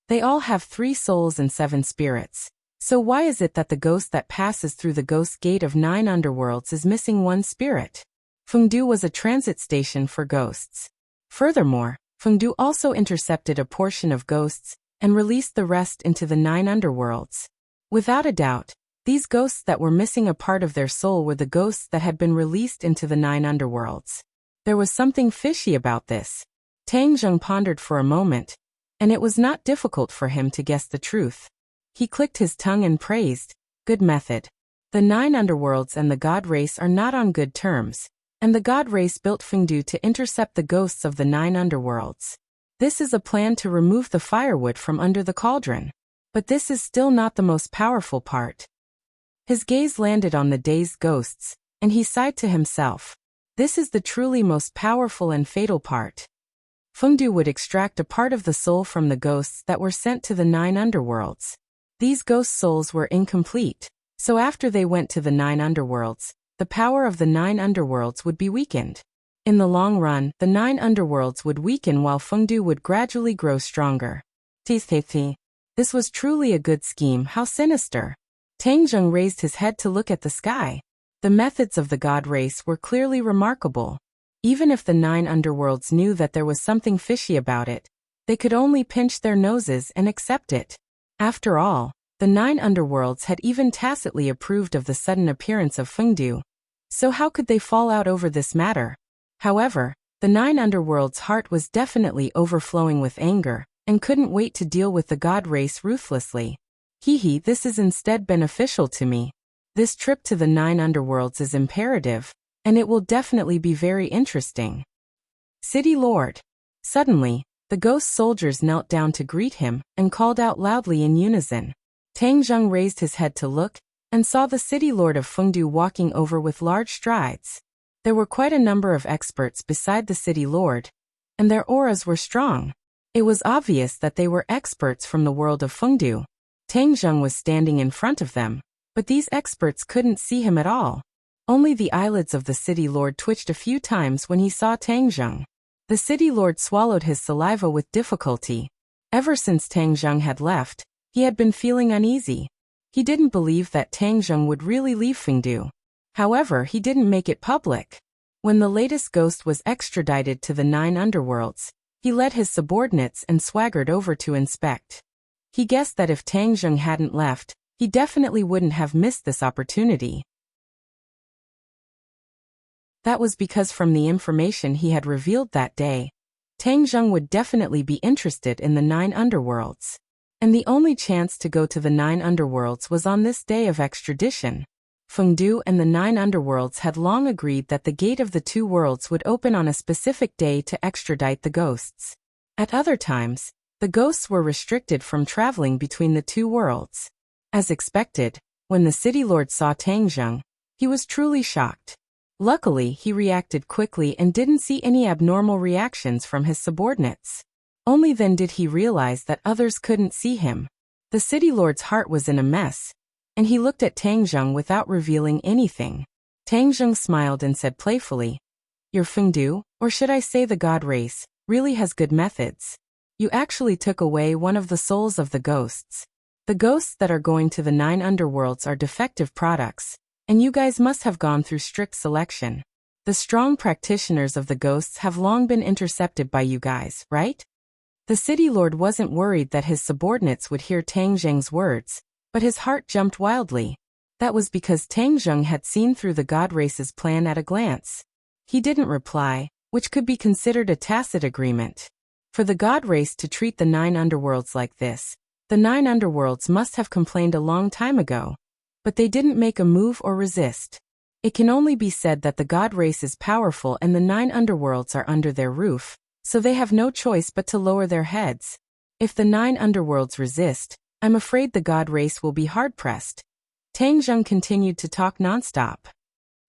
They all have 3 souls and 7 spirits. So why is it that the ghost that passes through the ghost gate of 9 underworlds is missing 1 spirit? Fengdu was a transit station for ghosts. Furthermore, Fengdu also intercepted a portion of ghosts and released the rest into the 9 underworlds. Without a doubt, these ghosts that were missing a part of their soul were the ghosts that had been released into the 9 underworlds. There was something fishy about this. Tang Zheng pondered for a moment, and it was not difficult for him to guess the truth. He clicked his tongue and praised, "Good method." The 9 underworlds and the god race are not on good terms, and the god race built Fengdu to intercept the ghosts of the 9 underworlds. This is a plan to remove the firewood from under the cauldron. But this is still not the most powerful part. His gaze landed on the dazed ghosts, and he sighed to himself. This is the truly most powerful and fatal part. Fengdu would extract a part of the soul from the ghosts that were sent to the 9 underworlds. These ghost souls were incomplete, so after they went to the 9 underworlds, the power of the 9 underworlds would be weakened. In the long run, the 9 underworlds would weaken while Fengdu would gradually grow stronger. This was truly a good scheme. How sinister. Tang Zheng raised his head to look at the sky. The methods of the god race were clearly remarkable. Even if the 9 underworlds knew that there was something fishy about it, they could only pinch their noses and accept it. After all, the 9 underworlds had even tacitly approved of the sudden appearance of Fengdu. So how could they fall out over this matter? However, the 9 underworlds' heart was definitely overflowing with anger, and couldn't wait to deal with the god race ruthlessly. This is instead beneficial to me. This trip to the 9 underworlds is imperative, and it will definitely be very interesting. City Lord. Suddenly, the ghost soldiers knelt down to greet him, and called out loudly in unison. Tang Zheng raised his head to look, and saw the city lord of Fengdu walking over with large strides. There were quite a number of experts beside the city lord, and their auras were strong. It was obvious that they were experts from the world of Fengdu. Tang Zheng was standing in front of them, but these experts couldn't see him at all. Only the eyelids of the city lord twitched a few times when he saw Tang Zheng. The city lord swallowed his saliva with difficulty. Ever since Tang Zheng had left, he had been feeling uneasy. He didn't believe that Tang Zheng would really leave Fengdu. However, he didn't make it public. When the latest ghost was extradited to the 9 underworlds, he led his subordinates and swaggered over to inspect. He guessed that if Tang Zheng hadn't left, he definitely wouldn't have missed this opportunity. That was because from the information he had revealed that day, Tang Zheng would definitely be interested in the 9 underworlds. And the only chance to go to the 9 underworlds was on this day of extradition. Fengdu and the 9 underworlds had long agreed that the gate of the 2 worlds would open on a specific day to extradite the ghosts. At other times, the ghosts were restricted from traveling between the 2 worlds. As expected, when the city lord saw Tang Zheng, he was truly shocked. Luckily, he reacted quickly and didn't see any abnormal reactions from his subordinates. Only then did he realize that others couldn't see him. The city lord's heart was in a mess, and he looked at Tang Zheng without revealing anything. Tang Zheng smiled and said playfully, "You're Fengdu, or should I say the god race, really has good methods. You actually took away one of the souls of the ghosts. The ghosts that are going to the 9 underworlds are defective products, and you guys must have gone through strict selection. The strong practitioners of the ghosts have long been intercepted by you guys, right? The city lord wasn't worried that his subordinates would hear Tang Zheng's words, but his heart jumped wildly. That was because Tang Zheng had seen through the god race's plan at a glance. He didn't reply, which could be considered a tacit agreement. For the god race to treat the 9 underworlds like this, the 9 underworlds must have complained a long time ago. But they didn't make a move or resist. It can only be said that the god race is powerful and the 9 underworlds are under their roof, so they have no choice but to lower their heads. If the 9 underworlds resist, I'm afraid the god race will be hard-pressed. Tang Zheng continued to talk nonstop.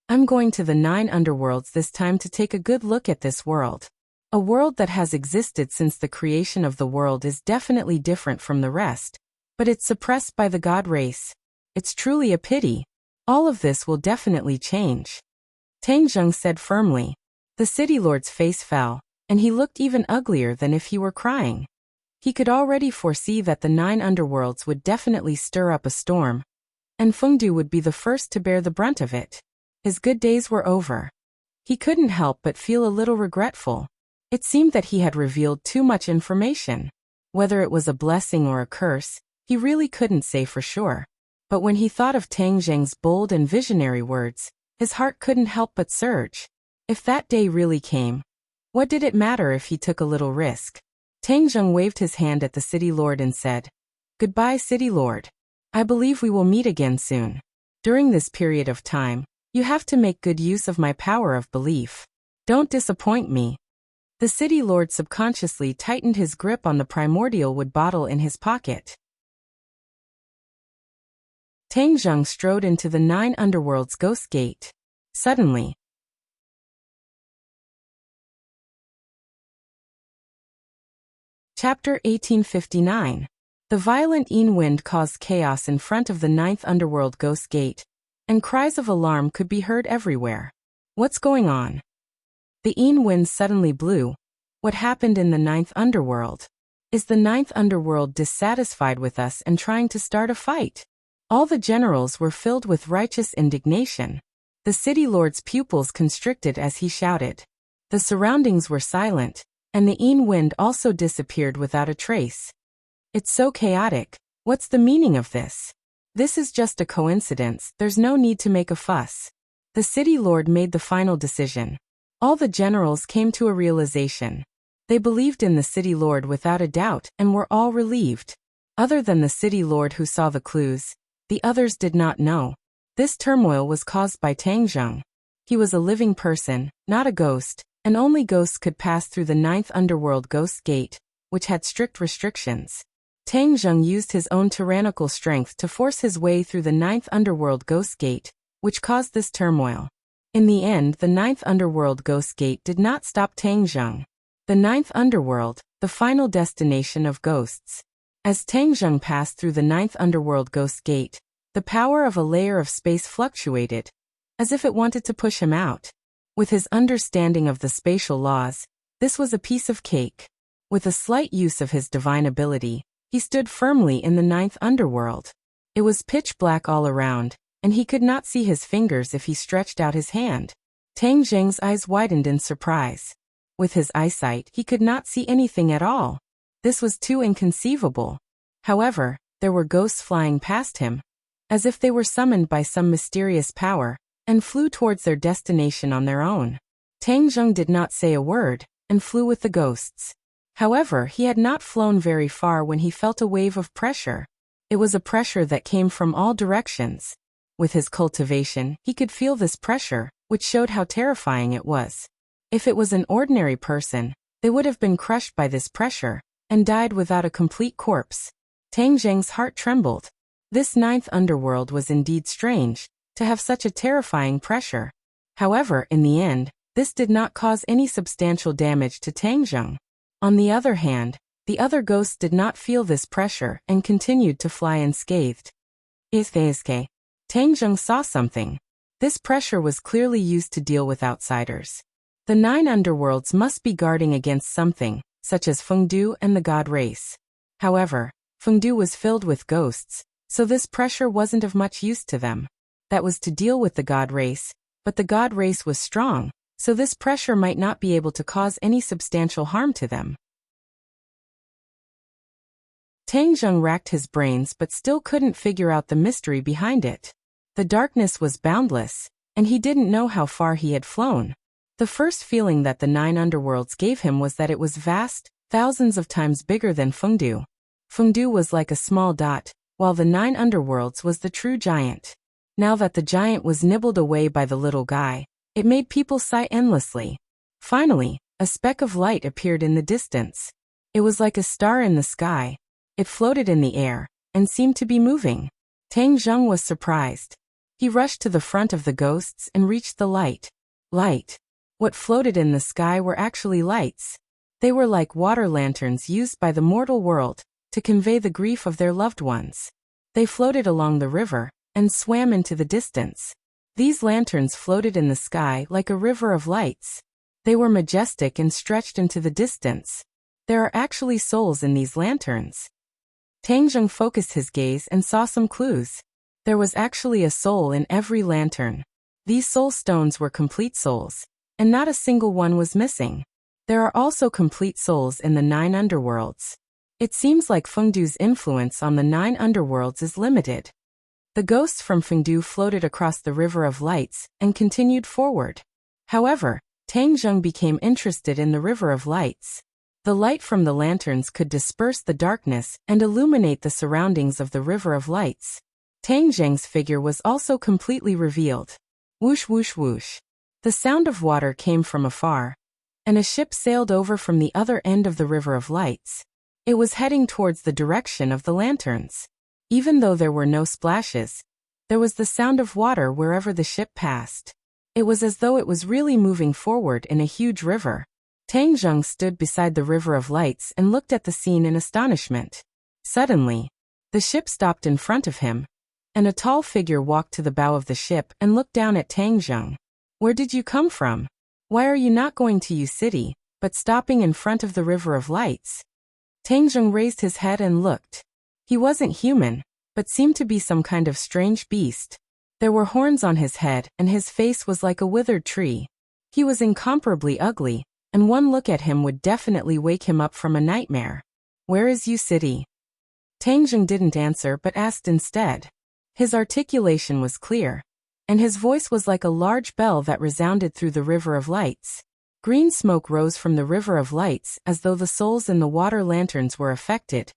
I'm going to the 9 underworlds this time to take a good look at this world. A world that has existed since the creation of the world is definitely different from the rest, but it's suppressed by the god race. It's truly a pity. All of this will definitely change. Tang Zheng said firmly. The city lord's face fell, and he looked even uglier than if he were crying. He could already foresee that the 9 underworlds would definitely stir up a storm, and Fengdu would be the first to bear the brunt of it. His good days were over. He couldn't help but feel a little regretful. It seemed that he had revealed too much information. Whether it was a blessing or a curse, he really couldn't say for sure. But when he thought of Tang Zheng's bold and visionary words, his heart couldn't help but surge. If that day really came, what did it matter if he took a little risk? Tang Zheng waved his hand at the city lord and said, "Goodbye, city lord. I believe we will meet again soon. During this period of time, you have to make good use of my power of belief. Don't disappoint me." The city lord subconsciously tightened his grip on the primordial wood bottle in his pocket. Tang Zheng strode into the 9 underworlds ghost gate. Suddenly, Chapter 1859. The violent Yin wind caused chaos in front of the 9th underworld ghost gate, and cries of alarm could be heard everywhere. What's going on? The Yin wind suddenly blew. What happened in the 9th underworld? Is the 9th underworld dissatisfied with us and trying to start a fight? All the generals were filled with righteous indignation. The city lord's pupils constricted as he shouted. The surroundings were silent, and the Yin wind also disappeared without a trace. It's so chaotic. What's the meaning of this? This is just a coincidence, there's no need to make a fuss. The city lord made the final decision. All the generals came to a realization. They believed in the city lord without a doubt and were all relieved. Other than the city lord who saw the clues, the others did not know. This turmoil was caused by Tang Zheng. He was a living person, not a ghost, and only ghosts could pass through the 9th underworld ghost gate, which had strict restrictions. Tang Zheng used his own tyrannical strength to force his way through the 9th underworld ghost gate, which caused this turmoil. In the end, the 9th underworld ghost gate did not stop Tang Zheng. The 9th underworld, the final destination of ghosts. As Tang Zheng passed through the 9th underworld ghost gate, the power of a layer of space fluctuated, as if it wanted to push him out. With his understanding of the spatial laws, this was a piece of cake. With a slight use of his divine ability, he stood firmly in the 9th underworld. It was pitch black all around, and he could not see his fingers if he stretched out his hand. Tang Zheng's eyes widened in surprise. With his eyesight, he could not see anything at all. This was too inconceivable. However, there were ghosts flying past him, as if they were summoned by some mysterious power, and flew towards their destination on their own. Tang Zheng did not say a word, and flew with the ghosts. However, he had not flown very far when he felt a wave of pressure. It was a pressure that came from all directions. With his cultivation, he could feel this pressure, which showed how terrifying it was. If it was an ordinary person, they would have been crushed by this pressure, and died without a complete corpse. Tang Zheng's heart trembled. This 9th underworld was indeed strange, to have such a terrifying pressure. However, in the end, this did not cause any substantial damage to Tang Zheng. On the other hand, the other ghosts did not feel this pressure and continued to fly unscathed. Tang Zheng saw something. This pressure was clearly used to deal with outsiders. The 9 underworlds must be guarding against something, such as Fengdu and the god race. However, Fengdu was filled with ghosts, so this pressure wasn't of much use to them. That was to deal with the god race, but the god race was strong, so this pressure might not be able to cause any substantial harm to them. Tang Zheng racked his brains but still couldn't figure out the mystery behind it. The darkness was boundless, and he didn't know how far he had flown. The first feeling that the 9 underworlds gave him was that it was vast, thousands of times bigger than Fengdu. Fengdu was like a small dot, while the 9 underworlds was the true giant. Now that the giant was nibbled away by the little guy, it made people sigh endlessly. Finally, a speck of light appeared in the distance. It was like a star in the sky. It floated in the air, and seemed to be moving. Tang Zheng was surprised. He rushed to the front of the ghosts and reached the light. Light. What floated in the sky were actually lights. They were like water lanterns used by the mortal world to convey the grief of their loved ones. They floated along the river and swam into the distance. These lanterns floated in the sky like a river of lights. They were majestic and stretched into the distance. There are actually souls in these lanterns. Tang Zheng focused his gaze and saw some clues. There was actually a soul in every lantern. These soul stones were complete souls, and not a single one was missing. There are also complete souls in the 9 underworlds. It seems like Fengdu's influence on the 9 underworlds is limited. The ghosts from Fengdu floated across the river of lights and continued forward. However, Tang Zheng became interested in the river of lights. The light from the lanterns could disperse the darkness and illuminate the surroundings of the river of lights. Tang Zheng's figure was also completely revealed. Whoosh whoosh whoosh. The sound of water came from afar, and a ship sailed over from the other end of the river of lights. It was heading towards the direction of the lanterns. Even though there were no splashes, there was the sound of water wherever the ship passed. It was as though it was really moving forward in a huge river. Tang Zheng stood beside the river of lights and looked at the scene in astonishment. Suddenly, the ship stopped in front of him, and a tall figure walked to the bow of the ship and looked down at Tang Zheng. Where did you come from? Why are you not going to Yu City, but stopping in front of the river of lights? Tang Zheng raised his head and looked. He wasn't human, but seemed to be some kind of strange beast. There were horns on his head and his face was like a withered tree. He was incomparably ugly, and one look at him would definitely wake him up from a nightmare. Where is Yu City? Tang Zheng didn't answer but asked instead. His articulation was clear, and his voice was like a large bell that resounded through the river of lights. Green smoke rose from the river of lights as though the souls in the water lanterns were affected,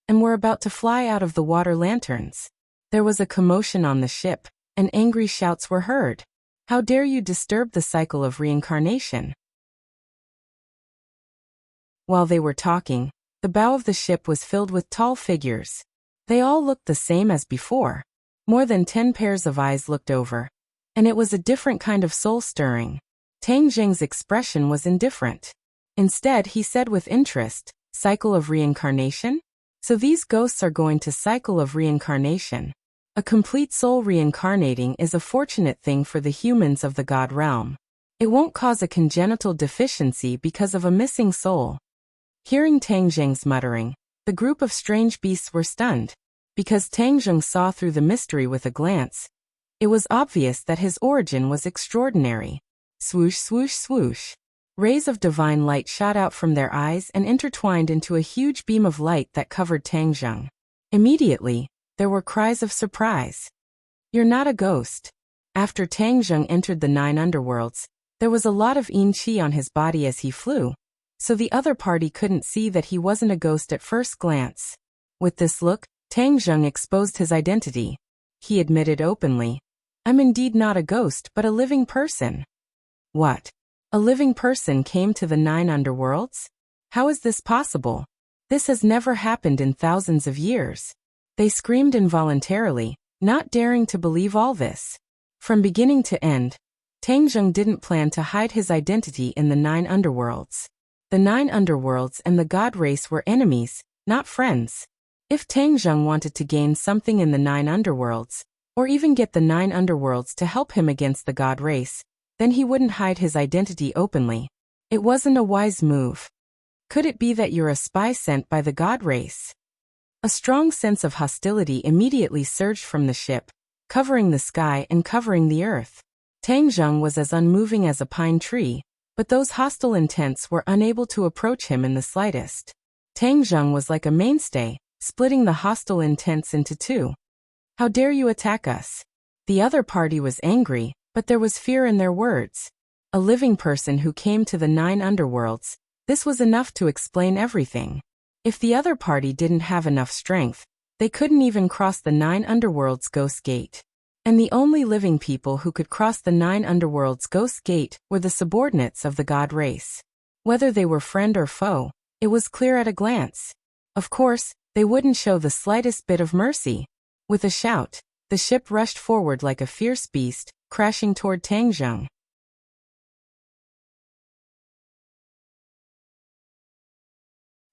and were about to fly out of the water lanterns. There was a commotion on the ship, and angry shouts were heard. How dare you disturb the cycle of reincarnation? While they were talking, the bow of the ship was filled with tall figures. They all looked the same as before. More than 10 pairs of eyes looked over, and it was a different kind of soul-stirring. Tang Zheng's expression was indifferent. Instead, he said with interest, "Cycle of reincarnation? So these ghosts are going to cycle of reincarnation. A complete soul reincarnating is a fortunate thing for the humans of the God realm. It won't cause a congenital deficiency because of a missing soul." Hearing Tang Zheng's muttering, the group of strange beasts were stunned. Because Tang Zheng saw through the mystery with a glance, it was obvious that his origin was extraordinary. Swoosh swoosh swoosh. Rays of divine light shot out from their eyes and intertwined into a huge beam of light that covered Tang Zheng. Immediately, there were cries of surprise. "You're not a ghost." After Tang Zheng entered the 9 underworlds, there was a lot of yin qi on his body as he flew, so the other party couldn't see that he wasn't a ghost at first glance. With this look, Tang Zheng exposed his identity. He admitted openly, "I'm indeed not a ghost but a living person." What? A living person came to the 9 underworlds? How is this possible? This has never happened in thousands of years. They screamed involuntarily, not daring to believe all this. From beginning to end, Tang Zheng didn't plan to hide his identity in the 9 underworlds. The 9 underworlds and the god race were enemies, not friends. If Tang Zheng wanted to gain something in the 9 underworlds, or even get the 9 underworlds to help him against the god race, Then he wouldn't hide his identity openly. It wasn't a wise move. Could it be that you're a spy sent by the god race? A strong sense of hostility immediately surged from the ship, covering the sky and covering the earth. Tang Zheng was as unmoving as a pine tree, but those hostile intents were unable to approach him in the slightest. Tang Zheng was like a mainstay, splitting the hostile intents into two. How dare you attack us? The other party was angry, but there was fear in their words. A living person who came to the 9 underworlds, this was enough to explain everything. If the other party didn't have enough strength, they couldn't even cross the 9 underworlds Ghost Gate. And the only living people who could cross the 9 underworlds Ghost Gate were the subordinates of the god race. Whether they were friend or foe, it was clear at a glance. Of course, they wouldn't show the slightest bit of mercy. With a shout, the ship rushed forward like a fierce beast, crashing toward Tang Zheng.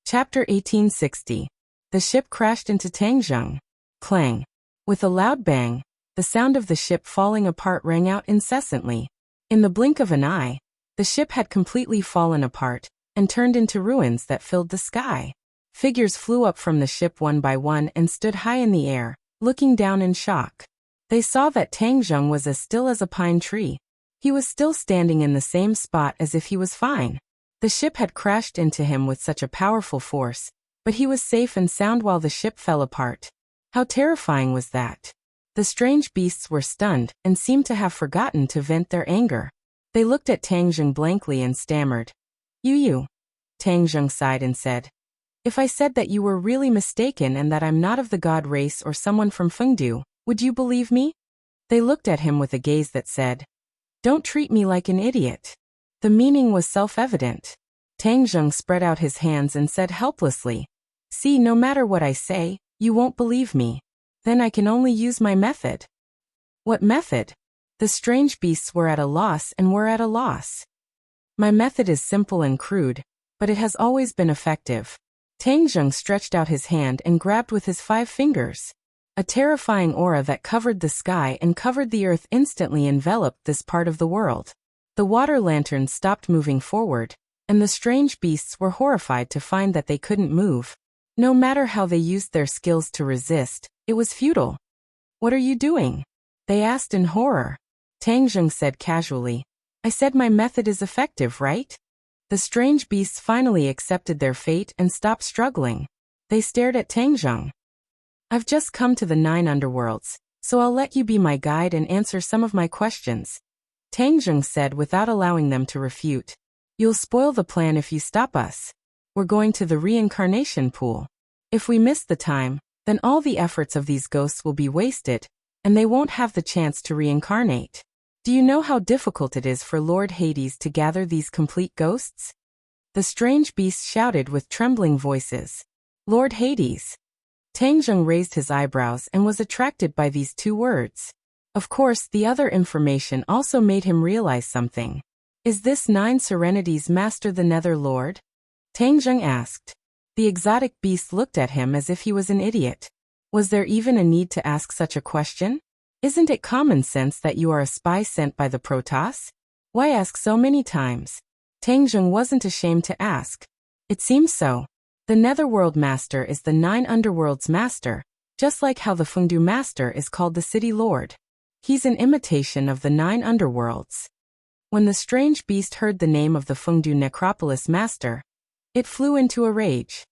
Chapter 1860. The ship crashed into Tang Zheng. Clang. With a loud bang, the sound of the ship falling apart rang out incessantly. In the blink of an eye, the ship had completely fallen apart and turned into ruins that filled the sky. Figures flew up from the ship one by one and stood high in the air, looking down in shock. They saw that Tang Zheng was as still as a pine tree. He was still standing in the same spot as if he was fine. The ship had crashed into him with such a powerful force, but he was safe and sound while the ship fell apart. How terrifying was that? The strange beasts were stunned and seemed to have forgotten to vent their anger. They looked at Tang Zheng blankly and stammered. You. Tang Zheng sighed and said, "If I said that you were really mistaken and that I'm not of the god race or someone from Fengdu, would you believe me?" They looked at him with a gaze that said, "Don't treat me like an idiot." The meaning was self-evident. Tang Zheng spread out his hands and said helplessly, "See, no matter what I say, you won't believe me. Then I can only use my method." "What method?" The strange beasts were at a loss and were at a loss. "My method is simple and crude, but it has always been effective." Tang Zheng stretched out his hand and grabbed with his 5 fingers. A terrifying aura that covered the sky and covered the earth instantly enveloped this part of the world. The water lanterns stopped moving forward, and the strange beasts were horrified to find that they couldn't move. No matter how they used their skills to resist, it was futile. "What are you doing?" they asked in horror. Tang Zheng said casually, "I said my method is effective, right?" The strange beasts finally accepted their fate and stopped struggling. They stared at Tang Zheng. "I've just come to the 9 underworlds, so I'll let you be my guide and answer some of my questions," Tang Zheng said without allowing them to refute. "You'll spoil the plan if you stop us. We're going to the reincarnation pool. If we miss the time, then all the efforts of these ghosts will be wasted, and they won't have the chance to reincarnate. Do you know how difficult it is for Lord Hades to gather these complete ghosts?" The strange beasts shouted with trembling voices. "Lord Hades?" Tang Zheng raised his eyebrows and was attracted by these 2 words. Of course, the other information also made him realize something. "Is this 9 Serenity's master the Nether Lord?" Tang Zheng asked. The exotic beast looked at him as if he was an idiot. Was there even a need to ask such a question? Isn't it common sense that you are a spy sent by the Protoss? Why ask so many times? Tang Zheng wasn't ashamed to ask. It seems so. The Netherworld Master is the 9 Underworlds Master, just like how the Fengdu Master is called the City Lord. He's an imitation of the 9 Underworlds. When the strange beast heard the name of the Fengdu Necropolis Master, it flew into a rage.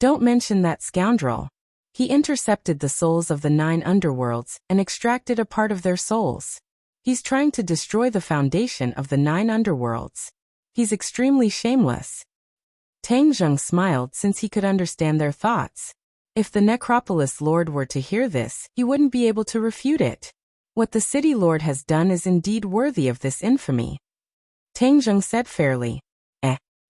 "Don't mention that scoundrel. He intercepted the souls of the 9 underworlds and extracted a part of their souls. He's trying to destroy the foundation of the 9 underworlds. He's extremely shameless." Tang Zheng smiled since he could understand their thoughts. If the Necropolis Lord were to hear this, he wouldn't be able to refute it. What the City Lord has done is indeed worthy of this infamy. Tang Zheng said fairly.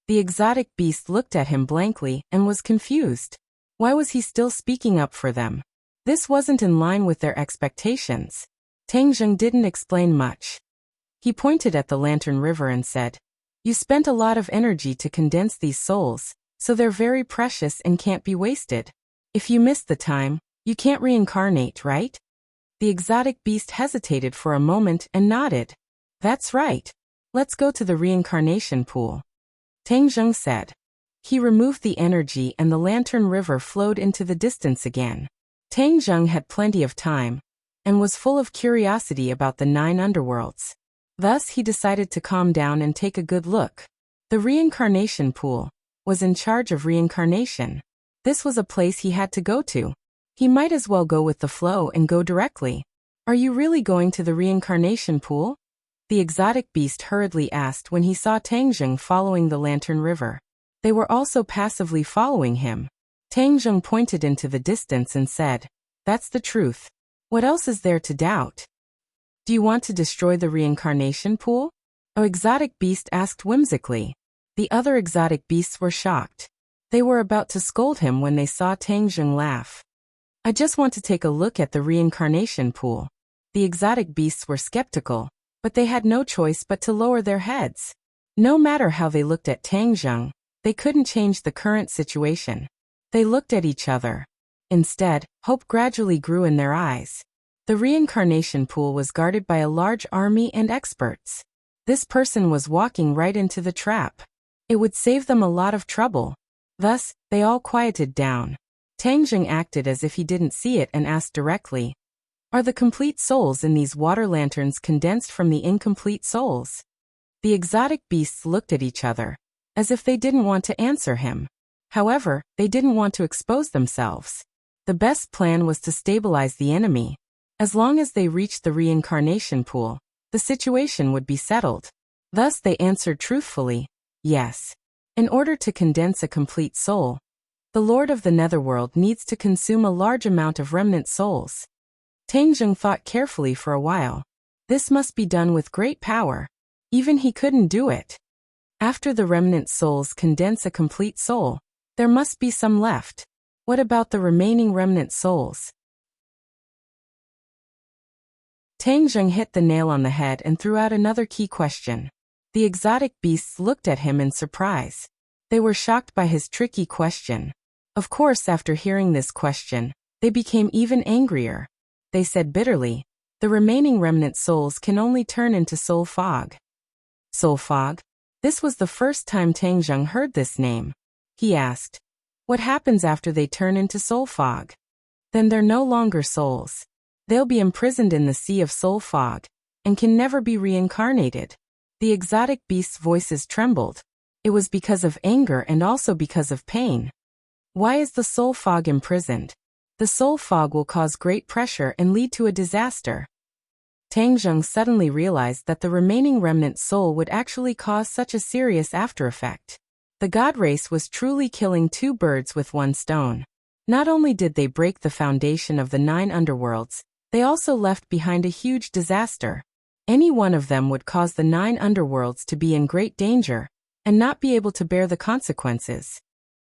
The exotic beast looked at him blankly and was confused. Why was he still speaking up for them? This wasn't in line with their expectations. Tang Zheng didn't explain much. He pointed at the Lantern River and said, "You spent a lot of energy to condense these souls, so they're very precious and can't be wasted. If you miss the time, you can't reincarnate, right?" The exotic beast hesitated for a moment and nodded. That's right. Let's go to the reincarnation pool, Tang Zheng said. He removed the energy and the lantern river flowed into the distance again. Tang Zheng had plenty of time and was full of curiosity about the 9 underworlds. Thus he decided to calm down and take a good look. The reincarnation pool was in charge of reincarnation. This was a place he had to go to. He might as well go with the flow and go directly. Are you really going to the reincarnation pool? The exotic beast hurriedly asked when he saw Tang Zheng following the lantern river. They were also passively following him. Tang Zheng pointed into the distance and said, "That's the truth. What else is there to doubt?" Do you want to destroy the reincarnation pool? An exotic beast asked whimsically. The other exotic beasts were shocked. They were about to scold him when they saw Tang Zheng laugh. I just want to take a look at the reincarnation pool. The exotic beasts were skeptical, but they had no choice but to lower their heads. No matter how they looked at Tang Zheng, they couldn't change the current situation. They looked at each other. Instead, hope gradually grew in their eyes. The reincarnation pool was guarded by a large army and experts. This person was walking right into the trap. It would save them a lot of trouble. Thus, they all quieted down. Tang Zheng acted as if he didn't see it and asked directly, "Are the complete souls in these water lanterns condensed from the incomplete souls?" The exotic beasts looked at each other, as if they didn't want to answer him. However, they didn't want to expose themselves. The best plan was to stabilize the enemy. As long as they reached the reincarnation pool, the situation would be settled. Thus they answered truthfully, yes. In order to condense a complete soul, the Lord of the Netherworld needs to consume a large amount of remnant souls. Tang Zheng thought carefully for a while. This must be done with great power. Even he couldn't do it. After the remnant souls condense a complete soul, there must be some left. What about the remaining remnant souls? Tang Zheng hit the nail on the head and threw out another key question. The exotic beasts looked at him in surprise. They were shocked by his tricky question. Of course, after hearing this question, they became even angrier. They said bitterly, "The remaining remnant souls can only turn into soul fog." Soul fog? This was the first time Tang Zheng heard this name. He asked, "What happens after they turn into soul fog?" "Then they're no longer souls. They'll be imprisoned in the sea of soul fog, and can never be reincarnated." The exotic beasts' voices trembled. It was because of anger and also because of pain. Why is the soul fog imprisoned? The soul fog will cause great pressure and lead to a disaster. Tang Zheng suddenly realized that the remaining remnant soul would actually cause such a serious after-effect. The god race was truly killing 2 birds with 1 stone. Not only did they break the foundation of the 9 underworlds, they also left behind a huge disaster. Any one of them would cause the 9 underworlds to be in great danger, and not be able to bear the consequences.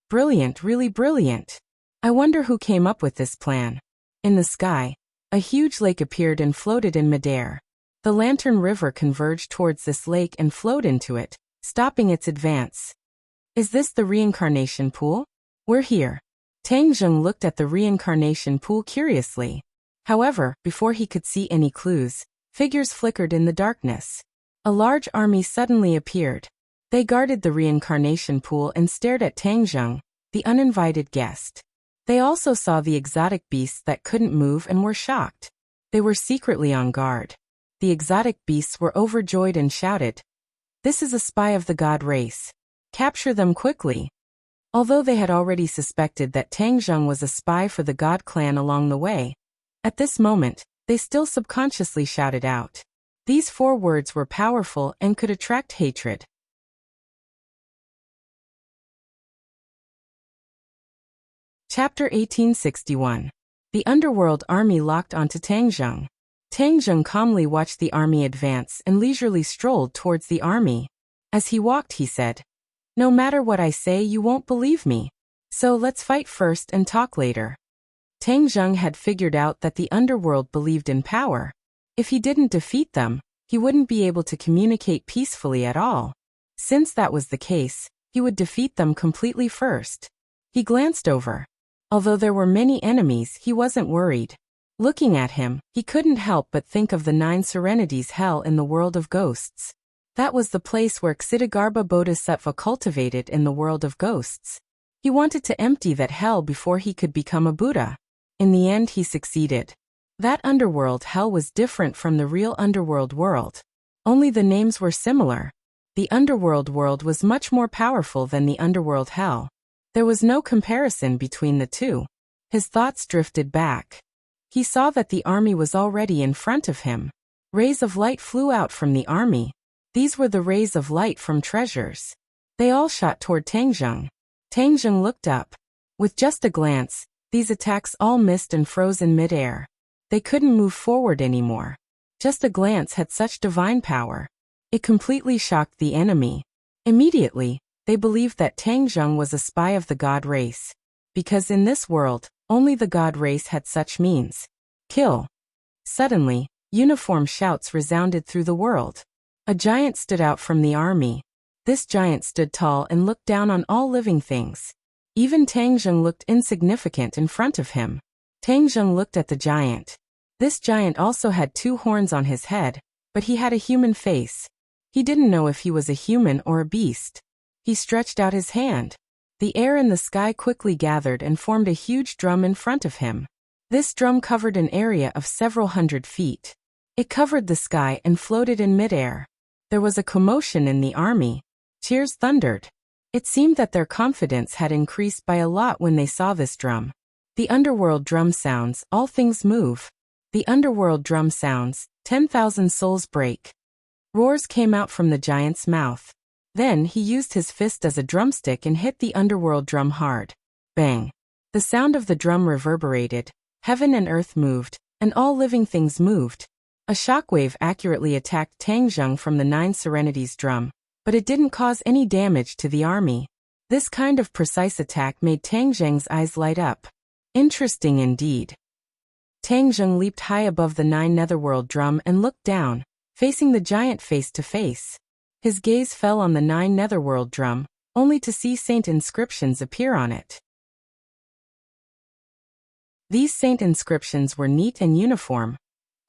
Brilliant, really brilliant. I wonder who came up with this plan. In the sky, a huge lake appeared and floated in midair. The lantern river converged towards this lake and flowed into it, stopping its advance. Is this the reincarnation pool? We're here. Tang Zheng looked at the reincarnation pool curiously. However, before he could see any clues, figures flickered in the darkness. A large army suddenly appeared. They guarded the reincarnation pool and stared at Tang Zheng, the uninvited guest. They also saw the exotic beasts that couldn't move and were shocked. They were secretly on guard. The exotic beasts were overjoyed and shouted, "This is a spy of the god race. Capture them quickly." Although they had already suspected that Tang Zheng was a spy for the god clan along the way, at this moment, they still subconsciously shouted out. These 4 words were powerful and could attract hatred. Chapter 1861. The underworld army locked onto Tang Zheng. Tang Zheng calmly watched the army advance and leisurely strolled towards the army. As he walked, he said, "No matter what I say, you won't believe me. So let's fight first and talk later." Tang Zheng had figured out that the underworld believed in power. If he didn't defeat them, he wouldn't be able to communicate peacefully at all. Since that was the case, he would defeat them completely first. He glanced over. Although there were many enemies, he wasn't worried. Looking at him, he couldn't help but think of the 9 serenities hell in the world of ghosts. That was the place where Ksitigarbha Bodhisattva cultivated in the world of ghosts. He wanted to empty that hell before he could become a Buddha. In the end he succeeded. That underworld hell was different from the real underworld world. Only the names were similar. The underworld world was much more powerful than the underworld hell. There was no comparison between the two. His thoughts drifted back. He saw that the army was already in front of him. Rays of light flew out from the army. These were the rays of light from treasures. They all shot toward Tangzheng. Tangzheng looked up. With just a glance, these attacks all missed and froze in midair. They couldn't move forward anymore. Just a glance had such divine power. It completely shocked the enemy. Immediately, they believed that Tangzheng was a spy of the god race. Because in this world, only the god race had such means. Kill. Suddenly, uniform shouts resounded through the world. A giant stood out from the army. This giant stood tall and looked down on all living things. Even Tangzheng looked insignificant in front of him. Tangzheng looked at the giant. This giant also had 2 horns on his head, but he had a human face. He didn't know if he was a human or a beast. He stretched out his hand. The air in the sky quickly gathered and formed a huge drum in front of him. This drum covered an area of several hundred feet. It covered the sky and floated in midair. There was a commotion in the army. Cheers thundered. It seemed that their confidence had increased by a lot when they saw this drum. The underworld drum sounds, all things move. The underworld drum sounds, 10,000 souls break. Roars came out from the giant's mouth. Then he used his fist as a drumstick and hit the underworld drum hard. Bang! The sound of the drum reverberated, heaven and earth moved, and all living things moved. A shockwave accurately attacked Tangzheng from the 9 serenities drum, but it didn't cause any damage to the army. This kind of precise attack made Tangzheng's eyes light up. Interesting indeed. Tangzheng leaped high above the 9 netherworld drum and looked down, facing the giant face to face. His gaze fell on the 9 netherworld drum, only to see saint inscriptions appear on it. These saint inscriptions were neat and uniform,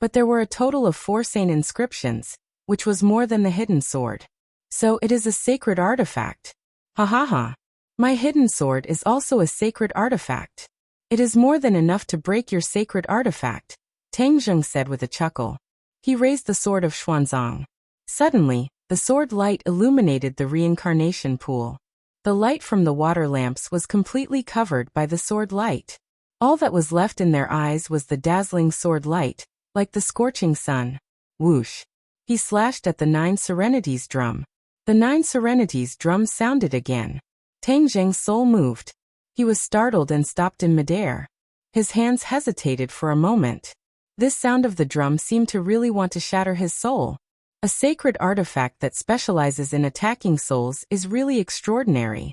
but there were a total of 4 saint inscriptions, which was more than the hidden sword. So it is a sacred artifact. Ha ha ha. My hidden sword is also a sacred artifact. It is more than enough to break your sacred artifact, Tangzheng said with a chuckle. He raised the sword of Xuanzang. Suddenly, the sword light illuminated the reincarnation pool. The light from the water lamps was completely covered by the sword light. All that was left in their eyes was the dazzling sword light, like the scorching sun. Whoosh! He slashed at the 9 serenities drum. The 9 serenities drum sounded again. Tangzheng's soul moved. He was startled and stopped in midair. His hands hesitated for a moment. This sound of the drum seemed to really want to shatter his soul. A sacred artifact that specializes in attacking souls is really extraordinary.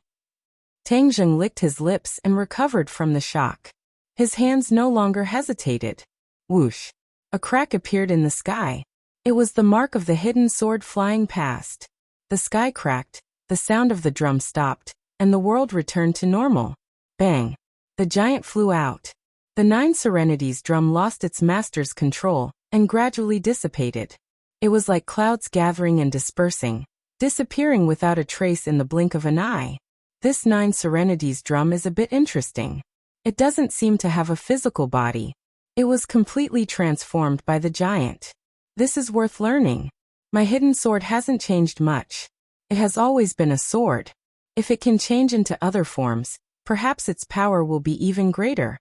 Tangzheng licked his lips and recovered from the shock. His hands no longer hesitated. Whoosh! A crack appeared in the sky. It was the mark of the hidden sword flying past. The sky cracked, the sound of the drum stopped, and the world returned to normal. Bang! The giant flew out. The 9 serenities drum lost its master's control, and gradually dissipated. It was like clouds gathering and dispersing, disappearing without a trace in the blink of an eye. This 9 serenities drum is a bit interesting. It doesn't seem to have a physical body. It was completely transformed by the giant. This is worth learning. My hidden sword hasn't changed much. It has always been a sword. If it can change into other forms, perhaps its power will be even greater.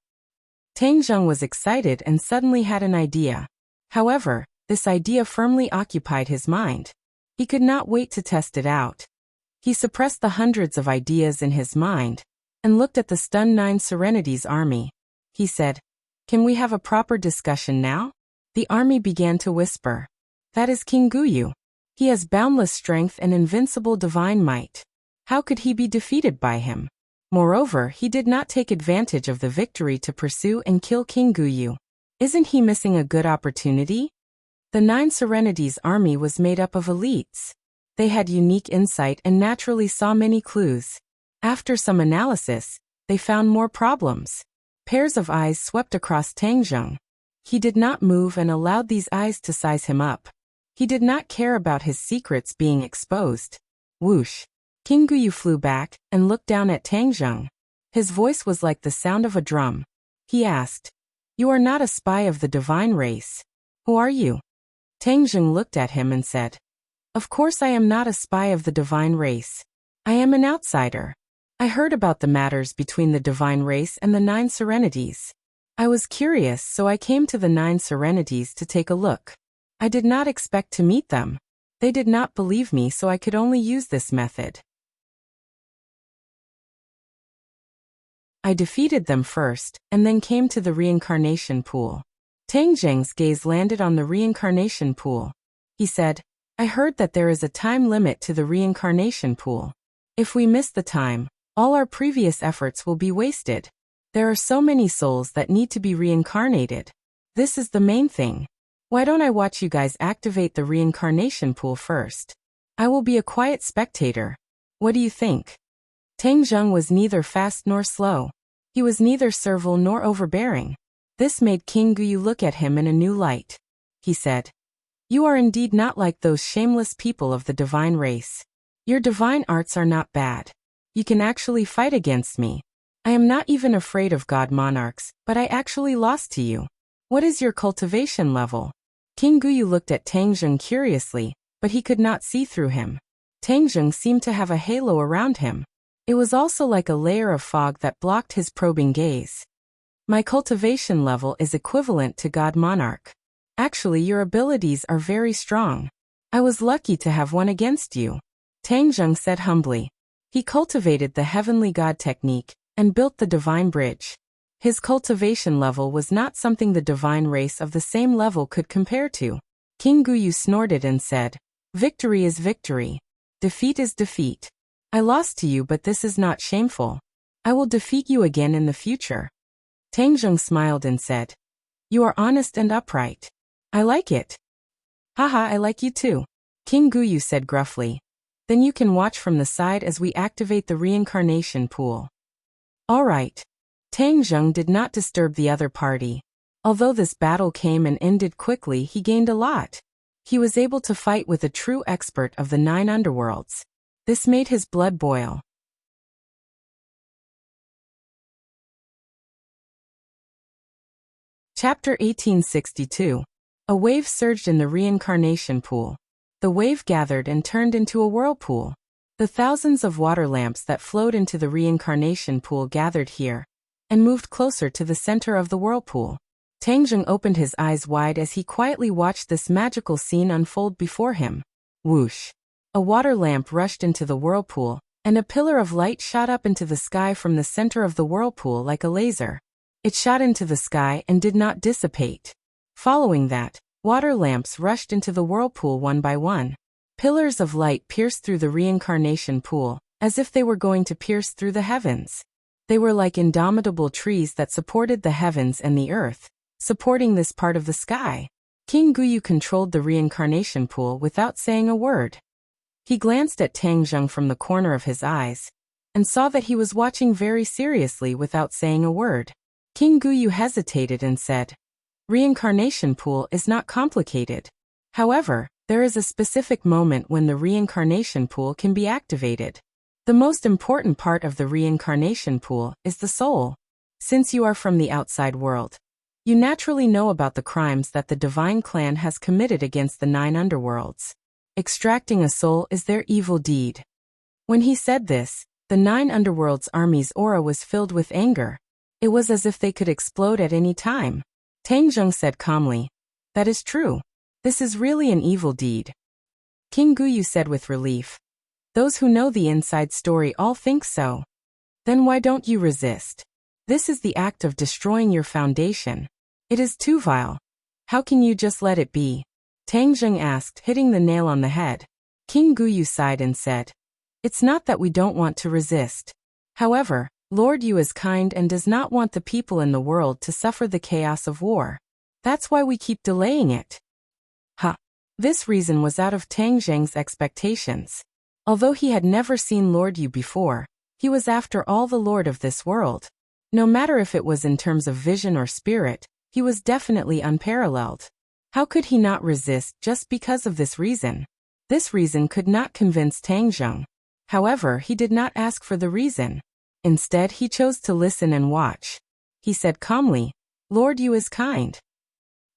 Tangzheng was excited and suddenly had an idea. However, this idea firmly occupied his mind. He could not wait to test it out. He suppressed the hundreds of ideas in his mind, and looked at the stunned 9 serenities army. He said, "Can we have a proper discussion now?" The army began to whisper. "That is King Guyu. He has boundless strength and invincible divine might. How could he be defeated by him? Moreover, he did not take advantage of the victory to pursue and kill King Guyu. Isn't he missing a good opportunity?" The 9 serenities army was made up of elites. They had unique insight and naturally saw many clues. After some analysis, they found more problems. Pairs of eyes swept across Tangzheng. He did not move and allowed these eyes to size him up. He did not care about his secrets being exposed. Whoosh! King Guyu flew back and looked down at Tang Zheng. His voice was like the sound of a drum. He asked, "You are not a spy of the divine race. Who are you?" Tang Zheng looked at him and said, "Of course I am not a spy of the divine race. I am an outsider. I heard about the matters between the divine race and the 9 serenities. I was curious, so I came to the 9 serenities to take a look. I did not expect to meet them. They did not believe me, so I could only use this method. I defeated them first, and then came to the reincarnation pool." Tang Zheng's gaze landed on the reincarnation pool. He said, "I heard that there is a time limit to the reincarnation pool. If we miss the time, all our previous efforts will be wasted. There are so many souls that need to be reincarnated. This is the main thing. Why don't I watch you guys activate the reincarnation pool first? I will be a quiet spectator. What do you think?" Tang Zheng was neither fast nor slow. He was neither servile nor overbearing. This made King Guyu look at him in a new light. He said, "You are indeed not like those shameless people of the divine race. Your divine arts are not bad. You can actually fight against me. I am not even afraid of god monarchs, but I actually lost to you. What is your cultivation level?" King Guyu looked at Tang Zheng curiously, but he could not see through him. Tang Zheng seemed to have a halo around him. It was also like a layer of fog that blocked his probing gaze. "My cultivation level is equivalent to God Monarch. Actually, your abilities are very strong. I was lucky to have one against you," Tang Zheng said humbly. He cultivated the heavenly God technique and built the divine bridge. His cultivation level was not something the divine race of the same level could compare to. King Guyu snorted and said, "Victory is victory. Defeat is defeat. I lost to you, but this is not shameful. I will defeat you again in the future." Tang Zheng smiled and said, "You are honest and upright. I like it." "Haha, I like you too," King Guyu said gruffly. "Then you can watch from the side as we activate the reincarnation pool." "All right." Tang Zheng did not disturb the other party. Although this battle came and ended quickly, he gained a lot. He was able to fight with a true expert of the 9 underworlds. This made his blood boil. Chapter 1862. A wave surged in the reincarnation pool. The wave gathered and turned into a whirlpool. The thousands of water lamps that flowed into the reincarnation pool gathered here and moved closer to the center of the whirlpool. Tang Zheng opened his eyes wide as he quietly watched this magical scene unfold before him. Whoosh! A water lamp rushed into the whirlpool, and a pillar of light shot up into the sky from the center of the whirlpool like a laser. It shot into the sky and did not dissipate. Following that, water lamps rushed into the whirlpool one by one. Pillars of light pierced through the reincarnation pool, as if they were going to pierce through the heavens. They were like indomitable trees that supported the heavens and the earth, supporting this part of the sky. King Guyu controlled the reincarnation pool without saying a word. He glanced at Tang Zheng from the corner of his eyes, and saw that he was watching very seriously without saying a word. King Guyu hesitated and said, "Reincarnation pool is not complicated. However, there is a specific moment when the reincarnation pool can be activated. The most important part of the reincarnation pool is the soul. Since you are from the outside world, you naturally know about the crimes that the divine clan has committed against the 9 underworlds. Extracting a soul is their evil deed." When he said this, the 9 underworlds army's aura was filled with anger. It was as if they could explode at any time. Tang Zheng said calmly, "That is true. This is really an evil deed." King Guyu said with relief, "Those who know the inside story all think so. Then why don't you resist? This is the act of destroying your foundation. It is too vile. How can you just let it be?" Tang Zheng asked, hitting the nail on the head. King Guyu sighed and said, "It's not that we don't want to resist. However, Lord Yu is kind and does not want the people in the world to suffer the chaos of war. That's why we keep delaying it." This reason was out of Tang Zheng's expectations. Although he had never seen Lord Yu before, he was after all the lord of this world. No matter if it was in terms of vision or spirit, He was definitely unparalleled. How could he not resist just because of this reason? This reason could not convince Tang Zheng. However, he did not ask for the reason. Instead, he chose to listen and watch. He said calmly, "Lord Yu is kind."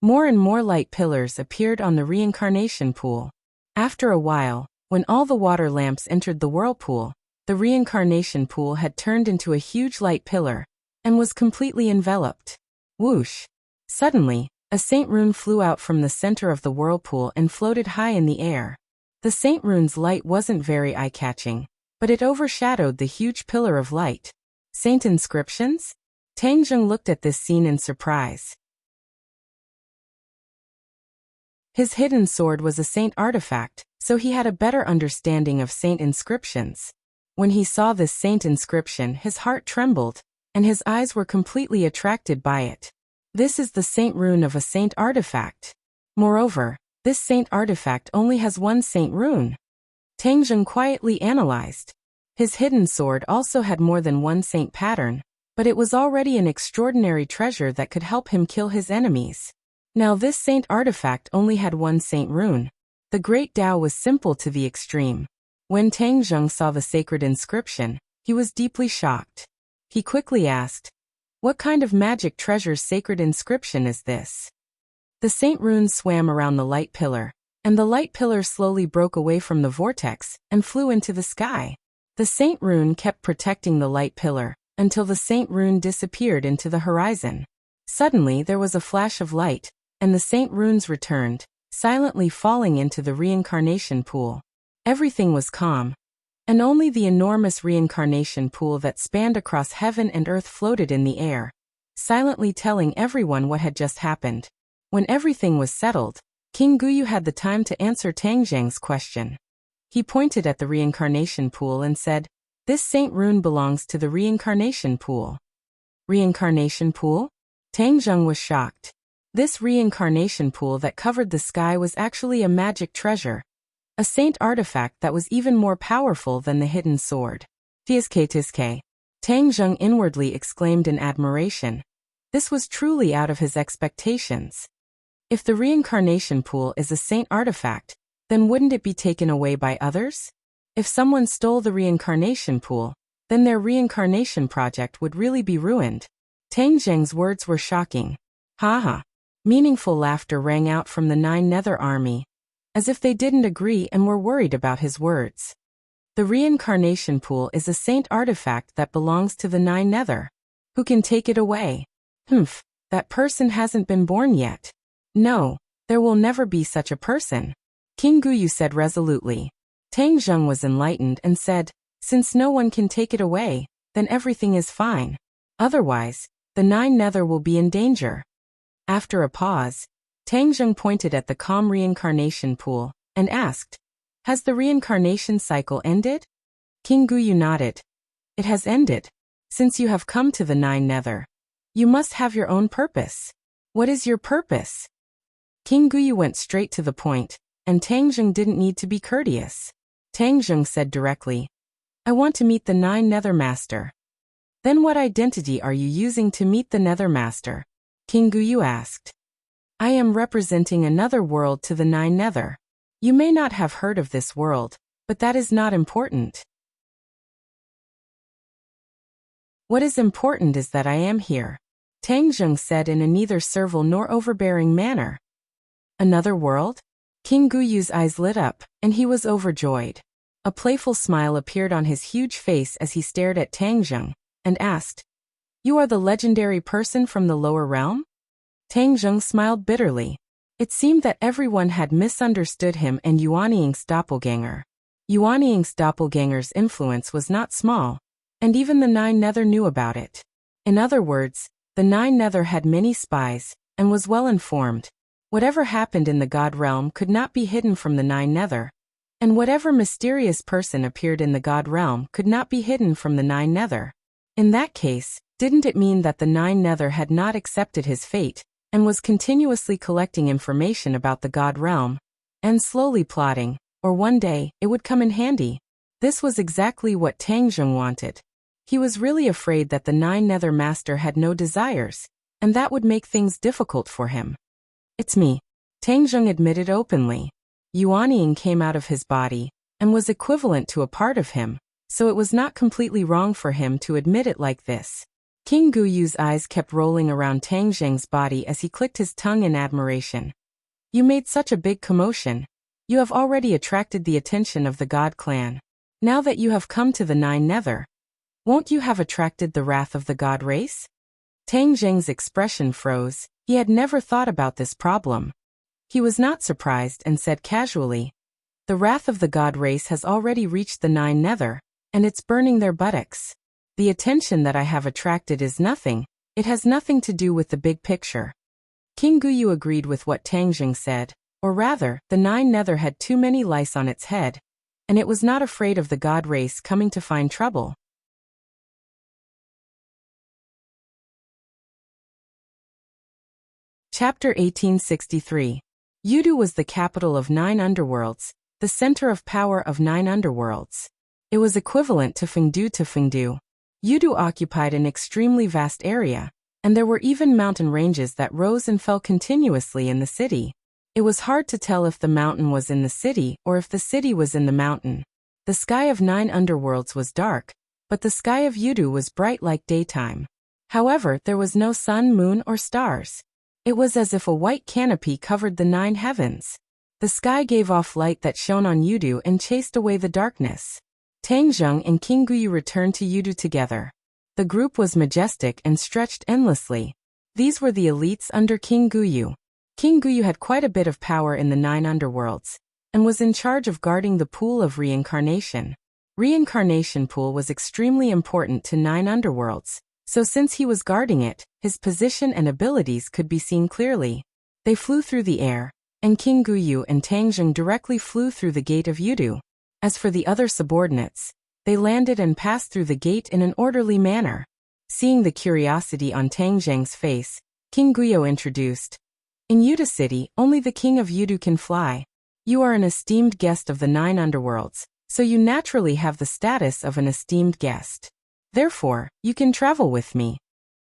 More and more light pillars appeared on the reincarnation pool. After a while, when all the water lamps entered the whirlpool, the reincarnation pool had turned into a huge light pillar and was completely enveloped. Whoosh! Suddenly, a saint rune flew out from the center of the whirlpool and floated high in the air. The saint rune's light wasn't very eye-catching, but it overshadowed the huge pillar of light. Saint inscriptions? Tang Zheng looked at this scene in surprise. His hidden sword was a saint artifact, so he had a better understanding of saint inscriptions. When he saw this saint inscription, his heart trembled, and his eyes were completely attracted by it. This is the saint rune of a saint artifact. Moreover, this saint artifact only has one saint rune. Tang Zheng quietly analyzed. His hidden sword also had more than one saint pattern, but it was already an extraordinary treasure that could help him kill his enemies. Now this saint artifact only had one saint rune. The great Tao was simple to the extreme. When Tang Zheng saw the sacred inscription, he was deeply shocked. He quickly asked, "What kind of magic treasure's sacred inscription is this?" The saint runes swam around the light pillar, and the light pillar slowly broke away from the vortex and flew into the sky. The saint rune kept protecting the light pillar until the saint rune disappeared into the horizon. Suddenly there was a flash of light, and the saint runes returned, silently falling into the reincarnation pool. Everything was calm, and only the enormous reincarnation pool that spanned across heaven and earth floated in the air, silently telling everyone what had just happened. When everything was settled, King Guyu had the time to answer Tang Zheng's question. He pointed at the reincarnation pool and said, "This saint rune belongs to the reincarnation pool." Reincarnation pool? Tang Zheng was shocked. This reincarnation pool that covered the sky was actually a magic treasure, a saint artifact that was even more powerful than the hidden sword. Tiske. Tang Zheng inwardly exclaimed in admiration. This was truly out of his expectations. If the reincarnation pool is a saint artifact, then wouldn't it be taken away by others? If someone stole the reincarnation pool, then their reincarnation project would really be ruined. Tang Zheng's words were shocking. Haha. Meaningful laughter rang out from the Nine Nether army, as if they didn't agree and were worried about his words. The reincarnation pool is a saint artifact that belongs to the Nine Nether. Who can take it away? That person hasn't been born yet. No, there will never be such a person. King Guyu said resolutely. Tang Zheng was enlightened and said, "Since no one can take it away, then everything is fine. Otherwise, the Nine Nether will be in danger." After a pause, Tang Zheng pointed at the calm reincarnation pool and asked, "Has the reincarnation cycle ended?" King Guyu nodded. "It has ended. Since you have come to the Nine Nether, you must have your own purpose. What is your purpose?" King Guyu went straight to the point, and Tang Zheng didn't need to be courteous. Tang Zheng said directly, "I want to meet the Nine Nether Master." "Then what identity are you using to meet the Nether Master?" King Guyu asked. "I am representing another world to the Nine Nether. You may not have heard of this world, but that is not important. What is important is that I am here," Tang Zheng said in a neither servile nor overbearing manner. "Another world?" King Guyu's eyes lit up, and he was overjoyed. A playful smile appeared on his huge face as he stared at Tang Zheng, and asked, "You are the legendary person from the lower realm?" Tang Zheng smiled bitterly. It seemed that everyone had misunderstood him and Yuanying's doppelganger. Yuanying's doppelganger's influence was not small, and even the Nine Nether knew about it. In other words, the Nine Nether had many spies, and was well informed. Whatever happened in the God realm could not be hidden from the Nine Nether, and whatever mysterious person appeared in the God realm could not be hidden from the Nine Nether. In that case, didn't it mean that the Nine Nether had not accepted his fate, and was continuously collecting information about the God realm, and slowly plotting, or one day, it would come in handy? This was exactly what Tang Zheng wanted. He was really afraid that the Nine Nether Master had no desires, and that would make things difficult for him. It's me, Tang Zheng admitted openly. Yuanying came out of his body, and was equivalent to a part of him, so it was not completely wrong for him to admit it like this. King Guyu's eyes kept rolling around Tang Zheng's body as he clicked his tongue in admiration. You made such a big commotion. You have already attracted the attention of the God clan. Now that you have come to the Nine Nether, won't you have attracted the wrath of the God race? Tang Zheng's expression froze. He had never thought about this problem. He was not surprised and said casually, the wrath of the God race has already reached the Nine Nether, and it's burning their buttocks. The attention that I have attracted is nothing. It has nothing to do with the big picture. King Guyu agreed with what Tang Zheng said, or rather, the Nine Nether had too many lice on its head, and it was not afraid of the God race coming to find trouble. Chapter 1863. Yudu was the capital of 9 underworlds, the center of power of 9 underworlds. It was equivalent to Fengdu. Yudu occupied an extremely vast area, and there were even mountain ranges that rose and fell continuously in the city. It was hard to tell if the mountain was in the city or if the city was in the mountain. The sky of 9 underworlds was dark, but the sky of Yudu was bright like daytime. However, there was no sun, moon, or stars. It was as if a white canopy covered the 9 heavens. The sky gave off light that shone on Yudu and chased away the darkness. Tang Zheng and King Guyu returned to Yudu together. The group was majestic and stretched endlessly. These were the elites under King Guyu. King Guyu had quite a bit of power in the 9 underworlds, and was in charge of guarding the pool of reincarnation. Reincarnation pool was extremely important to 9 underworlds. So since he was guarding it, his position and abilities could be seen clearly. They flew through the air, and King Guyu and Tang Zheng directly flew through the gate of Yudu. As for the other subordinates, they landed and passed through the gate in an orderly manner. Seeing the curiosity on Tang Zheng's face, King Guyu introduced, in Yudu City, only the king of Yudu can fly. You are an esteemed guest of the 9 underworlds, so you naturally have the status of an esteemed guest. Therefore, you can travel with me.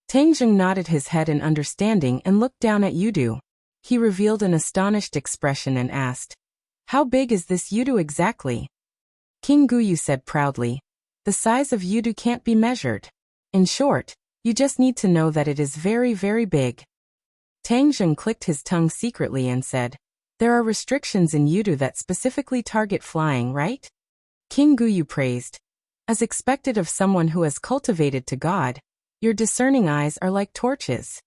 Tang Zheng nodded his head in understanding and looked down at Yudu. He revealed an astonished expression and asked, how big is this Yudu exactly? King Guyu said proudly, the size of Yudu can't be measured. In short, you just need to know that it is very, very big. Tang Zheng clicked his tongue secretly and said, there are restrictions in Yudu that specifically target flying, right? King Guyu praised, as expected of someone who has cultivated to God, your discerning eyes are like torches.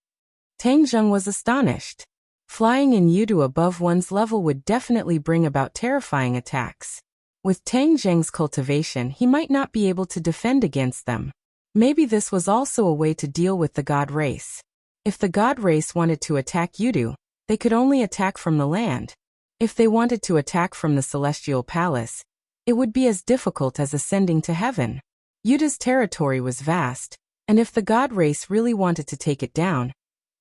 Tang Zheng was astonished. Flying in Yudu above one's level would definitely bring about terrifying attacks. With Tang Zheng's cultivation, he might not be able to defend against them. Maybe this was also a way to deal with the God race. If the God race wanted to attack Yudu, they could only attack from the land. If they wanted to attack from the celestial palace, it would be as difficult as ascending to heaven. Yudu's territory was vast, and if the God race really wanted to take it down,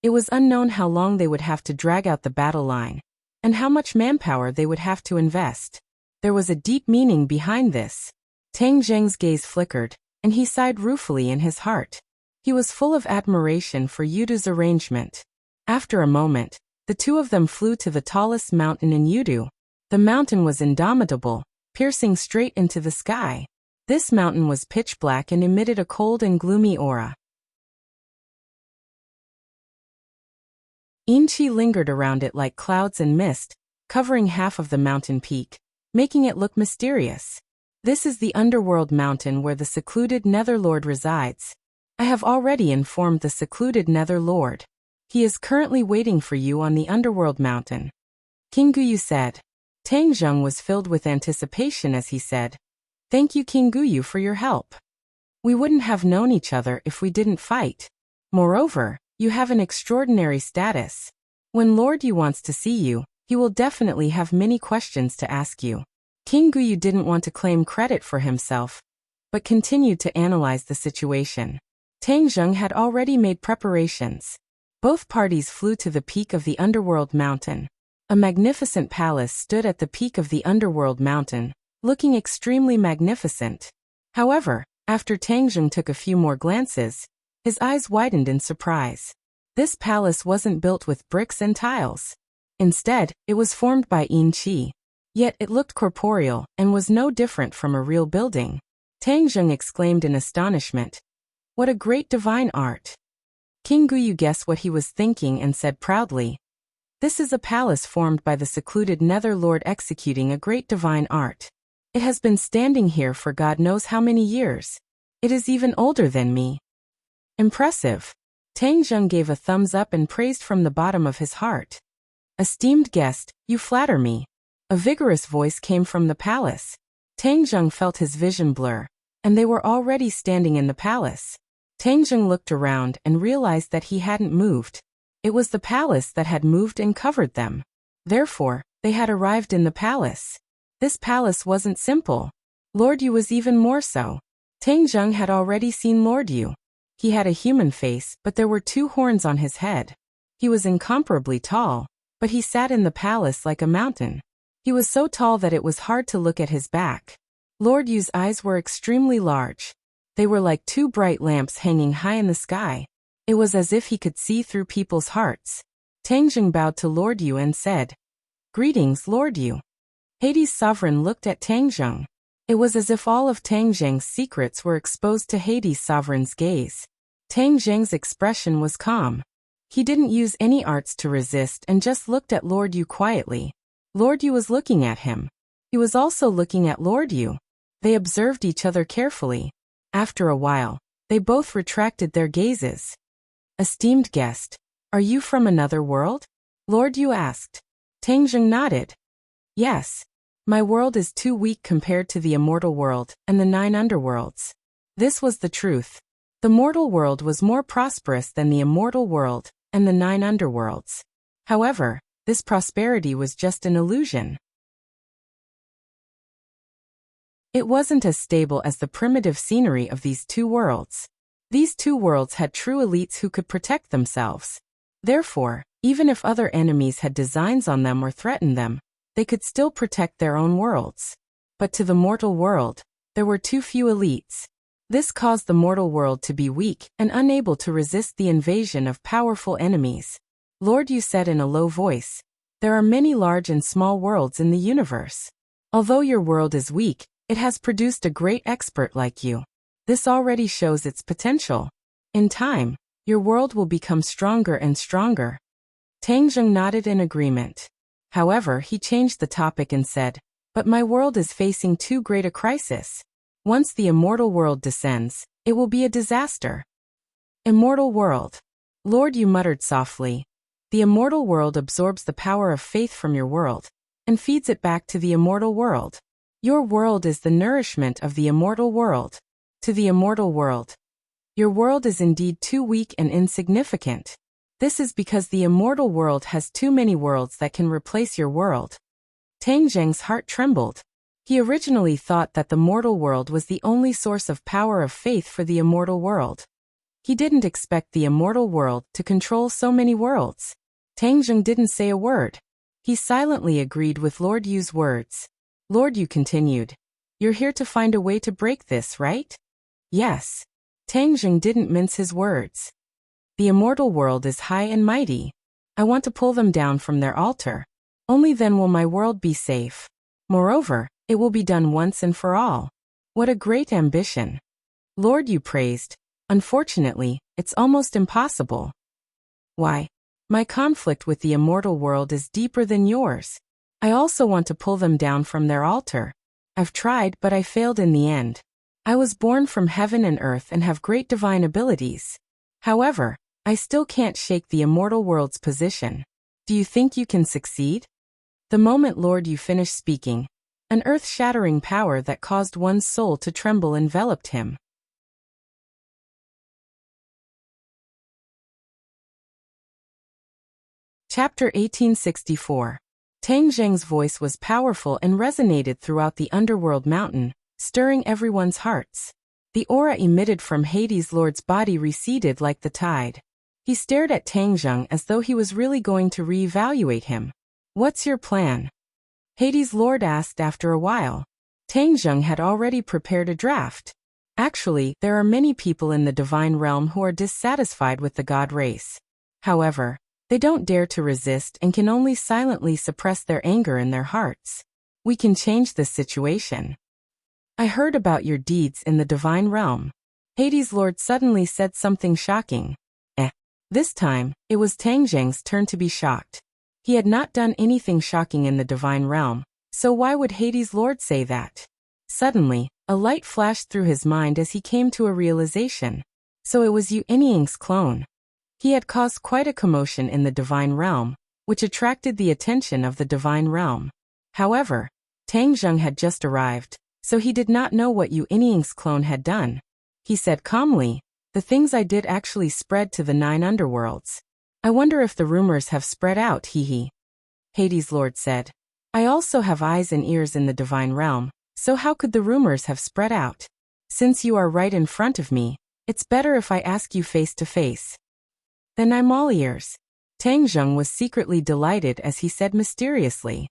it was unknown how long they would have to drag out the battle line, and how much manpower they would have to invest. There was a deep meaning behind this. Tang Zheng's gaze flickered, and he sighed ruefully in his heart. He was full of admiration for Yudu's arrangement. After a moment, the two of them flew to the tallest mountain in Yudu. The mountain was indomitable, piercing straight into the sky. This mountain was pitch black and emitted a cold and gloomy aura. Qi lingered around it like clouds and mist, covering half of the mountain peak, making it look mysterious. This is the underworld mountain where the secluded Nether Lord resides. I have already informed the secluded Nether Lord. He is currently waiting for you on the underworld mountain. King Guyu said. Tang Zheng was filled with anticipation as he said, thank you King Guyu for your help. We wouldn't have known each other if we didn't fight. Moreover, you have an extraordinary status. When Lord Yu wants to see you, he will definitely have many questions to ask you. King Guyu didn't want to claim credit for himself, but continued to analyze the situation. Tang Zheng had already made preparations. Both parties flew to the peak of the underworld mountain. A magnificent palace stood at the peak of the underworld mountain, looking extremely magnificent. However, after Tang Zheng took a few more glances, his eyes widened in surprise. This palace wasn't built with bricks and tiles. Instead, it was formed by Qi. Yet it looked corporeal and was no different from a real building. Tang Zheng exclaimed in astonishment. What a great divine art! King Guyu guessed what he was thinking and said proudly, this is a palace formed by the secluded Nether Lord executing a great divine art. It has been standing here for God knows how many years. It is even older than me. Impressive. Tang Zheng gave a thumbs up and praised from the bottom of his heart. Esteemed guest, you flatter me. A vigorous voice came from the palace. Tang Zheng felt his vision blur, and they were already standing in the palace. Tang Zheng looked around and realized that he hadn't moved. It was the palace that had moved and covered them. Therefore, they had arrived in the palace. This palace wasn't simple. Lord Yu was even more so. Tang Zheng had already seen Lord Yu. He had a human face, but there were 2 horns on his head. He was incomparably tall, but he sat in the palace like a mountain. He was so tall that it was hard to look at his back. Lord Yu's eyes were extremely large. They were like 2 bright lamps hanging high in the sky. It was as if he could see through people's hearts. Tang Zheng bowed to Lord Yu and said, Greetings, Lord Yu. Hades' sovereign looked at Tang Zheng. It was as if all of Tang Zheng's secrets were exposed to Hades' sovereign's gaze. Tang Zheng's expression was calm. He didn't use any arts to resist and just looked at Lord Yu quietly. Lord Yu was looking at him. He was also looking at Lord Yu. They observed each other carefully. After a while, they both retracted their gazes. Esteemed guest, are you from another world? Lord Yu asked. Tang Zheng nodded. Yes. My world is too weak compared to the immortal world and the 9 underworlds. This was the truth. The mortal world was more prosperous than the immortal world and the 9 underworlds. However, this prosperity was just an illusion. It wasn't as stable as the primitive scenery of these 2 worlds. These 2 worlds had true elites who could protect themselves. Therefore, even if other enemies had designs on them or threatened them, they could still protect their own worlds. But to the mortal world, there were too few elites. This caused the mortal world to be weak and unable to resist the invasion of powerful enemies. Lord Yu said in a low voice, there are many large and small worlds in the universe. Although your world is weak, it has produced a great expert like you. This already shows its potential. In time, your world will become stronger and stronger. Tang Zheng nodded in agreement. However, he changed the topic and said, but my world is facing too great a crisis. Once the immortal world descends, it will be a disaster. Immortal world. Lord Yu muttered softly. The immortal world absorbs the power of faith from your world and feeds it back to the immortal world. Your world is the nourishment of the immortal world. To the immortal world. Your world is indeed too weak and insignificant. This is because the immortal world has too many worlds that can replace your world. Tang Zheng's heart trembled. He originally thought that the mortal world was the only source of power of faith for the immortal world. He didn't expect the immortal world to control so many worlds. Tang Zheng didn't say a word. He silently agreed with Lord Yu's words. Lord Yu continued. You're here to find a way to break this, right? Yes. Tang Zheng didn't mince his words. The immortal world is high and mighty. I want to pull them down from their altar. Only then will my world be safe. Moreover, it will be done once and for all. What a great ambition. Lord Yu praised. Unfortunately, it's almost impossible. Why? My conflict with the immortal world is deeper than yours. I also want to pull them down from their altar. I've tried, but I failed in the end. I was born from heaven and earth and have great divine abilities. However, I still can't shake the immortal world's position. Do you think you can succeed? The moment Lord Yu finished speaking, an earth-shattering power that caused one's soul to tremble enveloped him. Chapter 1864. Tang Zheng's voice was powerful and resonated throughout the underworld mountain, stirring everyone's hearts. The aura emitted from Hades' Lord's body receded like the tide. He stared at Tang Zheng as though he was really going to re-evaluate him. What's your plan? Hades' Lord asked after a while. Tang Zheng had already prepared a draft. Actually, there are many people in the divine realm who are dissatisfied with the god race. However, they don't dare to resist and can only silently suppress their anger in their hearts. We can change this situation. I heard about your deeds in the divine realm. Hades' lord suddenly said something shocking. This time, it was Tang Zheng's turn to be shocked. He had not done anything shocking in the divine realm, so why would Hades' lord say that? Suddenly, a light flashed through his mind as he came to a realization. So it was Yu Anying's clone. He had caused quite a commotion in the divine realm, which attracted the attention of the divine realm. However, Tang Zheng had just arrived, so he did not know what Yu Anying's clone had done. He said calmly, "The things I did actually spread to the 9 underworlds. I wonder if the rumors have spread out, hee." Hades' lord said, "I also have eyes and ears in the divine realm, so how could the rumors have spread out? Since you are right in front of me, it's better if I ask you face to face." "Then I'm all ears." Tang Zheng was secretly delighted as he said mysteriously.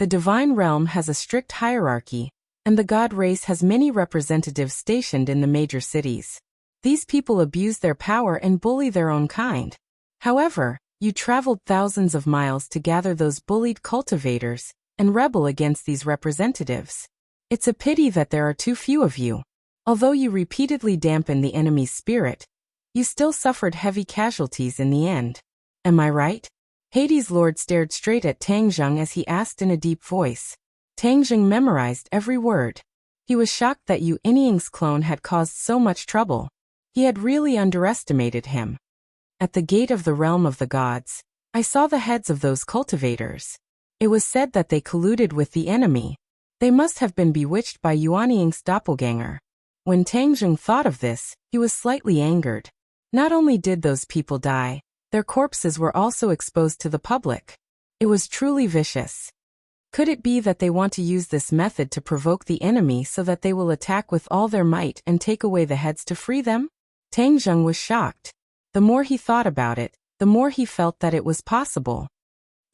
The divine realm has a strict hierarchy, and the god race has many representatives stationed in the major cities. These people abuse their power and bully their own kind. However, you traveled thousands of miles to gather those bullied cultivators and rebel against these representatives. It's a pity that there are too few of you. Although you repeatedly dampened the enemy's spirit, you still suffered heavy casualties in the end. Am I right? Hades' lord stared straight at Tang Zheng as he asked in a deep voice. Tang Zheng memorized every word. He was shocked that Yu Anying's clone had caused so much trouble. He had really underestimated him. At the gate of the realm of the gods, I saw the heads of those cultivators. It was said that they colluded with the enemy. They must have been bewitched by Yu Anying's doppelganger. When Tang Zheng thought of this, he was slightly angered. Not only did those people die, their corpses were also exposed to the public. It was truly vicious. Could it be that they want to use this method to provoke the enemy so that they will attack with all their might and take away the heads to free them? Tang Zheng was shocked. The more he thought about it, the more he felt that it was possible.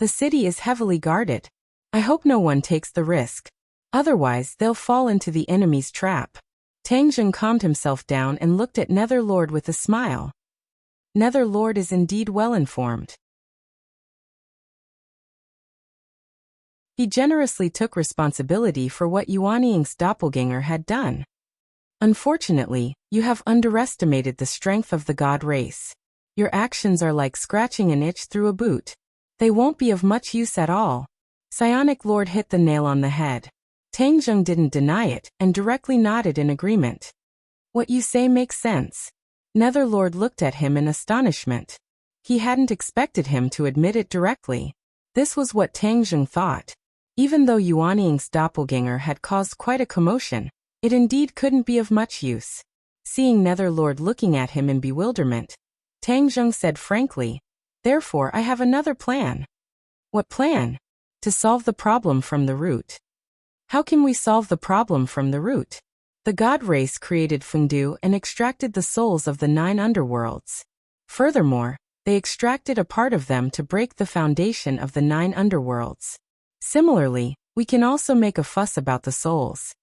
The city is heavily guarded. I hope no one takes the risk. Otherwise, they'll fall into the enemy's trap. Tang Zheng calmed himself down and looked at Netherlord with a smile. Netherlord is indeed well informed. He generously took responsibility for what Yu Anying's doppelganger had done. Unfortunately, you have underestimated the strength of the god race. Your actions are like scratching an itch through a boot. They won't be of much use at all. Psionic Lord hit the nail on the head. Tang Zheng didn't deny it and directly nodded in agreement. What you say makes sense. Netherlord looked at him in astonishment. He hadn't expected him to admit it directly. This was what Tang Zheng thought. Even though Yu Anying's doppelganger had caused quite a commotion, it indeed couldn't be of much use. Seeing Netherlord looking at him in bewilderment, Tang Zheng said frankly, "Therefore I have another plan." "What plan?" "To solve the problem from the root." "How can we solve the problem from the root?" "The god race created Fengdu and extracted the souls of the 9 underworlds. Furthermore, they extracted a part of them to break the foundation of the 9 underworlds. Similarly, we can also make a fuss about the souls."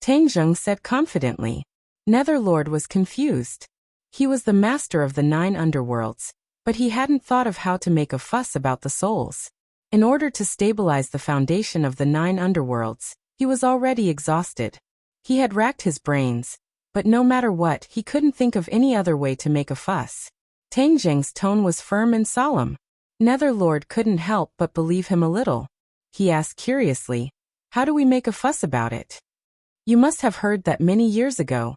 Tang Zheng said confidently. Netherlord was confused. He was the master of the 9 underworlds, but he hadn't thought of how to make a fuss about the souls. In order to stabilize the foundation of the 9 underworlds, he was already exhausted. He had racked his brains, but no matter what, he couldn't think of any other way to make a fuss. Tang Zheng's tone was firm and solemn. Netherlord couldn't help but believe him a little. He asked curiously, "How do we make a fuss about it?" "You must have heard that many years ago,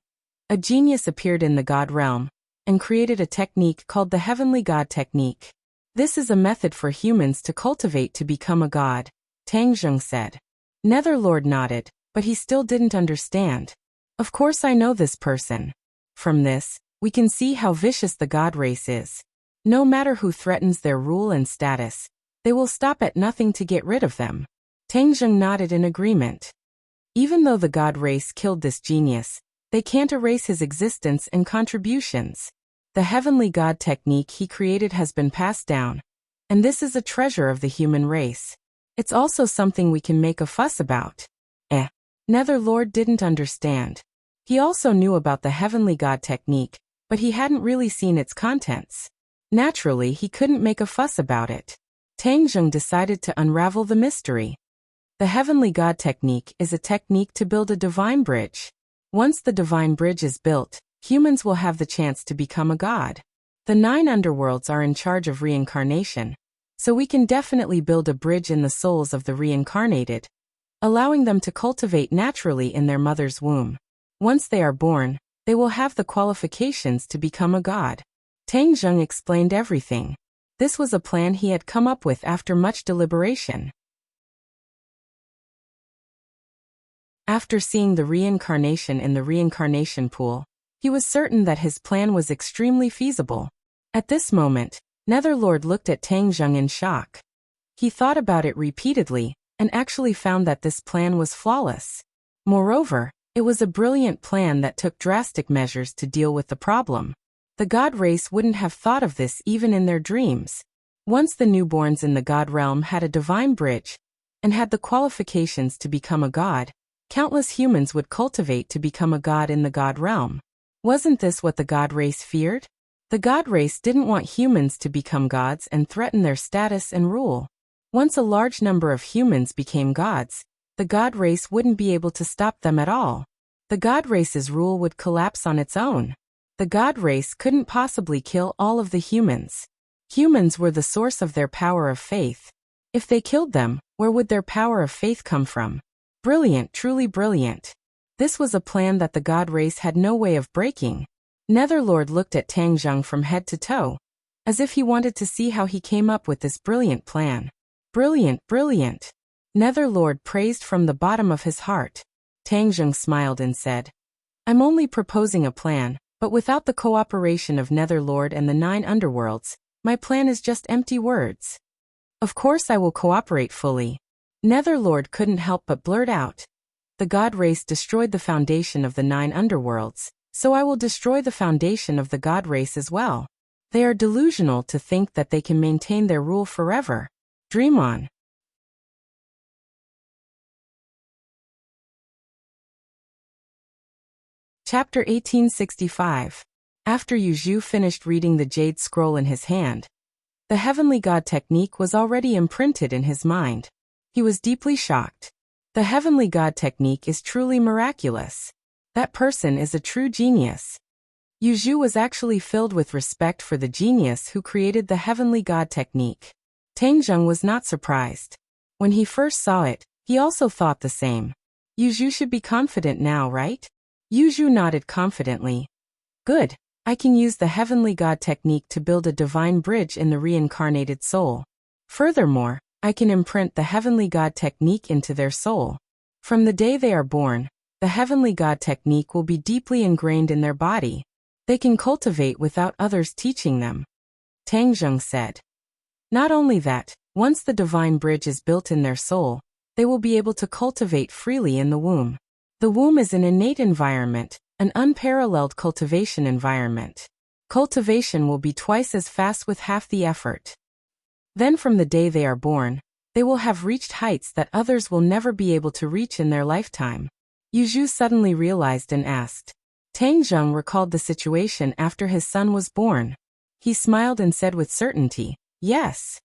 a genius appeared in the god realm and created a technique called the Heavenly God Technique. This is a method for humans to cultivate to become a god," Tang Zheng said. Netherlord nodded, but he still didn't understand. "Of course I know this person. From this, we can see how vicious the god race is. No matter who threatens their rule and status, they will stop at nothing to get rid of them." Tang Zheng nodded in agreement. Even though the god race killed this genius, they can't erase his existence and contributions. The Heavenly God technique he created has been passed down, and this is a treasure of the human race. It's also something we can make a fuss about. Netherlord didn't understand. He also knew about the Heavenly God technique, but he hadn't really seen its contents. Naturally, he couldn't make a fuss about it. Tang Zheng decided to unravel the mystery. The Heavenly God technique is a technique to build a divine bridge. Once the divine bridge is built, humans will have the chance to become a god. The 9 underworlds are in charge of reincarnation, so we can definitely build a bridge in the souls of the reincarnated, allowing them to cultivate naturally in their mother's womb. Once they are born, they will have the qualifications to become a god. Tang Zheng explained everything. This was a plan he had come up with after much deliberation. After seeing the reincarnation in the reincarnation pool, he was certain that his plan was extremely feasible. At this moment, Netherlord looked at Tang Zheng in shock. He thought about it repeatedly, and actually found that this plan was flawless. Moreover, it was a brilliant plan that took drastic measures to deal with the problem. The god race wouldn't have thought of this even in their dreams. Once the newborns in the god realm had a divine bridge, and had the qualifications to become a god, countless humans would cultivate to become a god in the god realm. Wasn't this what the god race feared? The god race didn't want humans to become gods and threaten their status and rule. Once a large number of humans became gods, the god race wouldn't be able to stop them at all. The god race's rule would collapse on its own. The god race couldn't possibly kill all of the humans. Humans were the source of their power of faith. If they killed them, where would their power of faith come from? Brilliant, truly brilliant. This was a plan that the god race had no way of breaking. Netherlord looked at Tang Zheng from head to toe, as if he wanted to see how he came up with this brilliant plan. Brilliant, brilliant. Netherlord praised from the bottom of his heart. Tang Zheng smiled and said, I'm only proposing a plan, but without the cooperation of Netherlord and the 9 underworlds, my plan is just empty words. Of course I will cooperate fully. Netherlord couldn't help but blurt out. The god race destroyed the foundation of the 9 underworlds, so I will destroy the foundation of the god race as well. They are delusional to think that they can maintain their rule forever. Dream on. Chapter 1865. After Yu Zhu finished reading the jade scroll in his hand, the heavenly god technique was already imprinted in his mind. He was deeply shocked. The heavenly god technique is truly miraculous. That person is a true genius. Yu Zhu was actually filled with respect for the genius who created the heavenly god technique. Tang Zheng was not surprised. When he first saw it, he also thought the same. Yu Zhu should be confident now, right? Yu Zhu nodded confidently. Good. I can use the heavenly god technique to build a divine bridge in the reincarnated soul. Furthermore, I can imprint the heavenly god technique into their soul. From the day they are born, the heavenly god technique will be deeply ingrained in their body. They can cultivate without others teaching them. Tang Zheng said. Not only that, once the divine bridge is built in their soul, they will be able to cultivate freely in the womb. The womb is an innate environment, an unparalleled cultivation environment. Cultivation will be twice as fast with half the effort. Then from the day they are born, they will have reached heights that others will never be able to reach in their lifetime. Yu Zhu suddenly realized and asked. Tang Zheng recalled the situation after his son was born. He smiled and said with certainty, yes.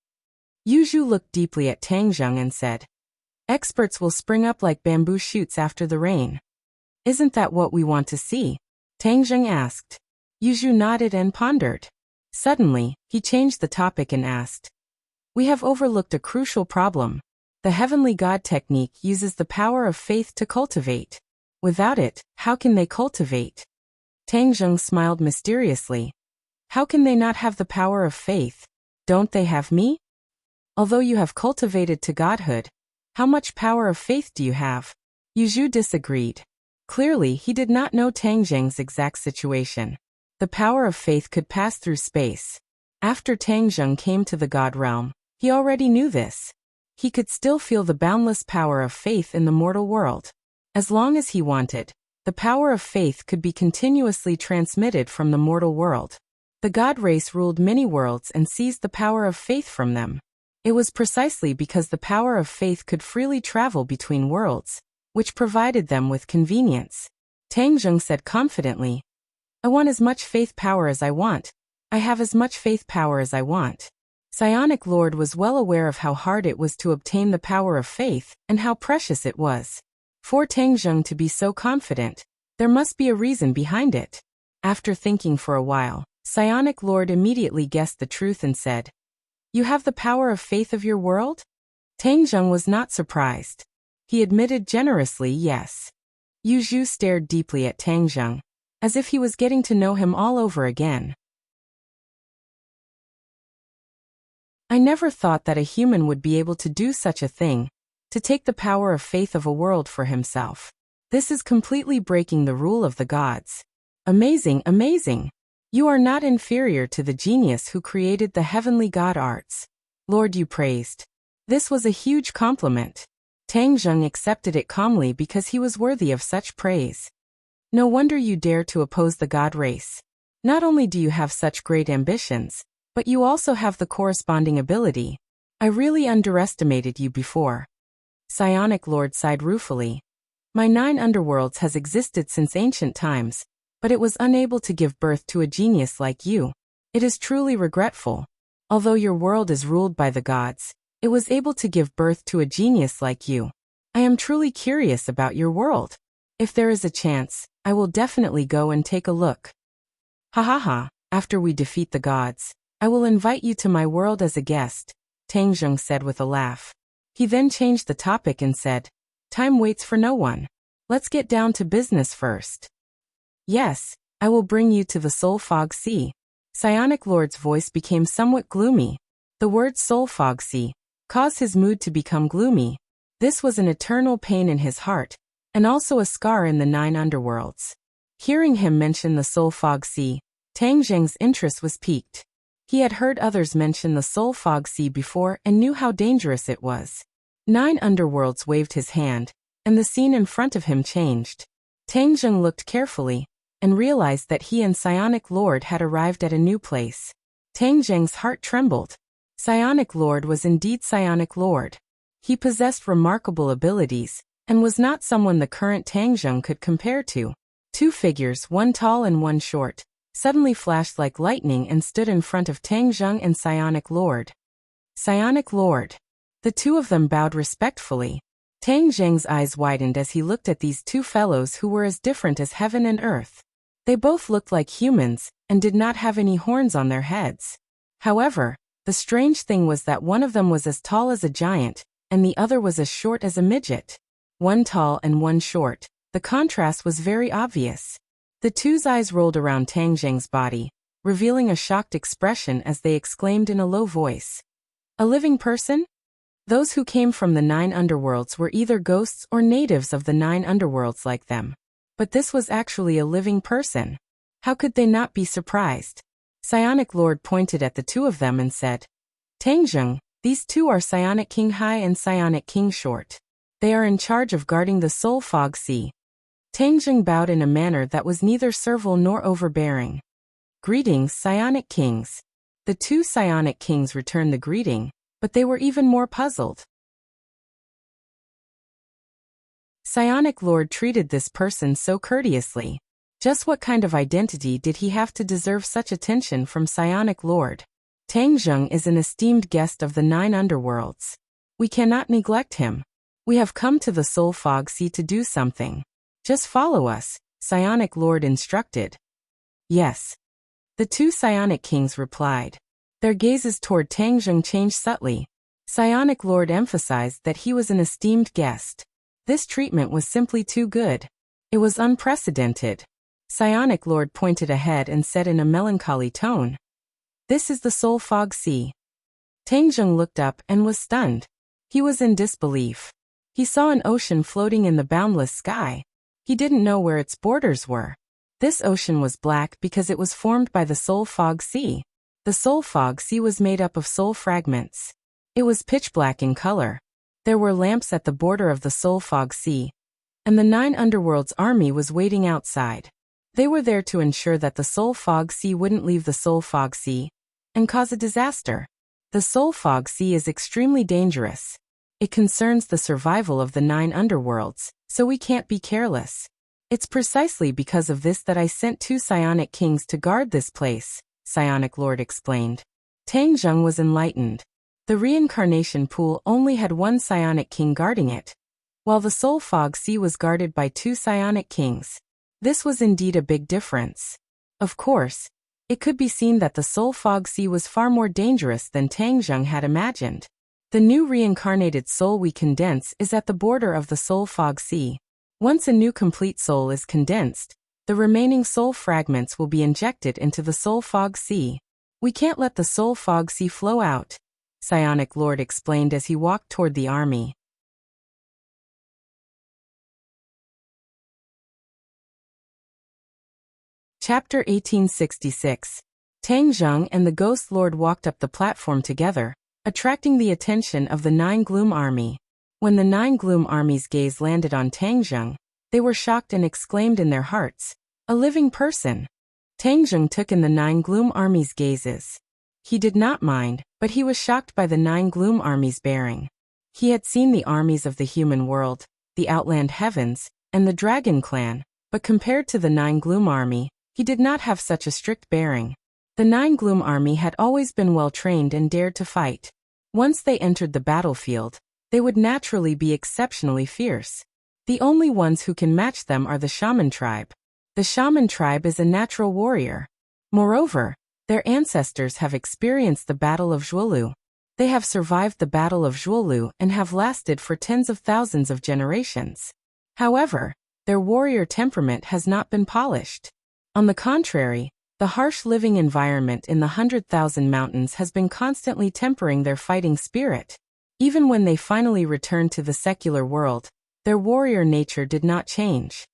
Yu Zhu looked deeply at Tang Zheng and said, experts will spring up like bamboo shoots after the rain. Isn't that what we want to see? Tang Zheng asked. Yu Zhu nodded and pondered. Suddenly, he changed the topic and asked, we have overlooked a crucial problem. The heavenly god technique uses the power of faith to cultivate. Without it, how can they cultivate? Tang Zheng smiled mysteriously. How can they not have the power of faith? Don't they have me? Although you have cultivated to godhood, how much power of faith do you have? Yu Zhu disagreed. Clearly, he did not know Tang Zheng's exact situation. The power of faith could pass through space. After Tang Zheng came to the god realm, he already knew this. He could still feel the boundless power of faith in the mortal world. As long as he wanted, the power of faith could be continuously transmitted from the mortal world. The god race ruled many worlds and seized the power of faith from them. It was precisely because the power of faith could freely travel between worlds, which provided them with convenience. Tang Zheng said confidently, I want as much faith power as I want. I have as much faith power as I want. Psionic Lord was well aware of how hard it was to obtain the power of faith, and how precious it was. For Tangjung to be so confident, there must be a reason behind it. After thinking for a while, Psionic Lord immediately guessed the truth and said, "You have the power of faith of your world?" Tangjung was not surprised. He admitted generously yes. Yu Zhu stared deeply at Tangjung, as if he was getting to know him all over again. I never thought that a human would be able to do such a thing, to take the power of faith of a world for himself. This is completely breaking the rule of the gods. Amazing, amazing. You are not inferior to the genius who created the heavenly god arts. Lord, you praised. This was a huge compliment. Tangjung accepted it calmly because he was worthy of such praise. No wonder you dare to oppose the god race. Not only do you have such great ambitions, but you also have the corresponding ability. I really underestimated you before. Psionic Lord sighed ruefully. My 9 underworlds has existed since ancient times, but it was unable to give birth to a genius like you. It is truly regretful. Although your world is ruled by the gods, it was able to give birth to a genius like you. I am truly curious about your world. If there is a chance, I will definitely go and take a look. Ha ha ha, after we defeat the gods, I will invite you to my world as a guest, Tangjung said with a laugh. He then changed the topic and said, time waits for no one. Let's get down to business first. Yes, I will bring you to the Soul Fog Sea. Psionic Lord's voice became somewhat gloomy. The word Soul Fog Sea caused his mood to become gloomy. This was an eternal pain in his heart, and also a scar in the 9 underworlds. Hearing him mention the Soul Fog Sea, Tangjung's interest was piqued. He had heard others mention the Soul Fog Sea before and knew how dangerous it was. 9 underworlds waved his hand, and the scene in front of him changed. Tangjung looked carefully, and realized that he and Psionic Lord had arrived at a new place. Tangjung's heart trembled. Psionic Lord was indeed Psionic Lord. He possessed remarkable abilities, and was not someone the current Tangjung could compare to. 2 figures, one tall and one short, suddenly flashed like lightning and stood in front of Tangjung and Psionic Lord. Psionic Lord. The 2 of them bowed respectfully. Tangjung's eyes widened as he looked at these 2 fellows who were as different as heaven and earth. They both looked like humans, and did not have any horns on their heads. However, the strange thing was that one of them was as tall as a giant, and the other was as short as a midget. One tall and one short. The contrast was very obvious. The 2's eyes rolled around Tangjung's body, revealing a shocked expression as they exclaimed in a low voice. A living person? Those who came from the 9 underworlds were either ghosts or natives of the 9 underworlds like them. But this was actually a living person. How could they not be surprised? Psionic Lord pointed at the 2 of them and said, Tangjung, these 2 are Psionic King High and Psionic King Short. They are in charge of guarding the Soul Fog Sea. Tangjung bowed in a manner that was neither servile nor overbearing. Greetings, Psionic Kings. The 2 Psionic Kings returned the greeting, but they were even more puzzled. Psionic Lord treated this person so courteously. Just what kind of identity did he have to deserve such attention from Psionic Lord? Tangjung is an esteemed guest of the 9 underworlds. We cannot neglect him. We have come to the Soul Fog Sea to do something. Just follow us, Psionic Lord instructed. Yes. The 2 Psionic Kings replied. Their gazes toward Tangjung changed subtly. Psionic Lord emphasized that he was an esteemed guest. This treatment was simply too good. It was unprecedented. Psionic Lord pointed ahead and said in a melancholy tone, This is the Soul Fog Sea. Tangjung looked up and was stunned. He was in disbelief. He saw an ocean floating in the boundless sky. He didn't know where its borders were. This ocean was black because it was formed by the Soul Fog Sea. The Soul Fog Sea was made up of soul fragments. It was pitch black in color. There were lamps at the border of the Soul Fog Sea, and the 9 underworlds army was waiting outside. They were there to ensure that the Soul Fog Sea wouldn't leave the Soul Fog Sea and cause a disaster. The Soul Fog Sea is extremely dangerous. It concerns the survival of the 9 underworlds, so we can't be careless. It's precisely because of this that I sent 2 Psionic Kings to guard this place, Psionic Lord explained. Tang Zheng was enlightened. The reincarnation pool only had one psionic king guarding it, while the soul fog sea was guarded by two psionic kings. This was indeed a big difference. Of course, it could be seen that the soul fog sea was far more dangerous than Tang Zheng had imagined. The new reincarnated soul we condense is at the border of the soul fog sea. Once a new complete soul is condensed, the remaining soul fragments will be injected into the soul fog sea. We can't let the soul fog sea flow out, Psionic Lord explained as he walked toward the army. Chapter 1866. Tang Zheng and the Ghost Lord walked up the platform together, attracting the attention of the Nine Gloom Army. When the Nine Gloom Army's gaze landed on Tang Zheng, they were shocked and exclaimed in their hearts, "A living person!" Tang Zheng took in the Nine Gloom Army's gazes. He did not mind, but he was shocked by the Nine Gloom Army's bearing. He had seen the armies of the human world, the Outland Heavens, and the Dragon Clan, but compared to the Nine Gloom Army, he did not have such a strict bearing. The Nine Gloom Army had always been well-trained and dared to fight. Once they entered the battlefield, they would naturally be exceptionally fierce. The only ones who can match them are the Shaman tribe. The Shaman tribe is a natural warrior. Moreover, their ancestors have experienced the Battle of Zhuolu. They have survived the Battle of Zhuolu and have lasted for tens of thousands of generations. However, their warrior temperament has not been polished. On the contrary, the harsh living environment in the 100,000 mountains has been constantly tempering their fighting spirit. Even when they finally returned to the secular world, their warrior nature did not change.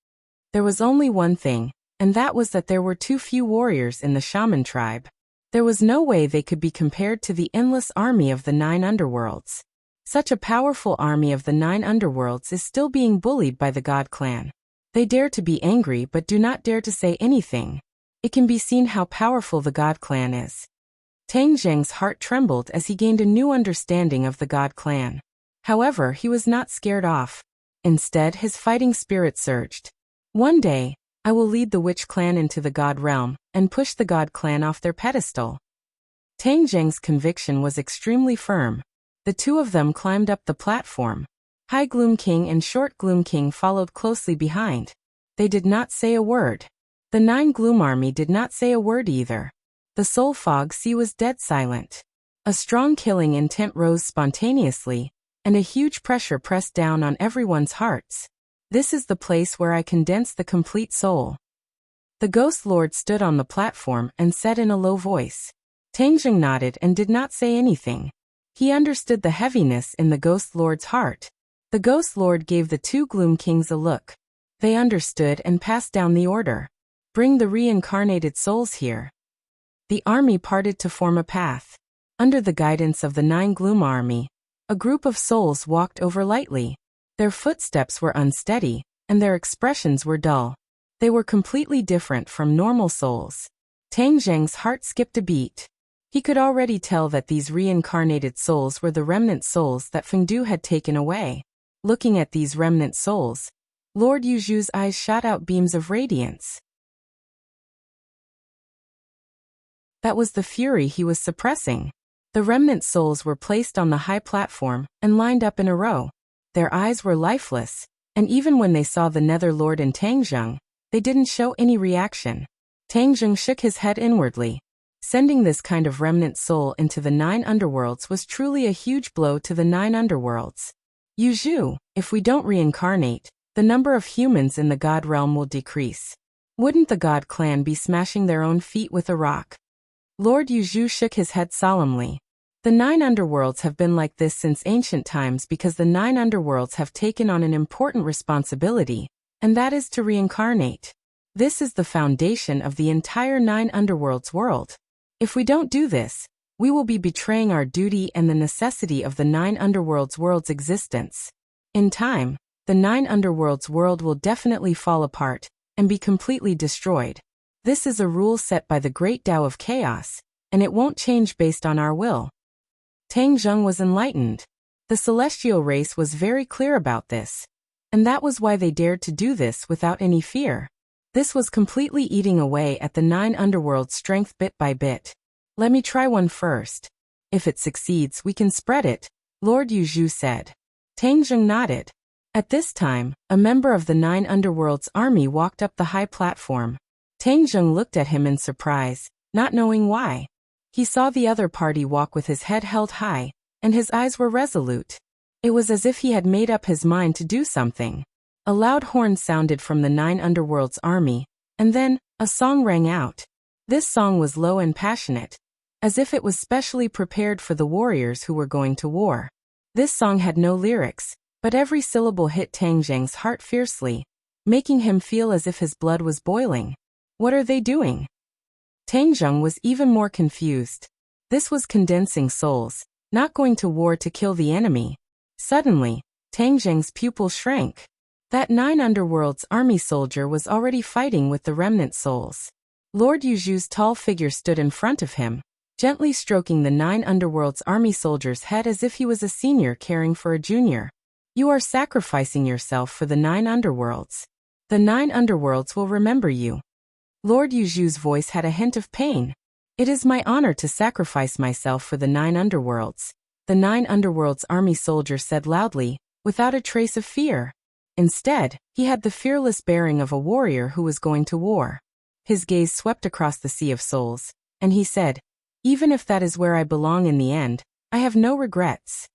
There was only one thing, and that was that there were too few warriors in the Shaman tribe. There was no way they could be compared to the endless army of the Nine Underworlds. Such a powerful army of the Nine Underworlds is still being bullied by the God Clan. They dare to be angry but do not dare to say anything. It can be seen how powerful the God Clan is. Tang Zheng's heart trembled as he gained a new understanding of the God Clan. However, he was not scared off. Instead, his fighting spirit surged. One day, I will lead the Witch Clan into the God Realm and push the God Clan off their pedestal. Tang Zheng's conviction was extremely firm. The two of them climbed up the platform. High Gloom King and Short Gloom King followed closely behind. They did not say a word. The Nine Gloom Army did not say a word either. The soul fog sea was dead silent. A strong killing intent rose spontaneously, and a huge pressure pressed down on everyone's hearts. This is the place where I condense the complete soul. The Ghost Lord stood on the platform and said in a low voice. Tang Zheng nodded and did not say anything. He understood the heaviness in the Ghost Lord's heart. The Ghost Lord gave the two Gloom Kings a look. They understood and passed down the order. Bring the reincarnated souls here. The army parted to form a path. Under the guidance of the Nine Gloom Army, a group of souls walked over lightly. Their footsteps were unsteady, and their expressions were dull. They were completely different from normal souls. Tang Zheng's heart skipped a beat. He could already tell that these reincarnated souls were the remnant souls that Fengdu had taken away. Looking at these remnant souls, Lord Yuzhu's eyes shot out beams of radiance. That was the fury he was suppressing. The remnant souls were placed on the high platform and lined up in a row. Their eyes were lifeless, and even when they saw the Nether Lord and Tang Zheng, they didn't show any reaction. Tang Zheng shook his head inwardly. Sending this kind of remnant soul into the Nine Underworlds was truly a huge blow to the Nine Underworlds. Yuzhu, if we don't reincarnate, the number of humans in the God Realm will decrease. Wouldn't the God Clan be smashing their own feet with a rock? Lord Yuzhu shook his head solemnly. The Nine Underworlds have been like this since ancient times because the Nine Underworlds have taken on an important responsibility, and that is to reincarnate. This is the foundation of the entire Nine Underworlds world. If we don't do this, we will be betraying our duty and the necessity of the Nine Underworlds world's existence. In time, the Nine Underworlds world will definitely fall apart and be completely destroyed. This is a rule set by the Great Tao of Chaos, and it won't change based on our will. Tang Zheng was enlightened. The celestial race was very clear about this, and that was why they dared to do this without any fear. This was completely eating away at the 9 underworld's strength bit by bit. Let me try one first. If it succeeds, we can spread it, Lord Yuzhu said. Tang Zheng nodded. At this time, a member of the 9 underworld's army walked up the high platform. Tang Zheng looked at him in surprise, not knowing why. He saw the other party walk with his head held high, and his eyes were resolute. It was as if he had made up his mind to do something. A loud horn sounded from the 9 underworld's army, and then, a song rang out. This song was low and passionate, as if it was specially prepared for the warriors who were going to war. This song had no lyrics, but every syllable hit Tang Zheng's heart fiercely, making him feel as if his blood was boiling. What are they doing? Tang Zheng was even more confused. This was condensing souls, not going to war to kill the enemy. Suddenly, Tang Zheng's pupil shrank. That 9 underworld's army soldier was already fighting with the remnant souls. Lord Yuzhu's tall figure stood in front of him, gently stroking the 9 underworld's army soldier's head as if he was a senior caring for a junior. You are sacrificing yourself for the 9 underworlds. The 9 underworlds will remember you. Lord Yuzhu's voice had a hint of pain. It is my honor to sacrifice myself for the 9 underworlds, the 9 underworlds army soldier said loudly, without a trace of fear. Instead, he had the fearless bearing of a warrior who was going to war. His gaze swept across the sea of souls, and he said, even if that is where I belong in the end, I have no regrets.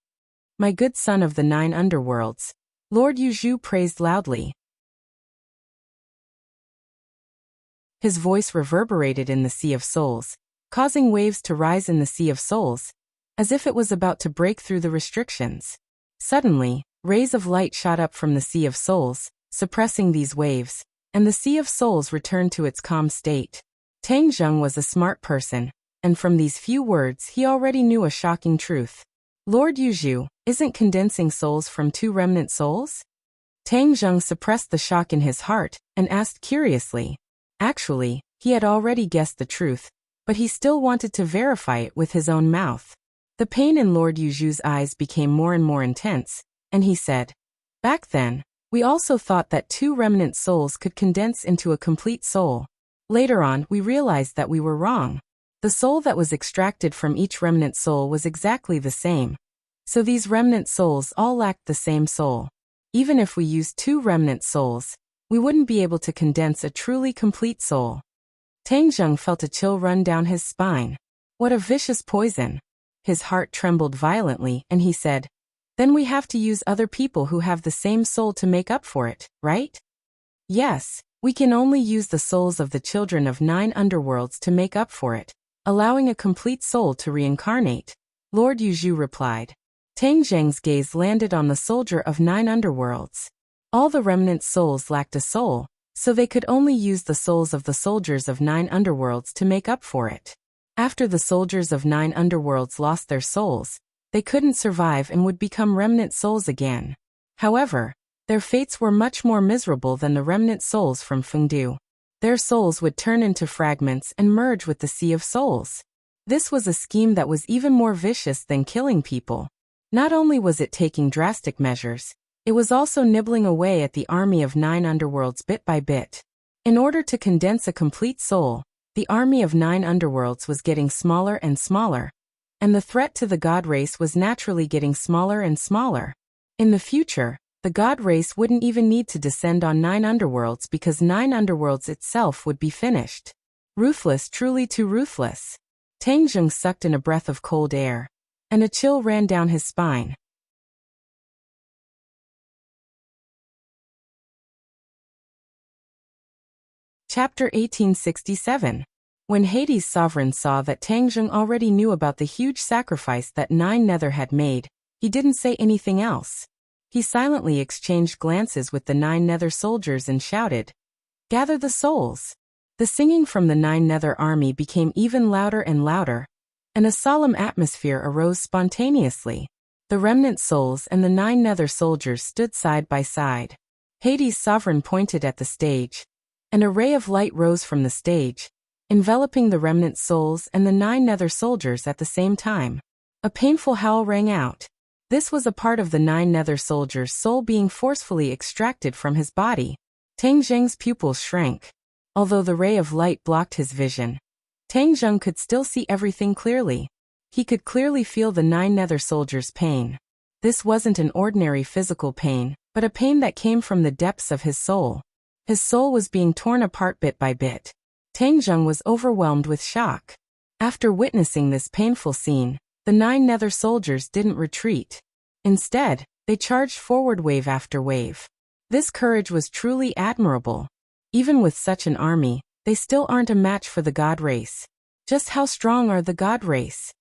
My good son of the 9 underworlds, Lord Yuzhu praised loudly. His voice reverberated in the sea of souls, causing waves to rise in the sea of souls, as if it was about to break through the restrictions. Suddenly, rays of light shot up from the sea of souls, suppressing these waves, and the sea of souls returned to its calm state. Tang Zheng was a smart person, and from these few words he already knew a shocking truth. Lord Yuzhu, isn't condensing souls from 2 remnant souls? Tang Zheng suppressed the shock in his heart, and asked curiously. Actually, he had already guessed the truth, but he still wanted to verify it with his own mouth. The pain in Lord Yuzhu's eyes became more and more intense, and he said, back then, we also thought that 2 remnant souls could condense into a complete soul. Later on, we realized that we were wrong. The soul that was extracted from each remnant soul was exactly the same. So these remnant souls all lacked the same soul. Even if we used 2 remnant souls, we wouldn't be able to condense a truly complete soul. Tang Zheng felt a chill run down his spine. What a vicious poison. His heart trembled violently, and he said, then we have to use other people who have the same soul to make up for it, right? Yes, we can only use the souls of the children of 9 underworlds to make up for it, allowing a complete soul to reincarnate, Lord Yuzhu replied. Tang Zheng's gaze landed on the soldier of 9 underworlds. All the remnant souls lacked a soul, so they could only use the souls of the soldiers of 9 underworlds to make up for it. After the soldiers of 9 underworlds lost their souls, they couldn't survive and would become remnant souls again. However, their fates were much more miserable than the remnant souls from Fengdu. Their souls would turn into fragments and merge with the Sea of Souls. This was a scheme that was even more vicious than killing people. Not only was it taking drastic measures, it was also nibbling away at the army of 9 underworlds bit by bit. In order to condense a complete soul, the army of 9 underworlds was getting smaller and smaller, and the threat to the god race was naturally getting smaller and smaller. In the future, the god race wouldn't even need to descend on 9 underworlds because 9 underworlds itself would be finished. Ruthless, truly too ruthless. Tang Zheng sucked in a breath of cold air, and a chill ran down his spine. Chapter 1867. When Hades' sovereign saw that Tang Zheng already knew about the huge sacrifice that 9 Nether had made, he didn't say anything else. He silently exchanged glances with the 9 Nether soldiers and shouted, "Gather the souls!" The singing from the 9 Nether army became even louder and louder, and a solemn atmosphere arose spontaneously. The remnant souls and the 9 Nether soldiers stood side by side. Hades' sovereign pointed at the stage, and a ray of light rose from the stage, enveloping the remnant souls and the 9 Nether soldiers at the same time. A painful howl rang out. This was a part of the 9 Nether soldier's soul being forcefully extracted from his body. Tang Zheng's pupils shrank. Although the ray of light blocked his vision, Tang Zheng could still see everything clearly. He could clearly feel the 9 nether soldiers' pain. This wasn't an ordinary physical pain, but a pain that came from the depths of his soul. His soul was being torn apart bit by bit. Tang Zheng was overwhelmed with shock. After witnessing this painful scene, the 9 nether soldiers didn't retreat. Instead, they charged forward wave after wave. This courage was truly admirable. Even with such an army, they still aren't a match for the god race. Just how strong are the god race?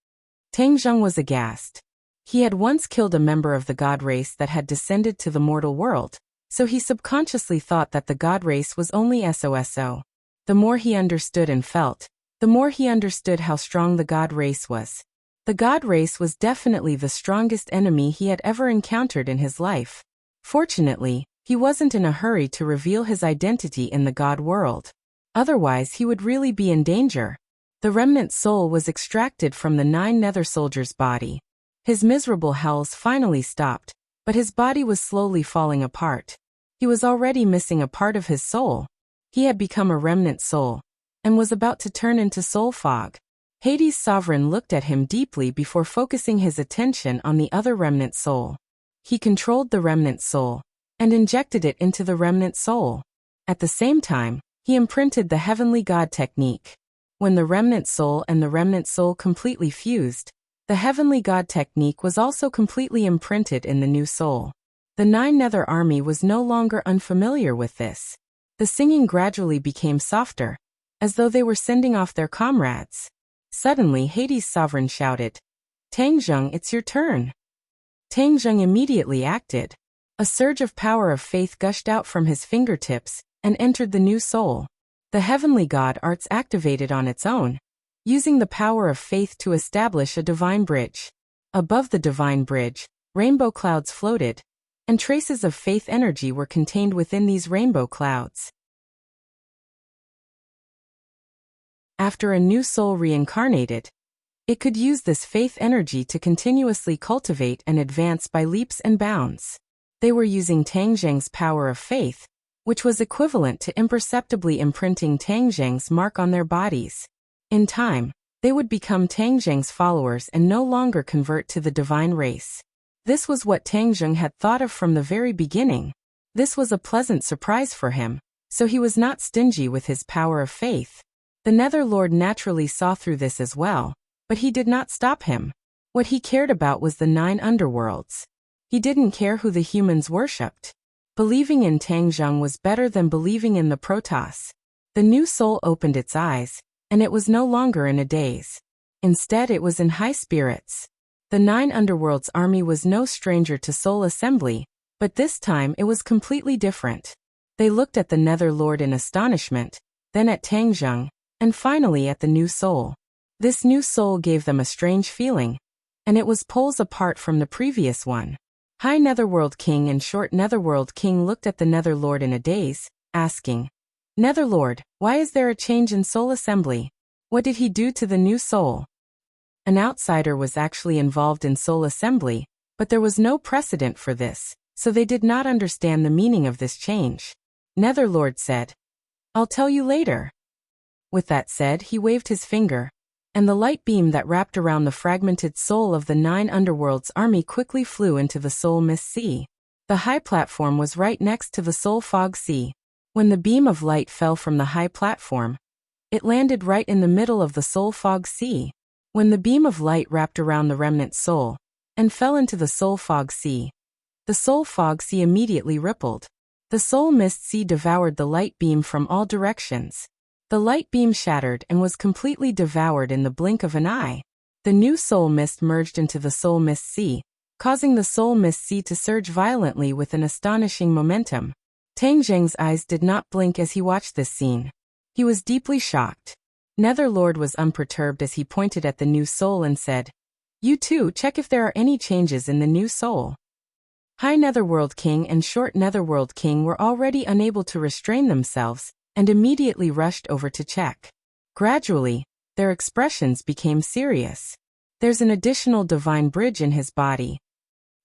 Tang Zheng was aghast. He had once killed a member of the god race that had descended to the mortal world, so he subconsciously thought that the god race was only SOSO. The more he understood and felt, the more he understood how strong the god race was. The god race was definitely the strongest enemy he had ever encountered in his life. Fortunately, he wasn't in a hurry to reveal his identity in the god world. Otherwise he would really be in danger. The remnant soul was extracted from the 9 nether soldiers' body. His miserable howls finally stopped, but his body was slowly falling apart. He was already missing a part of his soul. He had become a remnant soul, and was about to turn into soul fog. Hades' sovereign looked at him deeply before focusing his attention on the other remnant soul. He controlled the remnant soul, and injected it into the remnant soul. At the same time, he imprinted the heavenly god technique. When the remnant soul and the remnant soul completely fused, the heavenly god technique was also completely imprinted in the new soul. The 9 nether army was no longer unfamiliar with this. The singing gradually became softer, as though they were sending off their comrades. Suddenly Hades' sovereign shouted, "Tang Zheng, it's your turn." Tang Zheng immediately acted. A surge of power of faith gushed out from his fingertips, and entered the new soul. The heavenly god arts activated on its own, using the power of faith to establish a divine bridge. Above the divine bridge, rainbow clouds floated, and traces of faith energy were contained within these rainbow clouds. After a new soul reincarnated, it could use this faith energy to continuously cultivate and advance by leaps and bounds. They were using Tang Zheng's power of faith, which was equivalent to imperceptibly imprinting Tang Zheng's mark on their bodies. In time, they would become Tang Zheng's followers and no longer convert to the divine race. This was what Tang Zheng had thought of from the very beginning. This was a pleasant surprise for him, so he was not stingy with his power of faith. The Nether Lord naturally saw through this as well, but he did not stop him. What he cared about was the 9 underworlds. He didn't care who the humans worshipped. Believing in Tang Zheng was better than believing in the Protoss. The new soul opened its eyes, and it was no longer in a daze. Instead it was in high spirits. The 9 underworlds army was no stranger to soul assembly, but this time it was completely different. They looked at the Nether Lord in astonishment, then at Tang Zheng, and finally at the new soul. This new soul gave them a strange feeling, and it was poles apart from the previous one. High Netherworld King and Short Netherworld King looked at the Nether Lord in a daze, asking, "Netherlord, why is there a change in soul assembly? What did he do to the new soul?" An outsider was actually involved in soul assembly, but there was no precedent for this, so they did not understand the meaning of this change. Netherlord said, "I'll tell you later." With that said, he waved his finger, and the light beam that wrapped around the fragmented soul of the 9 underworlds army quickly flew into the soul mist sea. The high platform was right next to the soul fog sea. When the beam of light fell from the high platform, it landed right in the middle of the soul fog sea. When the beam of light wrapped around the remnant soul, and fell into the soul fog sea, the soul fog sea immediately rippled. The soul mist sea devoured the light beam from all directions. The light beam shattered and was completely devoured in the blink of an eye. The new soul mist merged into the soul mist sea, causing the soul mist sea to surge violently with an astonishing momentum. Tang Zheng's eyes did not blink as he watched this scene. He was deeply shocked. Netherlord was unperturbed as he pointed at the new soul and said, "You too, check if there are any changes in the new soul." High Netherworld King and Short Netherworld King were already unable to restrain themselves, and immediately rushed over to check. Gradually, their expressions became serious. There's an additional divine bridge in his body.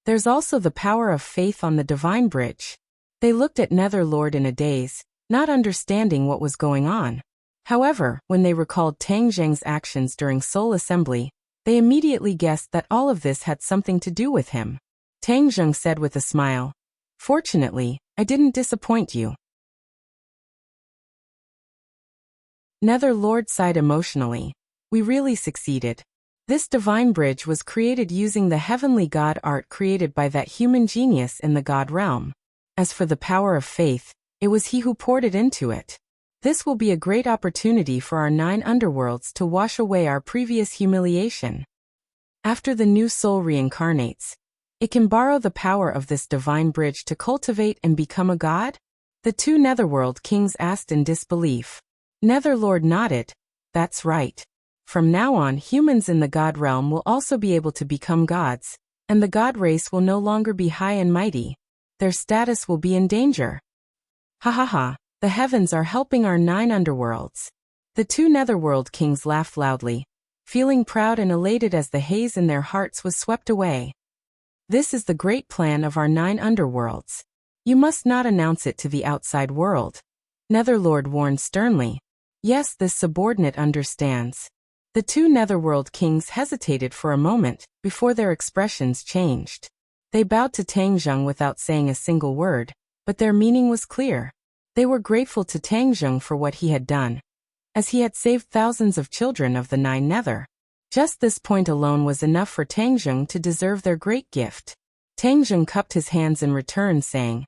There's also the power of faith on the divine bridge. They looked at Netherlord in a daze, not understanding what was going on. However, when they recalled Tang Zheng's actions during Soul Assembly, they immediately guessed that all of this had something to do with him. Tang Zheng said with a smile, "Fortunately, I didn't disappoint you." Nether Lord sighed emotionally. "We really succeeded. This divine bridge was created using the heavenly god art created by that human genius in the god realm. As for the power of faith, it was he who poured it into it. This will be a great opportunity for our 9 underworlds to wash away our previous humiliation. After the new soul reincarnates, it can borrow the power of this divine bridge to cultivate and become a god?" The 2 netherworld kings asked in disbelief. Netherlord nodded. "That's right. From now on, humans in the god realm will also be able to become gods, and the god race will no longer be high and mighty. Their status will be in danger. Ha ha ha, the heavens are helping our 9 underworlds." The 2 netherworld kings laughed loudly, feeling proud and elated as the haze in their hearts was swept away. "This is the great plan of our 9 underworlds. You must not announce it to the outside world," Netherlord warned sternly. "Yes, this subordinate understands." The 2 netherworld kings hesitated for a moment before their expressions changed. They bowed to Tang Zheng without saying a single word, but their meaning was clear. They were grateful to Tang Zheng for what he had done, as he had saved thousands of children of the 9 nether. Just this point alone was enough for Tang Zheng to deserve their great gift. Tang Zheng cupped his hands in return, saying,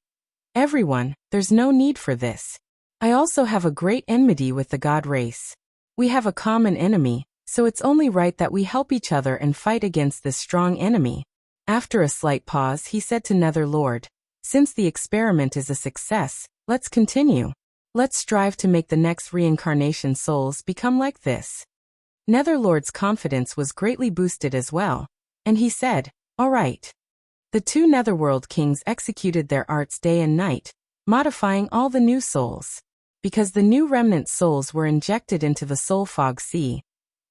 "Everyone, there's no need for this. I also have a great enmity with the god race. We have a common enemy, so it's only right that we help each other and fight against this strong enemy." After a slight pause, he said to Netherlord, "Since the experiment is a success, let's continue. Let's strive to make the next reincarnation souls become like this." Netherlord's confidence was greatly boosted as well, and he said, "All right." The 2 netherworld kings executed their arts day and night, modifying all the new souls. Because the new remnant souls were injected into the soul fog sea,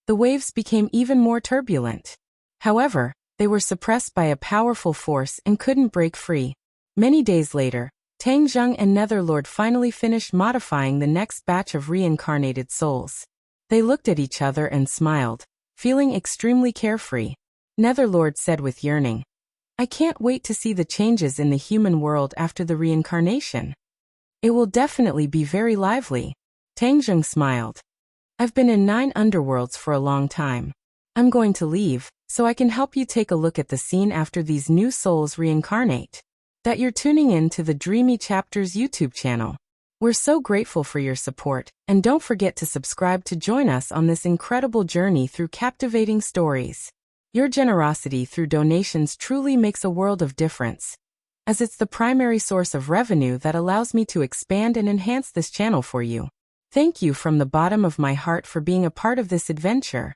the waves became even more turbulent. However, they were suppressed by a powerful force and couldn't break free. Many days later, Tang Zheng and Netherlord finally finished modifying the next batch of reincarnated souls. They looked at each other and smiled, feeling extremely carefree. Netherlord said with yearning, "I can't wait to see the changes in the human world after the reincarnation. It will definitely be very lively." Tang Zheng smiled. "I've been in 9 underworlds for a long time. I'm going to leave, so I can help you take a look at the scene after these new souls reincarnate. That you're tuning in to the Dreamy Chapters YouTube channel. We're so grateful for your support, and don't forget to subscribe to join us on this incredible journey through captivating stories. Your generosity through donations truly makes a world of difference, as it's the primary source of revenue that allows me to expand and enhance this channel for you. Thank you from the bottom of my heart for being a part of this adventure.